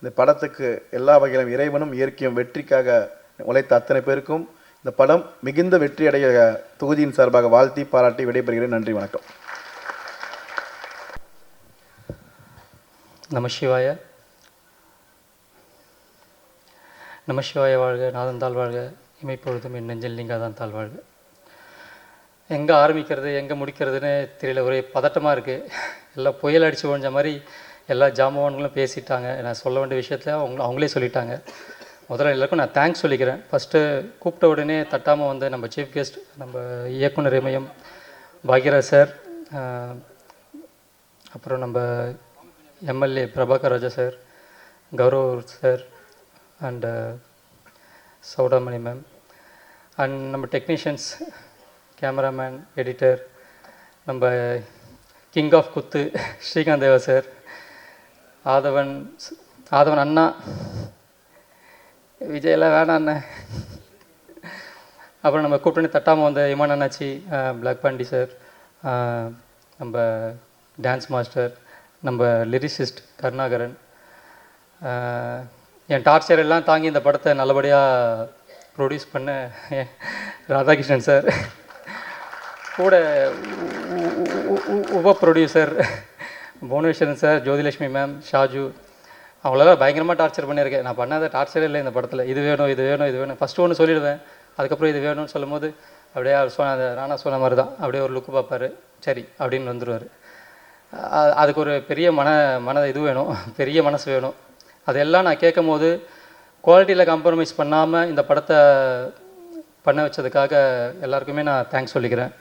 இந்த படத்துக்கு எல்லா வகையிலும் இறைவனும் இயற்கையும் வெற்றிக்காக உழைத்த அத்தனை பேருக்கும் இந்த படம் மிகுந்த வெற்றி அடைய தொகுதியின் சார்பாக வாழ்த்தி பாராட்டி விடைபெறுகிறேன். நன்றி, வணக்கம். நமசிவாய. நமசிவாய வாழ்க, நாதந்தாள் வாழ்க, இமைப்பொழுதும் என் நெஞ்சில் நீங்காதான் தாழ் வாழ்க. எங்கே ஆரம்பிக்கிறது எங்கே முடிக்கிறதுன்னு தெரியல, ஒரே பதட்டமாக இருக்குது. எல்லாம் புயல் அடித்து ஓஞ்ச மாதிரி எல்லா ஜாமான்களும் பேசிட்டாங்க. நான் சொல்ல வேண்டிய விஷயத்தில் அவங்களே சொல்லிட்டாங்க. முதல்ல எல்லாருக்கும் நான் தேங்க்ஸ் சொல்லிக்கிறேன். ஃபஸ்ட்டு கூப்பிட்ட உடனே தட்டாமல் வந்து நம்ம சீஃப் கெஸ்ட், நம்ம இயக்குனர் இமயம் பாக்யராஜ் சார், அப்புறம் நம்ம MLA Prabhakar Raja sir, Gaurav sir and Soudamani ma'am, and நம்ம டெக்னீஷியன்ஸ், கேமராமேன், எடிட்டர், நம்ம king of kuthu Srikanth Deva sir, ஆதவன் அண்ணா, விஜயெல்லாம் வேணாம் அண்ணன், அப்புறம் நம்ம கூப்பிட்டு தட்டாமல் வந்த இமான் அண்ணாச்சி, பிளாக் பாண்டி சார், நம்ம டான்ஸ் மாஸ்டர், நம்ம லிரிசிஸ்ட் கருணாகரன், என் டார்ச்சர் எல்லாம் தாங்கி இந்த படத்தை நல்லபடியாக ப்ரொடியூஸ் பண்ண ராதாகிருஷ்ணன் சார், கூட உப producer Bhuvaneswaran sir, Jyothilakshmi ma'am, Shaju, அவங்களெல்லாம் பயங்கரமாக டார்ச்சர் பண்ணியிருக்கேன். நான் பண்ணாத டார்ச்சரே இல்லை இந்த படத்தில். இது வேணும் இது வேணும் இது வேணும், ஃபஸ்ட்டு ஒன்று சொல்லிடுவேன், அதுக்கப்புறம் இது வேணும்னு சொல்லும் போது அப்படியே அவர் சொன்ன ராணா சொன்ன மாதிரி தான், அப்படியே ஒரு லுக்கு பார்ப்பார், சரி அப்படின்னு வந்துடுவார். அதுக்கு ஒரு பெரிய இது வேணும், பெரிய மனசு வேணும். அதெல்லாம் நான் கேட்கும் போது குவாலிட்டியில் காம்ப்ரமைஸ் பண்ணாமல் இந்த படத்தை பண்ண வச்சதுக்காக எல்லாருக்குமே நான் தேங்க்ஸ் சொல்லிக்கிறேன்.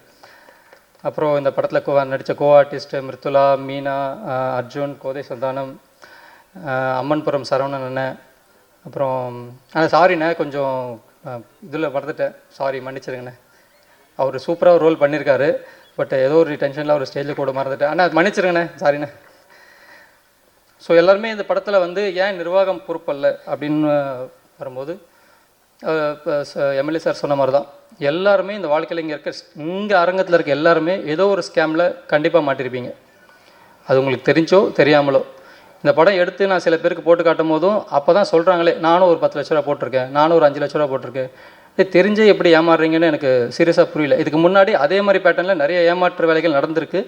அப்புறம் இந்த படத்தில் நடித்த கோ ஆர்டிஸ்ட்டு மிருத்துலா, மீனா, அர்ஜுன், கோதை சந்தானம், அம்மன்புரம் சரவணன் அண்ணன், அப்புறம் சாரிண்ணே கொஞ்சம் இதில் மறந்துட்டேன், சாரி மன்னிச்சிருங்கண்ணே. அவர் சூப்பராக ரோல் பண்ணியிருக்காரு, பட் ஏதோ ஒரு டென்ஷனில் ஒரு ஸ்டேஜில் கூட மறந்துட்டேன் அண்ணா, மன்னிச்சிருங்கண்ணே, சாரிண்ணே. ஸோ எல்லாருமே இந்த படத்தில் வந்து ஏன் நிர்வாகம் பொறுப்பல்ல அப்படின்னு வரும்போது எம்எல்ஏ சார் சொன்ன மாதிரி தான், எல்லாருமே இந்த வாழ்க்கையில் இங்கே அரங்கத்தில் இருக்க எல்லாருமே ஏதோ ஒரு ஸ்கேமில் கண்டிப்பாக மாட்டிருப்பீங்க. அது உங்களுக்கு தெரிஞ்சோ தெரியாமலோ. இந்த படம் எடுத்து நான் சில பேருக்கு போட்டு காட்டும் போதும் அப்போ தான் சொல்கிறாங்களே, நானும் ஒரு 10 லட்ச ரூபா போட்டிருக்கேன், நானும் ஒரு 5 லட்ச ரூபா போட்டிருக்கேன். தெரிஞ்சே எப்படி ஏமாறுறீங்கன்னு எனக்கு சீரியஸாக புரியல. இதுக்கு முன்னாடி அதே மாதிரி பேட்டர்னில் நிறைய ஏமாற்று வேலைகள் நடந்திருக்கு,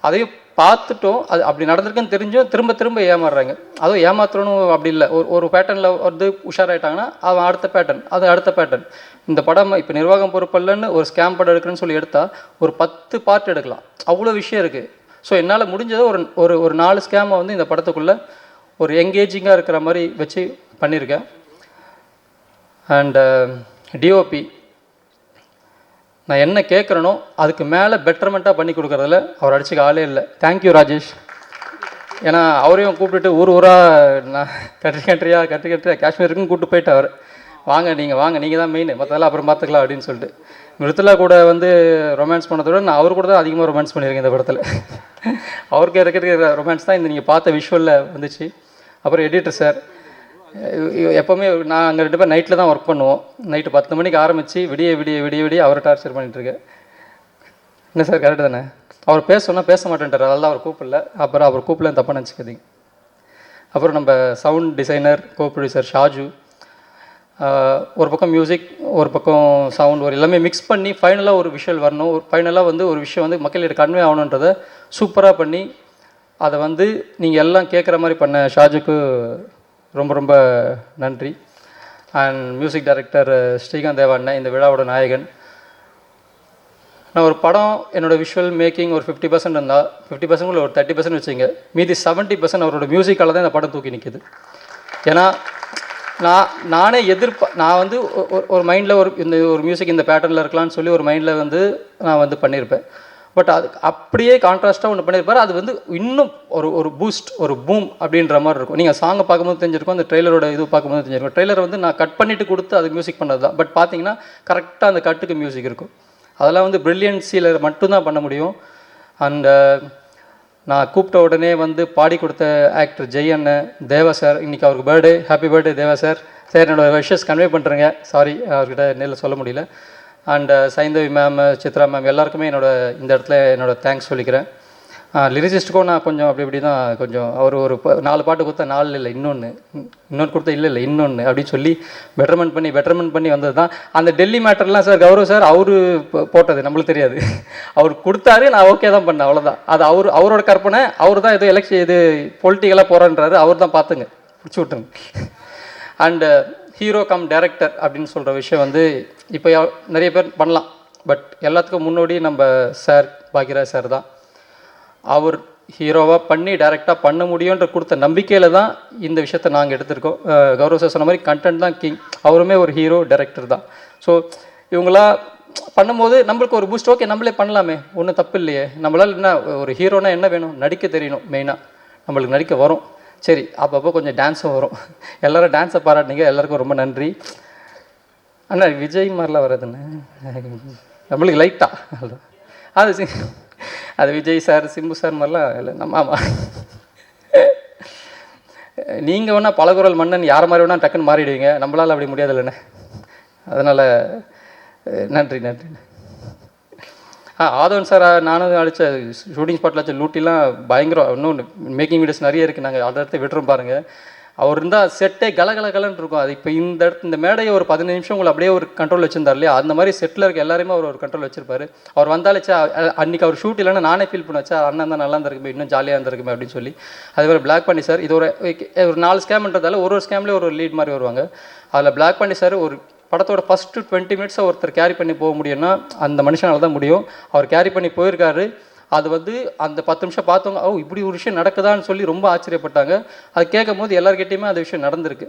அதையும் பார்த்துட்டோம். அது அப்படி நடந்திருக்குன்னு தெரிஞ்சும் திரும்ப திரும்ப ஏமாறுறாங்க. அதுவும் ஏமாத்துறணும் அப்படி இல்லை, ஒரு பேட்டர்னில் வந்து உஷாராயிட்டாங்கன்னா அவன் அடுத்த பேட்டர்ன், அது அடுத்த பேட்டர்ன். இந்த படம் இப்போ நிர்வாகம் பொறுப்பல்லன்னு ஒரு ஸ்கேம் படம் எடுக்கிறேன்னு சொல்லி எடுத்தால் ஒரு 10 பார்ட் எடுக்கலாம், அவ்வளோ விஷயம் இருக்குது. ஸோ என்னால் முடிஞ்சதை ஒரு 4 ஸ்கேமை வந்து இந்த படத்துக்குள்ளே ஒரு எங்கேஜிங்காக இருக்கிற மாதிரி வச்சு பண்ணியிருக்கேன். அண்ட் டிஓபி நான் என்ன கேட்குறேனோ அதுக்கு மேலே பெட்டர்மெண்ட்டாக பண்ணி கொடுக்குறதுல அவர் அடிச்சுக்க ஆளே இல்லை. தேங்க்யூ ராஜேஷ். ஏன்னா அவரையும் கூப்பிட்டுட்டு ஊராக நான் கண்ட்ரி காஷ்மீருக்கும் கூப்பிட்டு போயிட்டு அவர் வாங்க நீங்கள் தான் மெயின், மற்றதெல்லாம் அப்புறம் பார்த்துக்கலாம் அப்படின்னு சொல்லிட்டு. மிருதுலா கூட வந்து ரொமான்ஸ் பண்ணதோட நான் அவர் கூட தான் அதிகமாக ரொமான்ஸ் பண்ணியிருக்கேன் இந்த படத்தில். அவருக்கு இருக்கிற ரொமான்ஸ் தான் இந்த நீங்கள் பார்த்த விஷுவலில் வந்துச்சு. அப்புறம் எடிட்டர் சார், எப்போவுமே நான் அங்கே 2 பேர் நைட்டில் தான் ஒர்க் பண்ணுவோம். நைட்டு 10 மணிக்கு ஆரம்பித்து விடிய அவரை டார்ச்சர் பண்ணிகிட்ருக்கேன். என்ன சார் கரெக்டு தானே? அவர் பேச சொன்னால் பேச மாட்டேன்ட்டார், அதெல்லாம் அவர் கூப்பிடல. அப்புறம் அவர் கூப்பிடலன்னு தப்பாக நினச்சிக்காதீங்க. அப்புறம் நம்ம சவுண்ட் டிசைனர் கோ ப்ரொடியூசர் ஷாஜு, ஒரு பக்கம் மியூசிக் ஒரு பக்கம் சவுண்ட் ஒரு எல்லாமே மிக்ஸ் பண்ணி ஃபைனலாக ஒரு விஷுவல் வரணும். ஃபைனலாக வந்து ஒரு விஷயம் வந்து மக்கள்கிட்ட கன்வே ஆகணுன்றதை சூப்பராக பண்ணி அதை வந்து நீங்கள் எல்லாம் கேட்குற மாதிரி பண்ண ஷாஜுக்கு ரொம்ப ரொம்ப நன்றி. அண்ட் மியூசிக் டைரக்டர் ஸ்ரீகாந்த் தேவா அண்ணன், இந்த விழாவோட நாயகன். நான் ஒரு படம் என்னோடய விஷுவல் மேக்கிங் ஒரு 50% இருந்தால் 50% ஒரு 30% வச்சுங்க, மீதி 70% அவரோட மியூசிக்கால் தான் இந்த படம் தூக்கி நிற்கிது. ஏன்னா நானே நான் வந்து ஒரு மைண்டில் ஒரு மியூசிக் இந்த பேட்டர்னில் இருக்கலாம்னு சொல்லி ஒரு மைண்டில் வந்து நான் வந்து பண்ணியிருப்பேன். பட் அது அப்படியே கான்ட்ராஸ்ட்டாக ஒன்று பண்ணியிருப்பார். அது வந்து இன்னும் ஒரு பூஸ்ட் ஒரு பூம் அப்படின்ற மாதிரி இருக்கும். நீங்கள் சாங்கை பார்க்கும்போது தெரிஞ்சிருக்கும், அந்த ட்ரெய்லரோட இது பார்க்கும்போது தெரிஞ்சிருக்கும். ட்ரெய்லர் வந்து நான் கட் பண்ணிவிட்டு கொடுத்து அது மியூசிக் பண்ணது தான். பட் பார்த்தீங்கன்னா கரெக்டாக அந்த கட்டுக்கு மியூசிக் இருக்கும். அதெல்லாம் வந்து ப்ரில்லியன்சியில் மட்டும்தான் பண்ண முடியும். அண்ட் நான் கூப்பிட்ட உடனே வந்து பாடி கொடுத்த ஆக்டர் ஜெய் அண்ணன், தேவா சார், இன்றைக்கி அவருக்கு பர்த்டே, ஹாப்பி பர்த்டே தேவா சார். சார் என்னோடய விஷஸ் கன்வே பண்ணுறேங்க, சாரி அவர்கிட்ட நேரில் சொல்ல முடியல. And Saindhavi ma'am, Chitra ma'am எல்லாருக்குமே இந்த இடத்துல என்னோடய தேங்க்ஸ் சொல்லிக்கிறேன். லிரிசிஸ்ட்டுக்கும் நான் கொஞ்சம் அப்படி தான் கொஞ்சம் அவர் ஒரு 4 பாட்டு கொடுத்தா 4 இல்லை இன்னொன்று கொடுத்தா இல்லை இன்னொன்று அப்படின்னு சொல்லி பெட்டர்மெண்ட் பண்ணி வந்தது தான். அந்த டெல்லி மேட்டர்லாம் சார் கௌரவ் சார் அவர் போட்டது நம்மளுக்கு தெரியாது. அவர் கொடுத்தாரு, நான் ஓகே தான் பண்ணேன், அவ்வளோதான். அது அவரோட கற்பனை. அவர் தான் ஏதோ இது பொலிட்டிக்கலாக போகிறான்றாரு, அவர் தான் பார்த்துங்க பிடிச்சி விட்டுருங்க. அண்டு ஹீரோ கம் டைரக்டர் அப்படின்னு சொல்கிற விஷயம் வந்து இப்போ நிறைய பேர் பண்ணலாம். பட் எல்லாத்துக்கும் முன்னோடி நம்ம சார் பாக்யராஜ் சார் தான். அவர் ஹீரோவாக பண்ணி டைரெக்டாக பண்ண முடியுன்ற கொடுத்த நம்பிக்கையில் தான் இந்த விஷயத்தை நாங்கள் எடுத்திருக்கோம். கௌரவ் சார் சொன்ன மாதிரி கண்டென்ட் தான் கிங். அவருமே ஒரு ஹீரோ டைரக்டர் தான். ஸோ இவங்களாம் பண்ணும்போது நம்மளுக்கு ஒரு பூஸ்ட். ஓகே நம்மளே பண்ணலாமே, ஒன்றும் தப்பு இல்லையே. நம்மளால் என்ன ஒரு ஹீரோனா என்ன வேணும், நடிக்க தெரியணும் மெயினாக. நம்மளுக்கு நடிக்க வரும், சரி அப்பப்போ கொஞ்சம் டான்ஸும் வரும். எல்லோரும் டான்ஸை பாராட்டினீங்க, எல்லாருக்கும் ரொம்ப நன்றி. அண்ணா விஜய் மாதிரிலாம் வர்றதுன்னு நம்மளுக்கு லைட்டாக அது விஜய் சார் சிம்பு சார் மாதிரிலாம் இல்லை. நம்ம ஆமாம், நீங்கள் வேணால் பலகுரல் மன்னன் யார் மாதிரி வேணால் டக்குன்னு மாறிடுவீங்க, நம்மளால் அப்படி முடியாது இல்லைண்ணே. அதனால் நன்றி. ஆதவன் சார் நானும் அடித்த ஷூட்டிங் ஸ்பாட்டில் வச்ச லூட்டிலாம் பயங்கரம். இன்னும் மேக்கிங் வீடியோஸ் நிறைய இருக்குது, நாங்கள் அடுத்த விட்டுரும் பாருங்கள். அவர் இருந்தால் செட்டே கலகலன்னு இருக்கும். அது இப்போ இந்த மேடையை ஒரு 15 நிமிஷம் உங்களை அப்படியே ஒரு கண்ட்ரோல் வச்சுருந்தார் இல்லையா, அந்த மாதிரி செட்டில் இருக்க எல்லாருமே அவர் ஒரு கண்ட்ரோல் வச்சிருப்பாரு. அவர் வந்தாலேச்சா அன்றைக்கி அவர் ஷூட் இல்லைன்னா நானே ஃபீல் பண்ண வச்சா அண்ணன் தான் நல்லா இருந்திருக்குமே, இன்னும் ஜாலியாக இருந்திருக்குமே அப்படின்னு சொல்லி. அதே மாதிரி பிளாக் பண்ணி சார், இது ஒரு 4 ஸ்கேம்ன்றதால ஒரு ஸ்கேம்லேயே ஒரு லீட் மாதிரி வருவாங்க. அதில் பிளாக் பண்ணி சார் ஒரு படத்தோட ஃபஸ்ட்டு 20 மினிட்ஸை ஒருத்தர் கேரி பண்ணி போக முடியும்னா அந்த மனுஷனால் தான் முடியும். அவர் கேரி பண்ணி போயிருக்காரு. அது வந்து அந்த 10 நிமிஷம் பார்த்தவங்க இப்படி ஒரு விஷயம் நடக்குதான்னு சொல்லி ரொம்ப ஆச்சரியப்பட்டாங்க. அது கேட்கும் போது எல்லாருக்கிட்டையுமே அந்த விஷயம் நடந்திருக்கு.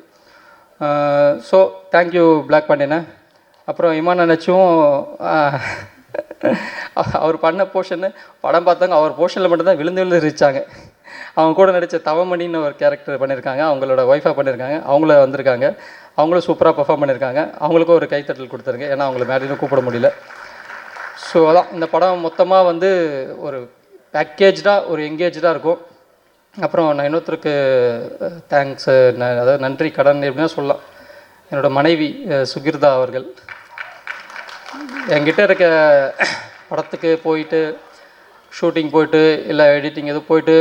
ஸோ தேங்க்யூ பிளாக் பண்ணினேன். அப்புறம் இமான் நினச்சும் அவர் பண்ண போர்ஷன்னு படம் பார்த்தாங்க, அவர் போர்ஷனில் மட்டும்தான் விழுந்து இருச்சாங்க. அவங்க கூட நடித்த தவமணின்னு ஒரு கேரக்டர் பண்ணியிருக்காங்க, அவங்களோட ஒய்ஃபாக பண்ணியிருக்காங்க, அவங்கள வந்திருக்காங்க. அவங்களும் சூப்பராக பெர்ஃபார்ம் பண்ணியிருக்காங்க. அவங்களுக்கும் ஒரு கைத்தட்டல் கொடுத்துருங்க, ஏன்னா அவங்கள மேடையிலும் கூப்பிட முடியல. ஸோ அதான் இந்த படம் மொத்தமாக வந்து ஒரு பேக்கேஜாக ஒரு எங்கேஜாக இருக்கும். அப்புறம் நான் இன்னொருத்தருக்கு தேங்க்ஸ், அதாவது நன்றி கடன் எப்படின்னா சொல்லலாம். என்னோடய மனைவி சுகிர்தா அவர்கள் என்கிட்ட இருக்க படத்துக்கு போயிட்டு ஷூட்டிங் போயிட்டு இல்லை எடிட்டிங் எதுவும் போயிட்டு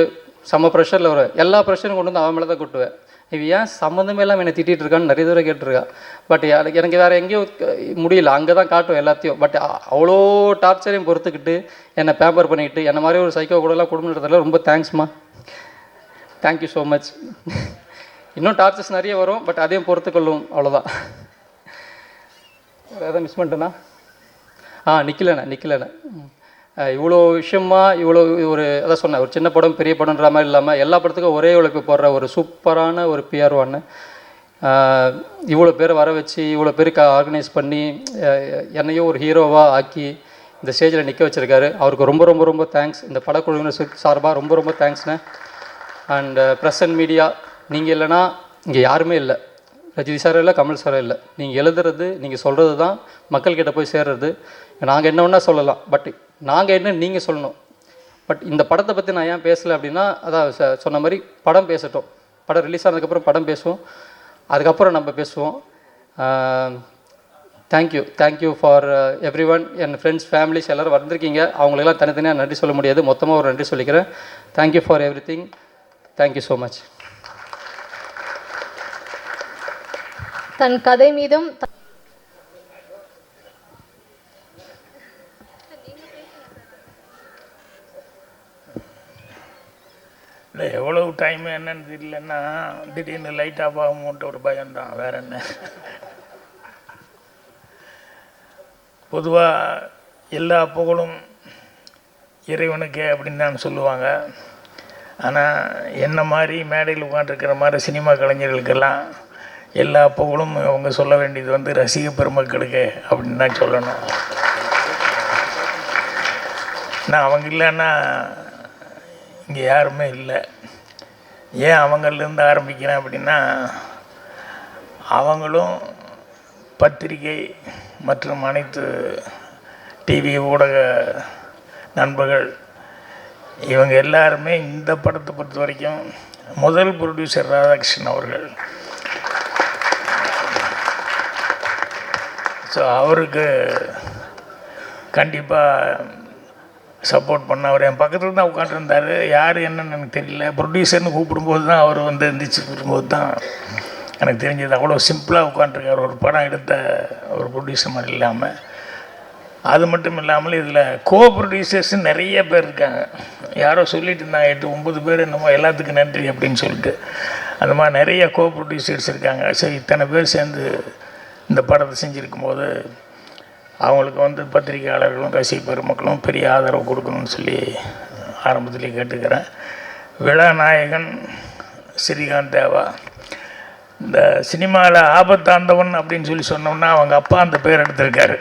செம்ம ப்ரெஷரில் வரும். எல்லா ப்ரெஷரும் கொண்டு வந்து அவன் மேலே தான் கொட்டுவேன். இவ ஏன் சம்மந்தமே இல்லாமல் என்னை திட்டிகிட்டு இருக்கான்னு நிறைய தூரம் கேட்டுருக்கா. பட் எனக்கு வேறு எங்கேயும் முடியல, அங்கே தான் காட்டும் எல்லாத்தையும். பட் அவ்வளோ டார்ச்சரையும் பொறுத்துக்கிட்டு என்னை பேம்பர் பண்ணிக்கிட்டு என்ன மாதிரி ஒரு சைக்கோ கூடலாம் குடும்பம் நடத்துறதுல ரொம்ப தேங்க்ஸ்மா, தேங்க்யூ ஸோ மச். இன்னும் டார்ச்சர்ஸ் நிறைய வரும், பட் அதையும் பொறுத்துக்கொள்ளும், அவ்வளோதான். வேறு எதாவது மிஸ் பண்ணிட்டேன்னா நிற்கலண்ணே இவ்வளோ விஷயமா இவ்வளோ ஒரு அதான் சொன்னேன், ஒரு சின்ன படம் பெரிய படம்ன்ற மாதிரி இல்லாமல் எல்லா படத்துக்கும் ஒரே உழைப்பு போடுற ஒரு சூப்பரான ஒரு பிஆர்ஓ அண்ணன். இவ்வளோ பேரை வர வச்சு இவ்வளோ பேருக்கு ஆர்கனைஸ் பண்ணி என்னையும் ஒரு ஹீரோவாக ஆக்கி இந்த ஸ்டேஜில் நிற்க வச்சுருக்காரு. அவருக்கு ரொம்ப ரொம்ப ரொம்ப தேங்க்ஸ். இந்த படக்குழுவினர் சார்பாக ரொம்ப ரொம்ப தேங்க்ஸ்ண்ணே. அண்ட் ப்ரெஸ் அண்ட் மீடியா, நீங்கள் இல்லைன்னா இங்கே யாருமே இல்லை. ரஜினி சாரும் இல்லை, கமல் சாரும் இல்லை. நீங்கள் எழுதுறது, நீங்கள் சொல்கிறது தான் மக்கள்கிட்ட போய் சேர்றது. நாங்கள் என்ன வேணால் சொல்லலாம், பட் நாங்கள் என்ன நீங்கள் சொல்லணும். பட் இந்த படத்தை பற்றி நான் ஏன் பேசலை அப்படின்னா, அதான் சொன்ன மாதிரி படம் பேசட்டும். படம் ரிலீஸ் ஆனதுக்கப்புறம் படம் பேசுவோம், அதுக்கப்புறம் நம்ம பேசுவோம். Thank you for every one. N friends, families எல்லோரும் வந்திருக்கீங்க. அவங்களெல்லாம் தனித்தனியாக நன்றி சொல்ல முடியாது, மொத்தமாக ஒரு நன்றி சொல்லிக்கிறேன். Thank you for everything. Thank you so much. தன் கதை மீதும் இல்லை எவ்வளவு டைம் என்னன்னு தெரியலன்னா திடீர்னு லைட் ஆஃப் ஆகும்ன்ட்டு ஒரு பயம்தான், வேற என்ன. பொதுவாக எல்லா புகழும் இறைவனுக்கே அப்படின்னு தான் சொல்லுவாங்க. ஆனால் என்ன மாதிரி மேடையில் உட்காந்துருக்கிற மாதிரி சினிமா கலைஞர்களுக்கெல்லாம் எல்லா புகழும் அவங்க சொல்ல வேண்டியது வந்து ரசிக பெருமக்களுக்கு அப்படின்னு தான் சொல்லணும். நான் அவங்க இல்லைன்னா இங்கே யாருமே இல்லை. ஏன் அவங்கள்லேருந்து ஆரம்பிக்கிறேன் அப்படின்னா, அவங்களும் பத்திரிகை மற்றும் அனைத்து டிவி ஊடக நண்பர்கள் இவங்க எல்லாருமே இந்த படத்தை பொறுத்த வரைக்கும் முதல் ப்ரொடியூசர் ராதாகிருஷ்ணன் அவர்கள். ஸோ அவருக்கு கண்டிப்பாக சப்போர்ட் பண்ண. அவர் என் பக்கத்தில் தான் உட்காந்துருந்தார். யார் என்னன்னு எனக்கு தெரியல. ப்ரொடியூசர்னு கூப்பிடும்போது தான் அவர் வந்து எந்திரிச்சு வரும்போது தான் எனக்கு தெரிஞ்சது. அவ்வளோ சிம்பிளாக உட்காந்துருக்கார். ஒரு படம் எடுத்த ஒரு ப்ரொடியூசர் மாதிரி இல்லாமல். அது மட்டும் இல்லாமல் இதில் கோ ப்ரொடியூசர்ஸ் நிறைய பேர் இருக்காங்க. யாரோ சொல்லிட்டு இருந்தாங்க 8-9 பேர் என்னமோ, எல்லாத்துக்கும் நன்றி அப்படின்னு சொல்லிட்டு. அந்த மாதிரி நிறைய கோ ப்ரொடியூசர்ஸ் இருக்காங்க. ஸோ இத்தனை பேர் சேர்ந்து இந்த படத்தை செஞ்சுருக்கும் போது அவங்களுக்கு வந்து பத்திரிகையாளர்களும் ரசிக பெருமக்களும் பெரிய ஆதரவு கொடுக்கணும்னு சொல்லி ஆரம்பத்திலே கேட்டுக்கிறேன். விழா நாயகன் ஸ்ரீகாந்த் தேவா. இந்த சினிமாவில் ஆபத்தாந்தவன் அப்படின்னு சொல்லி சொன்னோம்னா அவங்க அப்பா அந்த பேர் எடுத்திருக்காரு.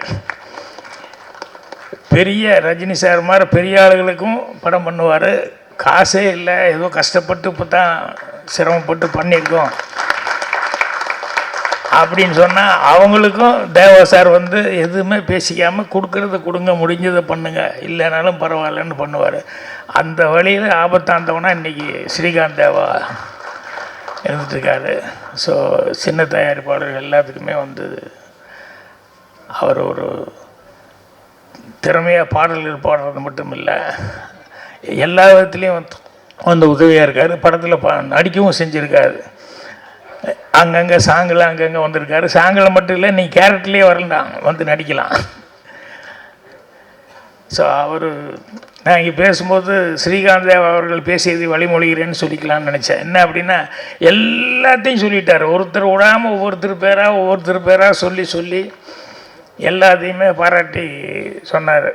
பெரிய ரஜினி சார் மாதிரி பெரிய ஆளுகளுக்கும் படம் பண்ணுவார். காசே இல்லை, ஏதோ கஷ்டப்பட்டு இப்போ தான் சிரமப்பட்டு பண்ணியிருக்கோம் அப்படின்னு சொன்னால் அவங்களுக்கும் தேவா சார் வந்து எதுவுமே பேசிக்காமல் கொடுக்குறத கொடுங்க, முடிஞ்சதை பண்ணுங்கள், இல்லைனாலும் பரவாயில்லன்னு பண்ணுவார். அந்த வழியில் ஆபத்தாந்தவனா இன்றைக்கி ஸ்ரீகாந்த் தேவா இருந்துட்டுருக்காரு. ஸோ சின்ன தயாரிப்பாளர்கள் எல்லாத்துக்குமே வந்து அவர் ஒரு திறமையாக பாடல்கள் பாடுறது மட்டும் இல்லை, எல்லா விதத்துலேயும் வந்து உதவியாக இருக்கார். படத்தில் நடிக்கவும் செஞ்சுருக்காரு. அங்கங்கே சாங்கில் அங்கங்கே வந்திருக்காரு. சாங்கில் மட்டும் இல்லை, நீ கேரக்டர்லேயே வரலாம், வந்து நடிக்கலாம். ஸோ அவர் நான் இங்கே பேசும்போது ஸ்ரீகாந்த் தேவா அவர்கள் பேசியதை வழிமொழிகிறேன்னு சொல்லிக்கலான்னு நினச்சேன். என்ன அப்படின்னா எல்லாத்தையும் சொல்லிட்டார். ஒருத்தர் விடாமல் ஒவ்வொருத்தர் பேராக சொல்லி எல்லாத்தையுமே பாராட்டி சொன்னார்.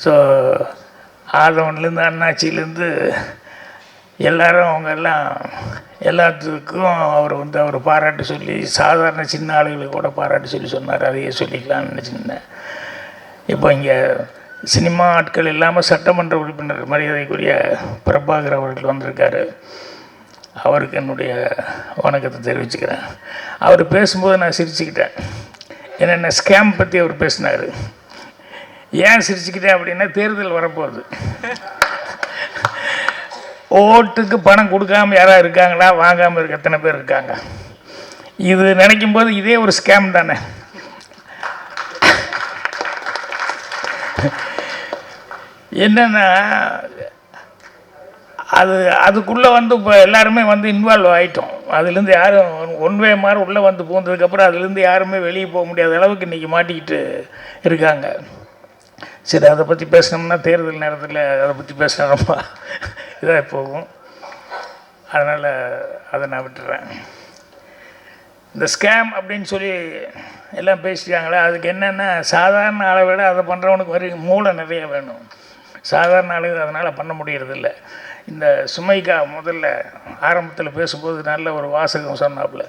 ஸோ ஆதவன்லேருந்து அண்ணாச்சியிலேருந்து எல்லாரும் அவங்க எல்லாத்துக்கும் அவர் பாராட்டு சொல்லி, சாதாரண சின்ன ஆளுகளுக்கு கூட பாராட்டு சொல்லி சொன்னார். அதையே சொல்லிக்கலாம்னு நினச்சிருந்தேன். இப்போ இங்கே சினிமா ஆட்கள் இல்லாமல் சட்டமன்ற உறுப்பினர் மரியாதைக்குரிய பிரபாகர் அவர்கள் வந்திருக்காரு. அவருக்கு என்னுடைய வணக்கத்தை தெரிவிச்சுக்கிறேன். அவர் பேசும்போது நான் சிரிச்சுக்கிட்டேன். என்னென்ன ஸ்கேம் பற்றி அவர் பேசினார். ஏன் சிரிச்சுக்கிட்டேன் அப்படின்னா, தேர்தல் வரப்போகுது. ஓட்டுக்கு பணம் கொடுக்காமல் யாராவது இருக்காங்களா, வாங்காமல் இருக்க எத்தனை பேர் இருக்காங்க. இது நினைக்கும் போது இதே ஒரு ஸ்கேம் தானே. என்னென்னா அதுக்குள்ளே வந்து இப்போ எல்லாருமே வந்து இன்வால்வ் ஆகிட்டோம். அதுலேருந்து யாரும் ஒன்வே மாதிரி உள்ளே வந்து போனதுக்கப்புறம் அதுலேருந்து யாருமே வெளியே போக முடியாத அளவுக்கு இன்றைக்கி மாட்டிக்கிட்டு இருக்காங்க. சரி, அதை பற்றி பேசினோம்னா தேர்தல் நேரத்தில் அதை பற்றி பேசினா ரொம்ப இதாக போகும். அதனால் அதை நான் விட்டுறேன். இந்த ஸ்கேம் அப்படின்னு சொல்லி எல்லாம் பேசிட்டாங்களே, அதுக்கு என்னென்னா சாதாரண ஆளை விட அதை பண்ணுறவனுக்கு மூளை நிறைய வேணும். சாதாரண ஆளுங்க அதனால் பண்ண முடியறதில்ல. இந்த சுமைக்கா முதல்ல ஆரம்பத்தில் பேசும்போது நல்ல ஒரு வாசகம் சொன்னாப்புல,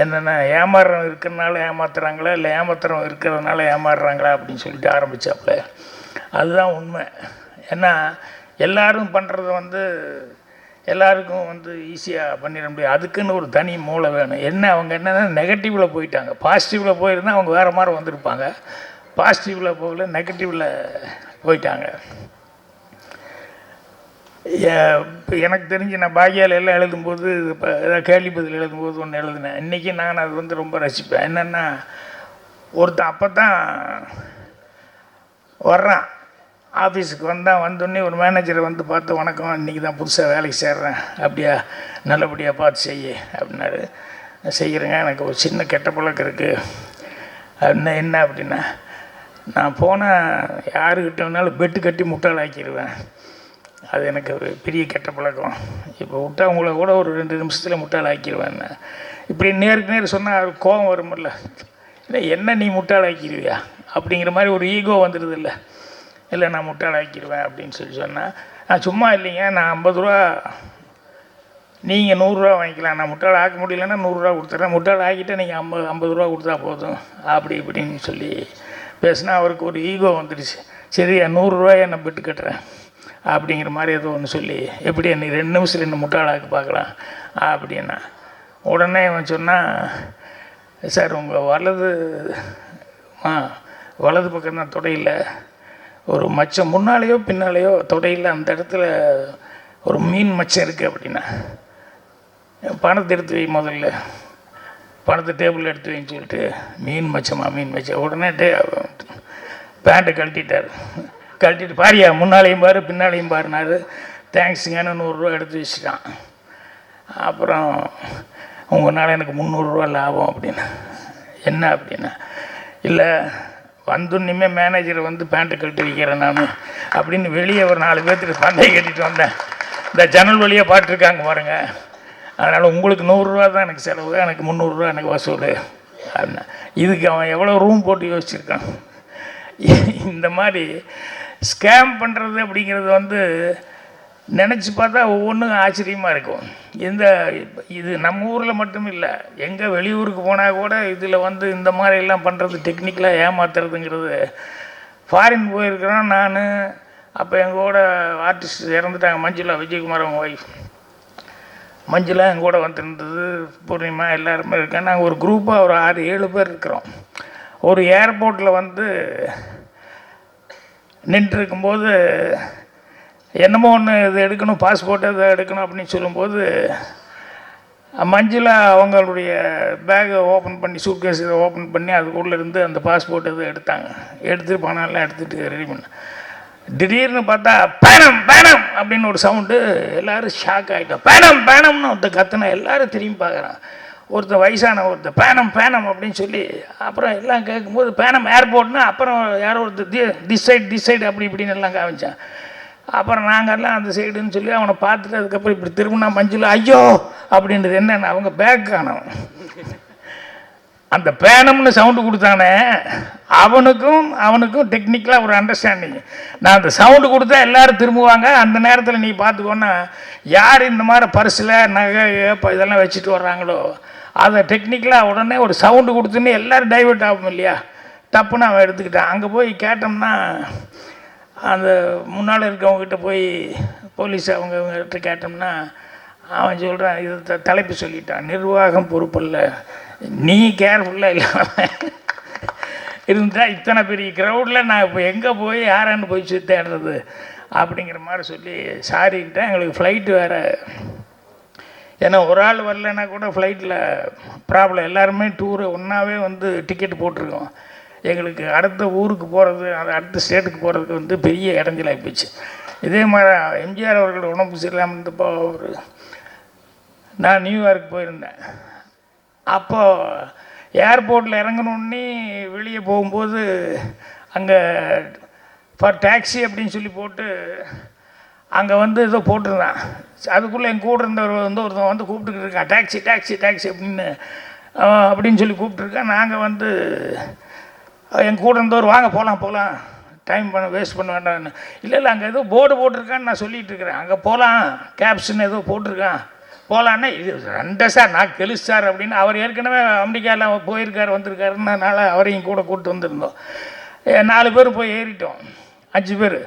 என்னென்னா ஏமாறுறவங்க இருக்கிறனால ஏமாத்துறாங்களா இல்லை ஏமாத்துறவங்க இருக்கிறதுனால ஏமாறுறாங்களா அப்படின்னு சொல்லிட்டு ஆரம்பித்தாப்புல. அதுதான் உண்மை. ஏன்னா எல்லாரும் பண்ணுறது வந்து எல்லாருக்கும் வந்து ஈஸியாக பண்ணிட முடியாது. அதுக்குன்னு ஒரு தனி மூளை வேணும். என்ன அவங்க என்னென்னா நெகட்டிவில் போயிட்டாங்க. பாசிட்டிவில் போயிருந்தால் அவங்க வேறு மாதிரி வந்திருப்பாங்க. பாசிட்டிவில் போகல, நெகட்டிவில் போயிட்டாங்க. எனக்கு தெரிஞ்சு நான் பாக்கியால் எல்லாம் எழுதும்போது இப்போ ஏதாவது கேள்வி பதில் எழுதும்போது ஒன்று எழுதினேன். இன்றைக்கி நான் அது வந்து ரொம்ப ரசிப்பேன். என்னென்னா ஒருத்தன் அப்போ தான் வர்றான் ஆஃபீஸுக்கு வந்தோடனே ஒரு மேனேஜரை வந்து பார்த்து, வணக்கம், இன்றைக்கி தான் புதுசாக வேலைக்கு சேர்றேன், அப்படியா, நல்லபடியாக பார்த்து செய்ய அப்படின்னாரு. செய்கிறேங்க, எனக்கு ஒரு சின்ன கெட்ட பழக்கம் இருக்குது அப்படின்னா. என்ன அப்படின்னா, நான் போனால் யாருக்கிட்ட வேணாலும் பெட்டு கட்டி முட்டாளாக்கிடுவேன். அது எனக்கு ஒரு பெரிய கெட்ட பழக்கம். இப்போ விட்டா உங்களை கூட ஒரு 2 நிமிஷத்தில் முட்டாளாக்கிடுவேன். இப்படி நேருக்கு நேர் சொன்னால் கோபம் வருமில்ல, இல்லை என்ன நீ முட்டாளாக்கிடுவியா அப்படிங்கிற மாதிரி ஒரு ஈகோ வந்துடுது. இல்லை நான் முட்டாளாக்கிடுவேன் அப்படின்னு சொன்னால், நான் சும்மா இல்லைங்க, நான் 50 ரூபா, நீங்கள் 100 ரூபா வாங்கிக்கலாம், நான் முட்டாள் ஆக்க முடியலன்னா 100 ரூபா கொடுத்துட்றேன், முட்டாள் ஆக்கிட்டே நீங்கள் 50 ரூபா கொடுத்தா போதும் அப்படி இப்படின்னு சொல்லி பேசினா அவருக்கு ஒரு ஈகோ வந்துடுச்சு. சரி 100 ரூபாயை நான் பெட்டு கட்டுறேன் அப்படிங்கிற மாதிரி ஏதோ ஒன்று சொல்லி, எப்படி நீ 2 நிமிஷத்தில் என்ன முட்டாளாக்க பார்க்கலாம் அப்படின்னா. உடனே அவன் சொன்னால், சார் உங்கள் வலது பக்கம் தான் தொடையில் ஒரு மச்சம், முன்னாலேயோ பின்னாலேயோ தொடையில் அந்த இடத்துல ஒரு மீன் மச்சம் இருக்குது அப்படின்னா. பணத்தை எடுத்து வை, முதல்ல பணத்தை டேபிளில் எடுத்து வைன்னு சொல்லிட்டு, மீன் மச்சம். உடனே பேண்ட்டை கழட்டிட்டு பாரியா, முன்னாலேயும் பாரு பின்னாலேயும் பாருனாரு. தேங்க்ஸுங்கன்னு 100 ரூபா எடுத்து வச்சுட்டான். அப்புறம் உங்களால் எனக்கு 300 ரூபா லாபம் அப்படின்னு. என்ன அப்படின்னா, இல்லை வந்தோன்னுமே மேனேஜரை வந்து பேண்ட்டை கழட்டி வைக்கிறேன் நான் அப்படின்னு வெளியே ஒரு 4 பேர்த்துக்கு பந்தய கட்டிட்டு வந்தேன். இந்த ஜன்னல் வழியாக பாட்டுருக்காங்க பாருங்க, அதனால் உங்களுக்கு 100 ரூபா தான் எனக்கு செலவு, எனக்கு 300 ரூபா எனக்கு வசூல் அப்படின்னா. இதுக்கு அவன் எவ்வளோ ரூம் போட்டு யோசிச்சிருக்கான். இந்த மாதிரி ஸ்கேம் பண்ணுறது அப்படிங்கிறது வந்து நினச்சி பார்த்தா ஒவ்வொன்றும் ஆச்சரியமாக இருக்கும். இது நம்ம ஊரில் மட்டும் இல்லை, எங்கே வெளியூருக்கு போனால் கூட இதில் வந்து இந்த மாதிரிலாம் பண்ணுறது, டெக்னிக்கலாக ஏமாத்துறதுங்கிறது. ஃபாரின் போயிருக்கிறோம் நான். அப்போ எங்கள் கூட ஆர்டிஸ்ட் இறந்துட்டாங்க, மஞ்சுளா, விஜயகுமார் அவங்க ஒய்ஃப் மஞ்சுளா எங்கள் கூட வந்துருந்தது, பூர்ணிமா எல்லாருமே இருக்கேன். நாங்கள் ஒரு குரூப்பாக ஒரு 6-7 பேர் இருக்கிறோம். ஒரு ஏர்போர்ட்டில் வந்து நின்றுருக்கும்போது என்னமோ ஒன்று இது எடுக்கணும், பாஸ்போர்ட் இதை எடுக்கணும் அப்படின்னு சொல்லும்போது, மஞ்சுளா அவங்களுடைய பேக்கை ஓப்பன் பண்ணி, சூட்கேஸ் இதை ஓப்பன் பண்ணி அதுக்குள்ளே இருந்து அந்த பாஸ்போர்ட் இதை எடுத்தாங்க. எடுத்துகிட்டு பணம்லாம் எடுத்துகிட்டு ரெடி பண்ண, திடீர்னு பார்த்தா பேனம் பேனம் அப்படின்னு ஒரு சவுண்டு. எல்லோரும் ஷாக் ஆகிட்டோம். பேனம்னு ஒருத்தர் கத்துனா, எல்லோரும் திரும்பி பார்க்குறான். ஒருத்தர் வயசான ஒருத்தர் பேனம் அப்படின்னு சொல்லி, அப்புறம் எல்லாம் கேட்கும்போது பேனம் ஏர்போர்ட்னா, அப்புறம் யாரோ ஒருத்தர் திஸ் சைடு அப்படி இப்படின்னு எல்லாம் காமிச்சான். அப்புறம் நாங்கள்லாம் அந்த சைடுன்னு சொல்லி அவனை பார்த்துட்டு அதுக்கப்புறம் இப்படி திரும்பினா மஞ்சுளா ஐயோ அப்படின்றது என்னென்ன, அவங்க பேக் காணும். அந்த பேனம்னு சவுண்டு கொடுத்தானே அவனுக்கும் டெக்னிக்கலாக ஒரு அண்டர்ஸ்டாண்டிங். நான் அந்த சவுண்டு கொடுத்தா எல்லோரும் திரும்புவாங்க, அந்த நேரத்தில் நீ பார்த்துக்கோன்னா யார் இந்த மாதிரி பர்ஸில் நகை இதெல்லாம் வச்சுட்டு வர்றாங்களோ அதை டெக்னிக்கலாக உடனே ஒரு சவுண்டு கொடுத்துன்னு எல்லோரும் டைவெர்ட் ஆகும் இல்லையா, தப்புன்னு அவன் எடுத்துக்கிட்டான். அங்கே போய் கேட்டோம்னா அந்த முன்னால் இருக்கவங்ககிட்ட போய் போலீஸ் அவங்ககிட்ட கேட்டோம்னா அவன் சொல்கிறான், இது தலைப்பு சொல்லிட்டான், நிர்வாகம் பொறுப்பல்ல, நீ கேர்ஃபுல்லாக இல்லாமல் இருந்தால் இத்தனை பெரிய க்ரௌடில் நான் இப்போ எங்கே போய் யாரான்னு போய் தேடுறது அப்படிங்கிற மாதிரி சொல்லி சாரின்ட்டேன். எங்களுக்கு ஃப்ளைட்டு வேறு, ஏன்னா ஒரு ஆள் வரலன்னா கூட ஃப்ளைட்டில் ப்ராப்ளம். எல்லாருமே டூரு ஒன்றாவே வந்து டிக்கெட் போட்டிருக்கோம். எங்களுக்கு அடுத்த ஊருக்கு போகிறது, அது அடுத்த ஸ்டேட்டுக்கு போகிறதுக்கு வந்து பெரிய இடைஞ்சலாகி போச்சு. இதே மாதிரி எம்ஜிஆர் அவர்கள் உடம்பு சரியில்லாமல் இருந்தப்போ நான் நியூயார்க் போயிருந்தேன். அப்போது ஏர்போர்ட்டில் இறங்கணுன்னே வெளியே போகும்போது அங்கே ஃபார் டாக்ஸி அப்படின்னு சொல்லி போட்டு அங்கே வந்து ஏதோ போட்டிருந்தான். அதுக்குள்ளே என் கூட இருந்தவர் வந்து ஒருத்தன் வந்து கூப்பிட்டுக்கிட்டு இருக்கான், டாக்ஸி அப்படின்னு சொல்லி கூப்பிட்டுருக்கேன். நாங்கள் வந்து என் கூட இருந்தவர் வாங்க போகலாம் டைம் வேஸ்ட் பண்ண வேண்டாம்னு. இல்லை இல்லை அங்கே ஏதோ போர்டு போட்டிருக்கான்னு நான் சொல்லிகிட்டு இருக்கிறேன். அங்கே போகலாம் கேப்ஷன் ஏதோ போட்டிருக்கான் போகலான்னா இது ரெண்டே சார் நான் கெலுசு சார் அப்படின்னு. அவர் ஏற்கனவே அமெரிக்காவில் போயிருக்கார் வந்திருக்காருன்றனால அவரையும் கூட கூப்பிட்டு வந்திருந்தோம். 4 பேர் போய் ஏறிட்டோம், 5 பேர்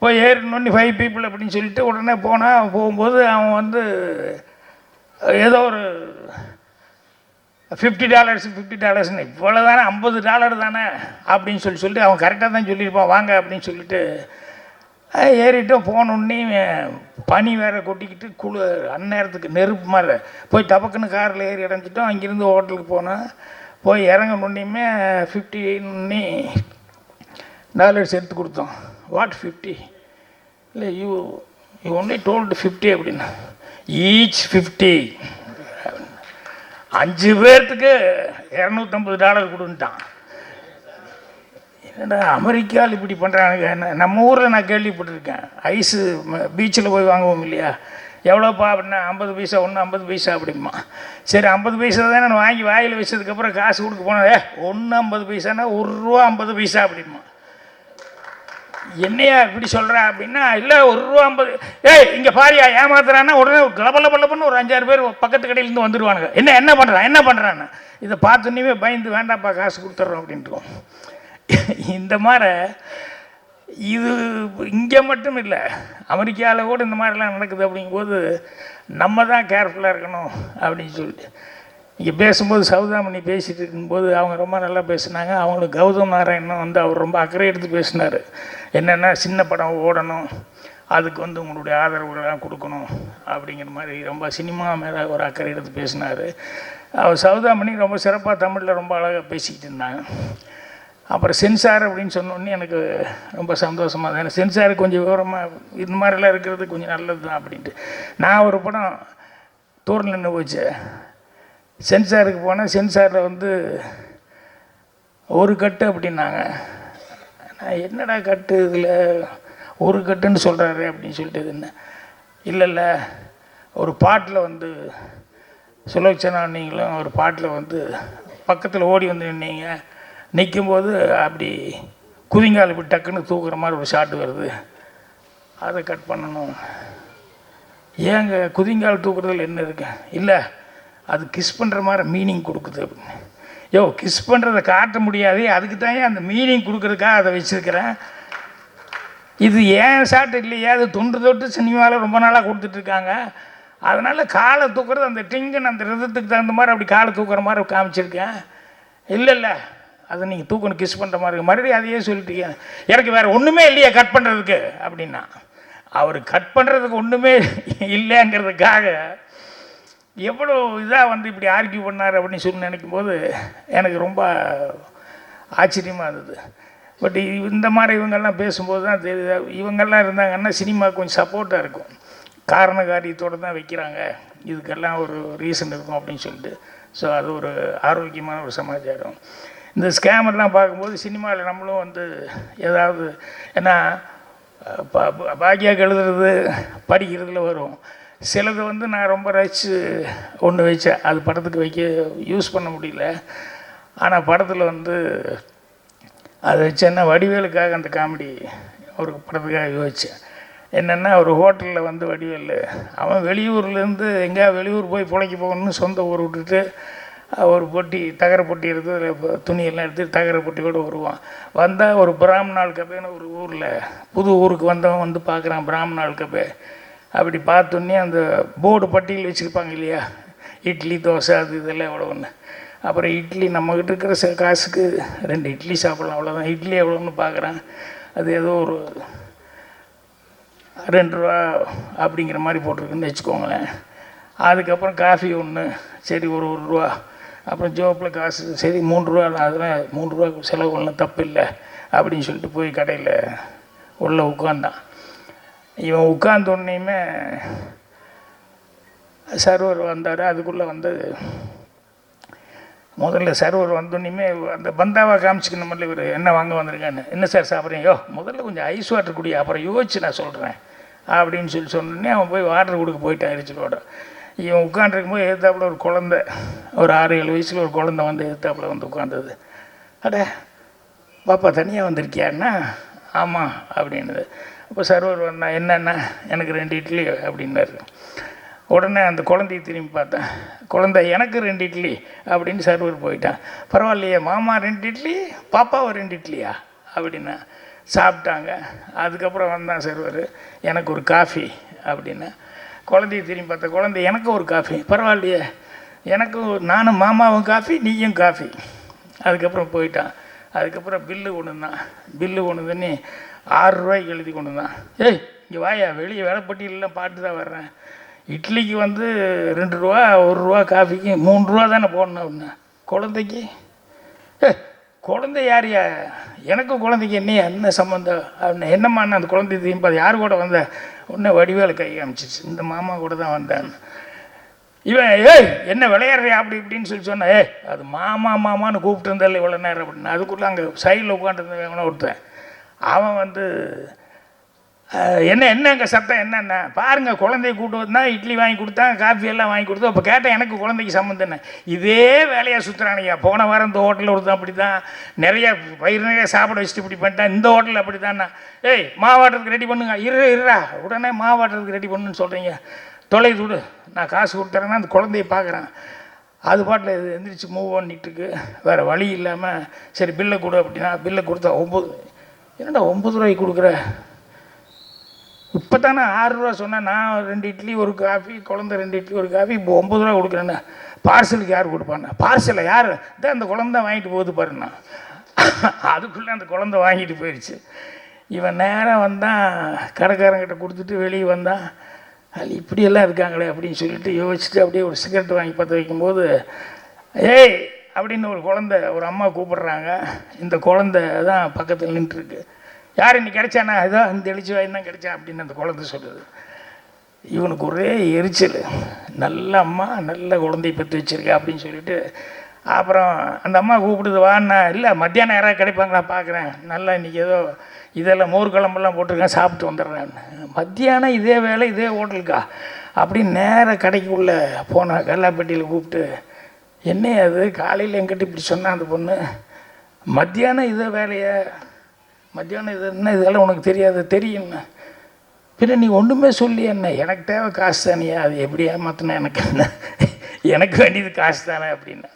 போய் ஏறினோன்னு 5 பீப்புள் அப்படின்னு சொல்லிட்டு உடனே போகும்போது அவன் வந்து ஏதோ ஒரு $50 இவ்வளோ தானே, $50 தானே அப்படின்னு சொல்லிட்டு அவன் கரெக்டாக தான் சொல்லியிருப்பான் வாங்க அப்படின்னு சொல்லிட்டு ஏறிட்டோம். போனோடனே பனி வேறு கொட்டிக்கிட்டு அந்நேரத்துக்கு நெருப்பு மாதிரி போய் டபக்குன்னு காரில் ஏறி இறஞ்சிட்டோம். அங்கேருந்து ஹோட்டலுக்கு போனோம். போய் இறங்கணுன்னே $50 எடுத்து கொடுத்தோம். வாட் 50? இல்லை யூ ஒன்லி டோல்டு 50 அப்படின்னா. ஈச் 50. 5 பேர்த்துக்கு $250 கொடுன்ட்டான். என்னடா அமெரிக்காவில் இப்படி பண்ணுறானுங்க. நம்ம ஊரில் நான் கேள்விப்பட்டிருக்கேன். ஐஸு பீச்சில் போய் வாங்குவோம் இல்லையா, எவ்வளோப்பா அப்படின்னா 50 பைசா, ஒன்று 50 பைசா அப்படிமா. சரி 50 பைசா தானே நான் வாங்கி வாயில் வச்சதுக்கப்புறம் காசு கொடுக்க போனேன். ஒன்று 50 பைசானா ₹1 50 பைசா அப்படிமா. என்னையா இப்படி சொல்கிறா அப்படின்னா, இல்லை ₹1 50. இங்கே பாரியா ஏமாத்துறான்னா உடனே கலபலப்பல்லப்பன்னு ஒரு 5-6 பேர் பக்கத்து கடையிலேருந்து வந்துடுவானுங்க. என்ன பண்ணுறான்னு இதை பார்த்தோன்னே பயந்து வேண்டாப்பா காசு கொடுத்துட்றோம் அப்படின்ட்டுருவோம். இந்த மாதிரி இது இங்கே மட்டும் இல்லை, அமெரிக்காவில் கூட இந்த மாதிரிலாம் நடக்குது. அப்படிங்கும்போது நம்ம தான் கேர்ஃபுல்லாக இருக்கணும் அப்படின்னு சொல்லிட்டு இங்கே பேசும்போது சௌதாமணி பேசிகிட்டு இருக்கும்போது அவங்க ரொம்ப நல்லா பேசினாங்க. அவங்களுக்கு கௌதம் நாராயணன் வந்து அவர் ரொம்ப அக்கறை எடுத்து பேசினார். என்னென்னா சின்ன படம் ஓடணும், அதுக்கு வந்து உங்களுடைய ஆதரவுகள்லாம் கொடுக்கணும் அப்படிங்கிற மாதிரி ரொம்ப சினிமா மேலே ஒரு அக்கறை எடுத்து பேசினார். அவர் சௌதாமணி ரொம்ப சிறப்பாக தமிழில் ரொம்ப அழகாக பேசிக்கிட்டு இருந்தாங்க. அப்புறம் சென்சார் அப்படின்னு சொன்னோடனே எனக்கு ரொம்ப சந்தோஷமாக தான். எனக்கு சென்சார் கொஞ்சம் விவரமாக இந்த மாதிரிலாம் இருக்கிறது கொஞ்சம் நல்லது தான் அப்படின்ட்டு நான் ஒரு படம் தூரில் நின்று போச்சு. சென்சாருக்கு போனால் சென்சாரில் வந்து ஒரு கட்டு அப்படின்னாங்க. நான் என்னடா கட்டு இதில் ஒரு கட்டுன்னு சொல்கிறாரு அப்படின்னு சொல்லிட்டு என்ன இல்லை ஒரு பாட்டில் வந்து சுலோச்சனா நீங்களும் ஒரு பாட்டில் வந்து பக்கத்தில் ஓடி வந்து நின்னீங்க, நிற்கும்போது அப்படி குதிங்கால் இப்படி டக்குன்னு தூக்குற மாதிரி ஒரு ஷாட்டு வருது, அதை கட் பண்ணணும். ஏங்க குதிங்கால் தூக்குறதுல என்ன இருக்கு? இல்லை அது கிஸ் பண்ணுற மாதிரி மீனிங் கொடுக்குது அப்படின்னு. கிஸ் பண்ணுறதை காட்ட முடியாது, அதுக்கு தான் அந்த மீனிங் கொடுக்குறதுக்காக அதை வச்சுருக்கிறேன். இது ஏன் ஷாட் இல்லையா, அது தொட்டு சினிமாவில் ரொம்ப நாளாக கொடுத்துட்ருக்காங்க. அதனால் காலை தூக்குறது அந்த டிங்கன் அந்த ரிதத்துக்கு தகுந்த மாதிரி அப்படி காலை தூக்குற மாதிரி காமிச்சிருக்கேன். இல்லை அதை நீங்கள் தூக்கணும் கிஸ் பண்ணுற மாதிரி மறுபடியும் அதையே சொல்லிட்டீங்க. எனக்கு வேறு ஒன்றுமே இல்லையா கட் பண்ணுறதுக்கு அப்படின்னா, அவர் கட் பண்ணுறதுக்கு ஒன்றுமே இல்லைங்கிறதுக்காக எவ்வளோ இதாக வந்து இப்படி ஆர்கியூ பண்ணார் அப்படின்னு சொல்லி நினைக்கும்போது எனக்கு ரொம்ப ஆச்சரியமாக இருந்தது. பட் இந்த மாதிரி இவங்கெல்லாம் பேசும்போது தான் தெரியுது, இவங்கெல்லாம் இருந்தாங்கன்னா சினிமா கொஞ்சம் சப்போர்ட்டாக இருக்கும். காரண காரியத்தோடு தான் வைக்கிறாங்க, இதுக்கெல்லாம் ஒரு ரீசன் இருக்கும் அப்படின்னு சொல்லிட்டு. ஸோ அது ஒரு ஆரோக்கியமான ஒரு சமாச்சாரம். இந்த ஸ்கேமெல்லாம் பார்க்கும்போது சினிமாவில் நம்மளும் வந்து ஏதாவது, ஏன்னா பாக்கியாக எழுதுறது படிக்கிறதுல வரும் சிலது வந்து நான் ரொம்ப ரசித்து ஒன்று வச்சேன், அது படத்துக்கு வைக்க யூஸ் பண்ண முடியல. ஆனால் படத்தில் வந்து அதை வச்சேன்னா வடிவேலுக்காக அந்த காமெடி ஒரு படத்துக்காக யோசித்தேன். என்னென்னா ஒரு ஹோட்டலில் வந்து வடிவேல் அவன் வெளியூர்லேருந்து எங்கேயா வெளியூர் போய் பிழைக்க போகணும்னு சொந்த ஊர் விட்டுட்டு ஒரு பொட்டி தகர பொட்டி எடுத்து அதில் துணியெல்லாம் எடுத்து தகர பொட்டியோடு வருவான். வந்தால் ஒரு பிராமணால் கப்பேன்னு ஒரு ஊரில் புது ஊருக்கு வந்தவன் வந்து பார்க்குறான் பிராமணால் கப்பே. அப்படி பார்த்தோன்னே அந்த போர்டு பட்டியல் வச்சுருப்பாங்க இல்லையா, இட்லி தோசை அது இதெல்லாம் எவ்வளோ ஒன்று. அப்புறம் இட்லி நம்மக்கிட்ட இருக்கிற காசுக்கு 2 இட்லி சாப்பிட்லாம், அவ்வளோதான். இட்லி எவ்வளோன்னு பார்க்குறான், அது ஏதோ ஒரு $2 அப்படிங்கிற மாதிரி போட்டிருக்குன்னு வச்சுக்கோங்களேன். அதுக்கப்புறம் காஃபி ஒன்று, சரி ஒரு ரூபா. அப்புறம் ஜோப்பில் காசு, சரி $3 தான், அதெல்லாம் $3 செலவு ஒன்றும் தப்பு இல்லை அப்படின்னு சொல்லிட்டு போய் கடையில் உள்ளே உட்காந்தான். இவன் உட்காந்தோடனேயுமே சர்வர் வந்தார். அதுக்குள்ளே வந்து முதல்ல சர்வர் வந்தோடனேயுமே அந்த பந்தாவாக காமிச்சிக்கணுமில்ல இவர் என்ன வாங்க வந்திருக்கான்னு. என்ன சார் சாப்பிட்றீங்க? முதல்ல கொஞ்சம் ஐஸ் வாட்டர் குடி, அப்புறம் யோசிச்சு நான் சொல்கிறேன் அப்படின்னு சொன்னோடனே அவன் போய் வாட்டர் கொடுக்க போயிட்டான் எரிச்சலோட. இவன் உட்காந்துருக்கும்போது எதிர்த்தாப்புல ஒரு குழந்தை, ஒரு 6-7 வயசில் ஒரு குழந்தை வந்து எதிர்த்தாப்புல வந்து உட்காந்தது. அட பாப்பா தனியாக வந்திருக்கியான்னா ஆமாம் அப்படின்னுது. அப்போ சர்வர் வந்தான், என்னென்னா எனக்கு 2 இட்லி அப்படின்னாரு. உடனே அந்த குழந்தைய திரும்பி பார்த்தேன், குழந்தை எனக்கு 2 இட்லி அப்படின்னு சர்வர் போயிட்டான். பரவாயில்லையே மாமா 2 இட்லி, பாப்பாவை 2 இட்லியா அப்படின்னா சாப்பிட்டாங்க. அதுக்கப்புறம் வந்தான் சர்வர், எனக்கு ஒரு காஃபி அப்படின்னா. குழந்தைய திரும்பி பார்த்தா, குழந்தை எனக்கு ஒரு காஃபி, பரவாயில்லையே எனக்கு நானும் மாமாவும் காஃபி நீயும் காஃபி. அதுக்கப்புறம் போயிட்டான். அதுக்கப்புறம் பில்லு கொண்டு தான், பில்லு கொண்டு தண்ணி 6 ரூபாய்க்கு எழுதி கொண்டு தான். ஏய் இங்கே வாயா, வெளியே வேலைப்பட்டியலாம் பாட்டு தான் வர்றேன், இட்லிக்கு வந்து 2 ரூபா, 1 ரூபா, காஃபிக்கு 3 ரூபா தானே போடணும் அப்படின்னா. குழந்தைக்கு குழந்தை யாரையா, எனக்கும் குழந்தைக்கு என்ன சம்மந்தம் அப்படின்னா. என்னம்மா அந்த குழந்தை திரும்பி யார் கூட வந்த உடனே வடிவேலு கை காமிச்சிச்சு, இந்த மாமா கூட தான் வந்தேன். இவன் ஏய் என்ன விளையாடுறியா அப்படி இப்படின்னு சொல்லி சொன்னேன். அது மாமா மாமான்னு கூப்பிட்டு இருந்தால இவ்வளோ நேரம் அப்படின்னு. அதுக்குள்ளே அங்கே சைடில் உட்காந்துருந்தவன ஒருத்தன், அவன் வந்து என்னங்க சத்தம் என்னென்ன பாருங்கள், குழந்தைய கூப்பிட்டு வந்தால் இட்லி வாங்கி கொடுத்தான், காஃபி எல்லாம் வாங்கி கொடுத்தோம். அப்போ கேட்டேன் எனக்கு குழந்தைக்கு சம்மந்தம் என்ன, இதே வேலையாக சுற்றுறானுங்க. போன வாரம் இந்த ஹோட்டலில் ஒருத்தன் அப்படி தான், நிறைய வயிறு நிறைய சாப்பிட வச்சுட்டு இப்படி பண்ணிட்டேன், இந்த ஹோட்டலில் அப்படி தானே. ஏய் மாவாட்டுறதுக்கு ரெடி பண்ணுங்க, இருறா உடனே மாவாட்டுறதுக்கு ரெடி பண்ணுன்னு சொல்கிறீங்க, தொலைது விடு நான் காசு கொடுத்துறேன்னா அந்த குழந்தைய பார்க்குறேன். அது பாட்டில் இது எந்திரிச்சு மூவ் பண்ணிட்டுருக்கு, வேறு வழி இல்லாமல் சரி பில்லை கொடு அப்படின்னா. பில்லை கொடுத்தா 9, என்னடா 9 ரூபாய்க்கு கொடுக்குற, இப்போ தானே 6 ரூபா சொன்னேன், நான் 2 இட்லி ஒரு காஃபி, குழந்தை 2 இட்லி ஒரு காஃபி, இப்போ 9 ரூபா கொடுக்குறேன்னா. பார்சலுக்கு யார் கொடுப்பாண்ணா, பார்சலை யார் தான் அந்த குழந்தை வாங்கிட்டு போகுது பாருண்ணா. அதுக்குள்ளே அந்த குழந்தை வாங்கிட்டு போயிடுச்சு. இவன் நேரம் வந்தான், கடைக்காரங்கிட்ட கொடுத்துட்டு வெளியே வந்தான். அது இப்படியெல்லாம் இருக்காங்களே அப்படின்னு சொல்லிட்டு யோசிச்சுட்டு அப்படியே ஒரு சிகரெட் வாங்கி பற்ற வைக்கும்போது, ஏய் அப்படின்னு ஒரு குழந்தை, ஒரு அம்மா கூப்பிடுறாங்க. இந்த குழந்தை தான் பக்கத்தில் நின்றுருக்கு. யார் இன்னைக்கு கிடைச்சானா, இதோ இந்த எழுச்சி வாய் தான் கிடைச்சா அப்படின்னு அந்த குழந்தை சொல்லுது. இவனுக்கு ஒரே எரிச்சல், நல்ல அம்மா நல்ல குழந்தைய பெற்று வச்சுருக்கா அப்படின்னு சொல்லிட்டு. அப்புறம் அந்த அம்மா கூப்பிடுது, வான்னா. இல்லை மத்தியானம் யாராவது கிடைப்பாங்களா பார்க்குறேன், நல்லா இன்றைக்கி ஏதோ இதெல்லாம் மோர் குழம்பெல்லாம் போட்டிருக்கேன், சாப்பிட்டு வந்துடுறேன். மத்தியானம் இதே வேலை இதே ஹோட்டலுக்கா அப்படின்னு நேராக கடைக்குள்ளே போனேன். கல்லாப்பட்டியில் கூப்பிட்டு, என்ன அது காலையில் எங்கிட்ட இப்படி சொன்னான் அந்த பொண்ணு, மத்தியானம் இதே வேலையை, மத்தியானம் இது என்ன இதெல்லாம் உனக்கு தெரியாது, தெரியும்ண்ணா. பின்ன நீ ஒன்றுமே சொல்லி என்ன, எனக்கு தேவை காசு தானேயா, அது எப்படி ஏமாத்தினா எனக்கு என்ன, எனக்கு வேண்டியது காசு தானே அப்படின்னா.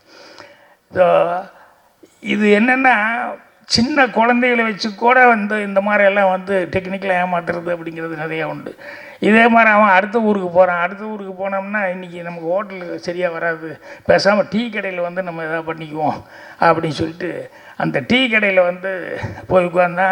ஸோ இது என்னென்னா, சின்ன குழந்தைகளை வச்சு கூட வந்து இந்த மாதிரியெல்லாம் வந்து டெக்னிக்கலாக ஏமாத்துறது அப்படிங்கிறது நிறையா உண்டு. இதே மாதிரி அவன் அடுத்த ஊருக்கு போகிறான், அடுத்த ஊருக்கு போனோம்னா இன்றைக்கி நமக்கு ஹோட்டலுக்கு சரியாக வராது, பேசாமல் டீ கடையில் வந்து நம்ம எதாவது பண்ணிக்குவோம் அப்படின்னு சொல்லிட்டு அந்த டீ கடையில் வந்து போய் உட்காந்தா,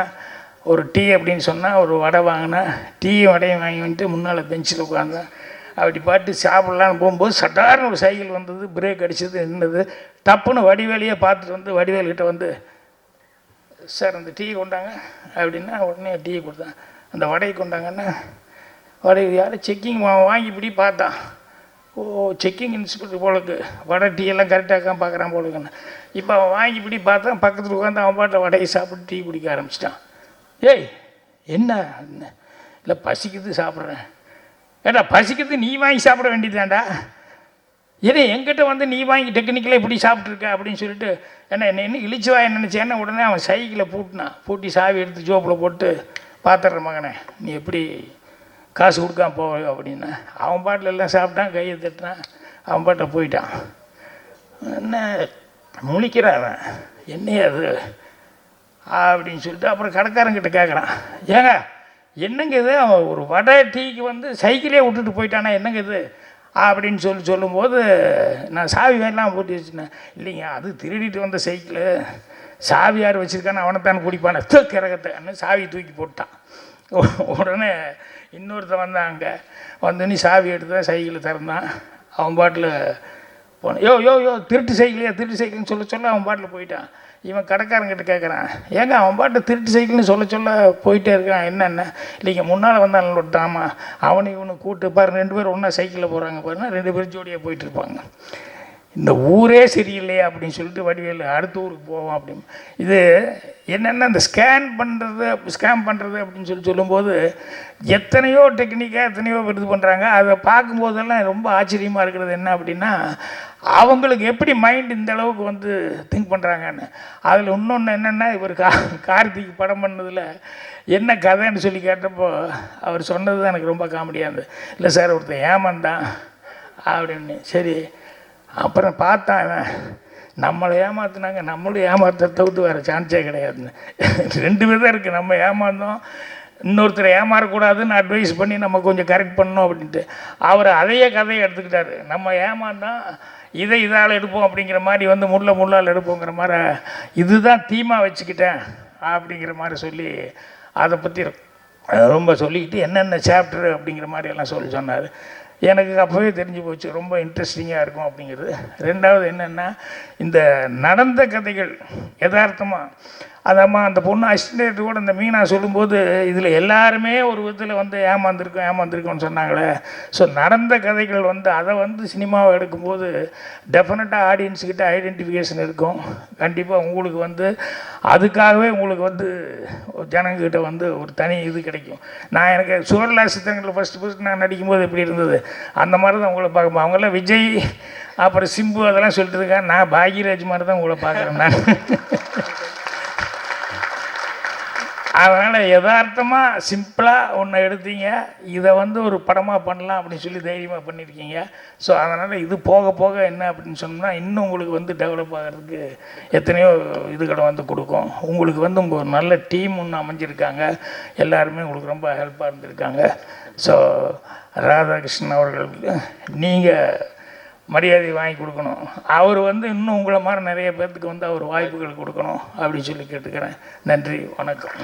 ஒரு டீ அப்படின்னு சொன்னால் ஒரு வடை வாங்கினா, டீயும் வடையும் வாங்கி வந்துட்டு முன்னால் பெஞ்சில் உட்காந்தேன். அப்படி பாட்டு சாப்பிட்லான்னு போகும்போது சட்டார்னு ஒரு சைக்கிள் வந்தது, பிரேக் அடிச்சது, நின்றுது. டப்புன்னு வடிவேலையே பார்த்துட்டு வந்து வடிவேல்கிட்ட வந்து, சார் அந்த டீ கொண்டாங்க அப்படின்னா. உடனே டீ கொடுத்தேன். அந்த வடையை கொண்டாங்கன்னா, வடை யாரும் செக்கிங் வாங்கி இப்படி பார்த்தான். ஓ செக்கிங் இன்ஸ்பெக்டர் போலக்கு, வடை டீ எல்லாம் கரெக்டாக பார்க்குறான் போலக்குன்னு. இப்போ அவன் வாங்கி இப்படி பார்த்தான், பக்கத்தில் உட்காந்து அவன் பாட்டில் வடையை சாப்பிட்டு டீ குடிக்க ஆரம்பிச்சிட்டான். ஏய் என்ன இல்லை பசிக்குது சாப்பிட்றேன். ஏடா பசிக்கிறது நீ வாங்கி சாப்பிட வேண்டியதாண்டா, ஏன்னா என்கிட்ட வந்து நீ வாங்கி டெக்னிக்கலாக இப்படி சாப்பிட்ருக்க அப்படின்னு சொல்லிட்டு என்ன இழிச்சுவா நினச்சேன்னா. உடனே அவன் சைக்கிளை பூட்டி சாவி எடுத்து ஜோப்பில் போட்டு, பார்த்துட்ற மகனே நீ எப்படி காசு கொடுக்காம போக அப்படின்னா. அவன் பாட்டில் எல்லாம் சாப்பிட்டான், கையை தட்டினான், அவன் பாட்டை போயிட்டான். என்ன முழிக்கிறான் அவன், என்னையா அது அப்படின்னு சொல்லிட்டு. அப்புறம் கடைக்காரங்கிட்ட கேட்குறான், ஏங்க என்னங்க இது, அவன் ஒரு வடை டீக்கு வந்து சைக்கிளே விட்டுட்டு போயிட்டானா, என்னங்க இது அப்படின்னு சொல்லும்போது, நான் சாவி வேணாம் போட்டு வச்சுனேன். இல்லைங்க அது திருடிட்டு வந்த சைக்கிளு, சாவி யார் வச்சுருக்கான்னு அவனைத்தானே குடிப்பானே கிறகத்தைன்னு சாவி தூக்கி போட்டான். உடனே இன்னொருத்தன் வந்தான், அங்கே வந்து நீ சாவி எடுத்து தான் சைக்கிளை திறந்தான். அவன் பாட்டில் போனான். யோ திருட்டு சைக்கிள்னு சொல்ல அவன் பாட்டில் போயிட்டான். இவன் கடைக்காரங்கிட்ட கேட்குறான், ஏங்க அவன் பாட்டு திருட்டு சைக்கிள்னு சொல்ல போயிட்டே இருக்கான், என்னென்ன. இல்லைங்க முன்னால் வந்தான் விட்டாமா, அவனை இவனை கூப்பிட்டு பாரு, 2 பேரும் ஒன்றா சைக்கிளில் போகிறாங்க பாருங்க, 2 பேரும் ஜோடியாக போயிட்டுருப்பாங்க. இந்த ஊரே சரியில்லையா அப்படின்னு சொல்லிட்டு வடிவேல் அடுத்த ஊருக்கு போவோம் அப்படின்னு. இது என்னென்னா இந்த ஸ்கேம் பண்ணுறது அப்படின்னு சொல்லும்போது எத்தனையோ டெக்னிக்காக எத்தனையோ இது பண்ணுறாங்க. அதை பார்க்கும்போதெல்லாம் ரொம்ப ஆச்சரியமாக இருக்கிறது என்ன அப்படின்னா, அவங்களுக்கு எப்படி மைண்ட் இந்த அளவுக்கு வந்து திங்க் பண்ணுறாங்கன்னு. அதில் இன்னொன்று என்னென்னா, இவர் கார்த்திக் படம் பண்ணதில் என்ன கதைன்னு சொல்லி கேட்டப்போ அவர் சொன்னது தான் எனக்கு ரொம்ப காமெடியாக இருந்தது. இல்லை சார், ஒருத்தர் ஏமாந்தான் அப்படின்னு. சரி, அப்புறம் பார்த்தான் நம்மளை ஏமாத்துனாங்க, நம்மளும் ஏமாத்துறத விட்டு வேறு சான்ஸே கிடையாதுன்னு. 2 விதம் இருக்குது. நம்ம ஏமாந்தோம், இன்னொருத்தரை ஏமாறக்கூடாதுன்னு அட்வைஸ் பண்ணி நம்ம கொஞ்சம் கரெக்ட் பண்ணோம் அப்படின்ட்டு. அவர் அதையே கதையை எடுத்துக்கிட்டார். நம்ம ஏமாந்தோம், இதால் எடுப்போம் அப்படிங்கிற மாதிரி வந்து முள்ளால் எடுப்போங்கிற மாதிரி இதுதான் தீமா வச்சுக்கிட்டேன் அப்படிங்கிற மாதிரி சொல்லி அதை பற்றி ரொம்ப சொல்லிக்கிட்டு என்னென்ன சாப்டர் அப்படிங்கிற மாதிரி எல்லாம் சொன்னார். எனக்கு அப்போவே தெரிஞ்சு போச்சு ரொம்ப இன்ட்ரெஸ்டிங்காக இருக்கும் அப்படிங்கிறது. ரெண்டாவது என்னென்னா, இந்த நடந்த கதைகள் யதார்த்தமாக அதாம்மா அந்த பொண்ணு அசிஸ்டன்ட் கூட இந்த மீனா சொல்லும்போது இதில் எல்லாருமே ஒரு விதத்தில் வந்து ஏமாந்துருக்கோன்னு சொன்னாங்களே. ஸோ நடந்த கதைகள் வந்து அதை வந்து சினிமாவை எடுக்கும்போது டெஃபினட்டாக ஆடியன்ஸுக்கிட்ட ஐடென்டிஃபிகேஷன் இருக்கும். கண்டிப்பாக உங்களுக்கு வந்து அதுக்காகவே உங்களுக்கு வந்து ஜனங்கிட்ட வந்து ஒரு தனி இது கிடைக்கும். நான் எனக்கு சுவர்லா சித்திரங்களில் ஃபஸ்ட்டு நான் நடிக்கும்போது எப்படி இருந்தது அந்த மாதிரி தான் உங்களை பார்க்கும்போது அவங்களாம் விஜய் அப்புறம் சிம்பு அதெல்லாம் சொல்லிட்டு இருக்காங்க. நான் பாக்யராஜ் மாதிரி தான் உங்களை பார்க்குறேன் நான். அதனால் யதார்த்தமாக சிம்பிளாக ஒன்று எடுத்தீங்க, இதை வந்து ஒரு படமாக பண்ணலாம் அப்படின்னு சொல்லி தைரியமாக பண்ணியிருக்கீங்க. ஸோ அதனால் இது போக போக என்ன அப்படின்னு சொன்னால் இன்னும் உங்களுக்கு வந்து டெவலப் ஆகிறதுக்கு எத்தனையோ இதுகளை வந்து கொடுக்கும். உங்களுக்கு வந்து உங்கள் ஒரு நல்ல டீம் ஒன்று அமைஞ்சிருக்காங்க, எல்லாருமே உங்களுக்கு ரொம்ப ஹெல்ப்பாக இருந்திருக்காங்க. ஸோ ராதாகிருஷ்ணன் அவர்களுக்கு நீங்கள் மரியாதை வாங்கி கொடுக்கணும். அவர் வந்து இன்னும் உங்களை மாதிரி நிறைய பேர்த்துக்கு வந்து அவர் வாய்ப்புகள் கொடுக்கணும் அப்படின்னு சொல்லி கேட்டுக்கிறேன். நன்றி, வணக்கம்.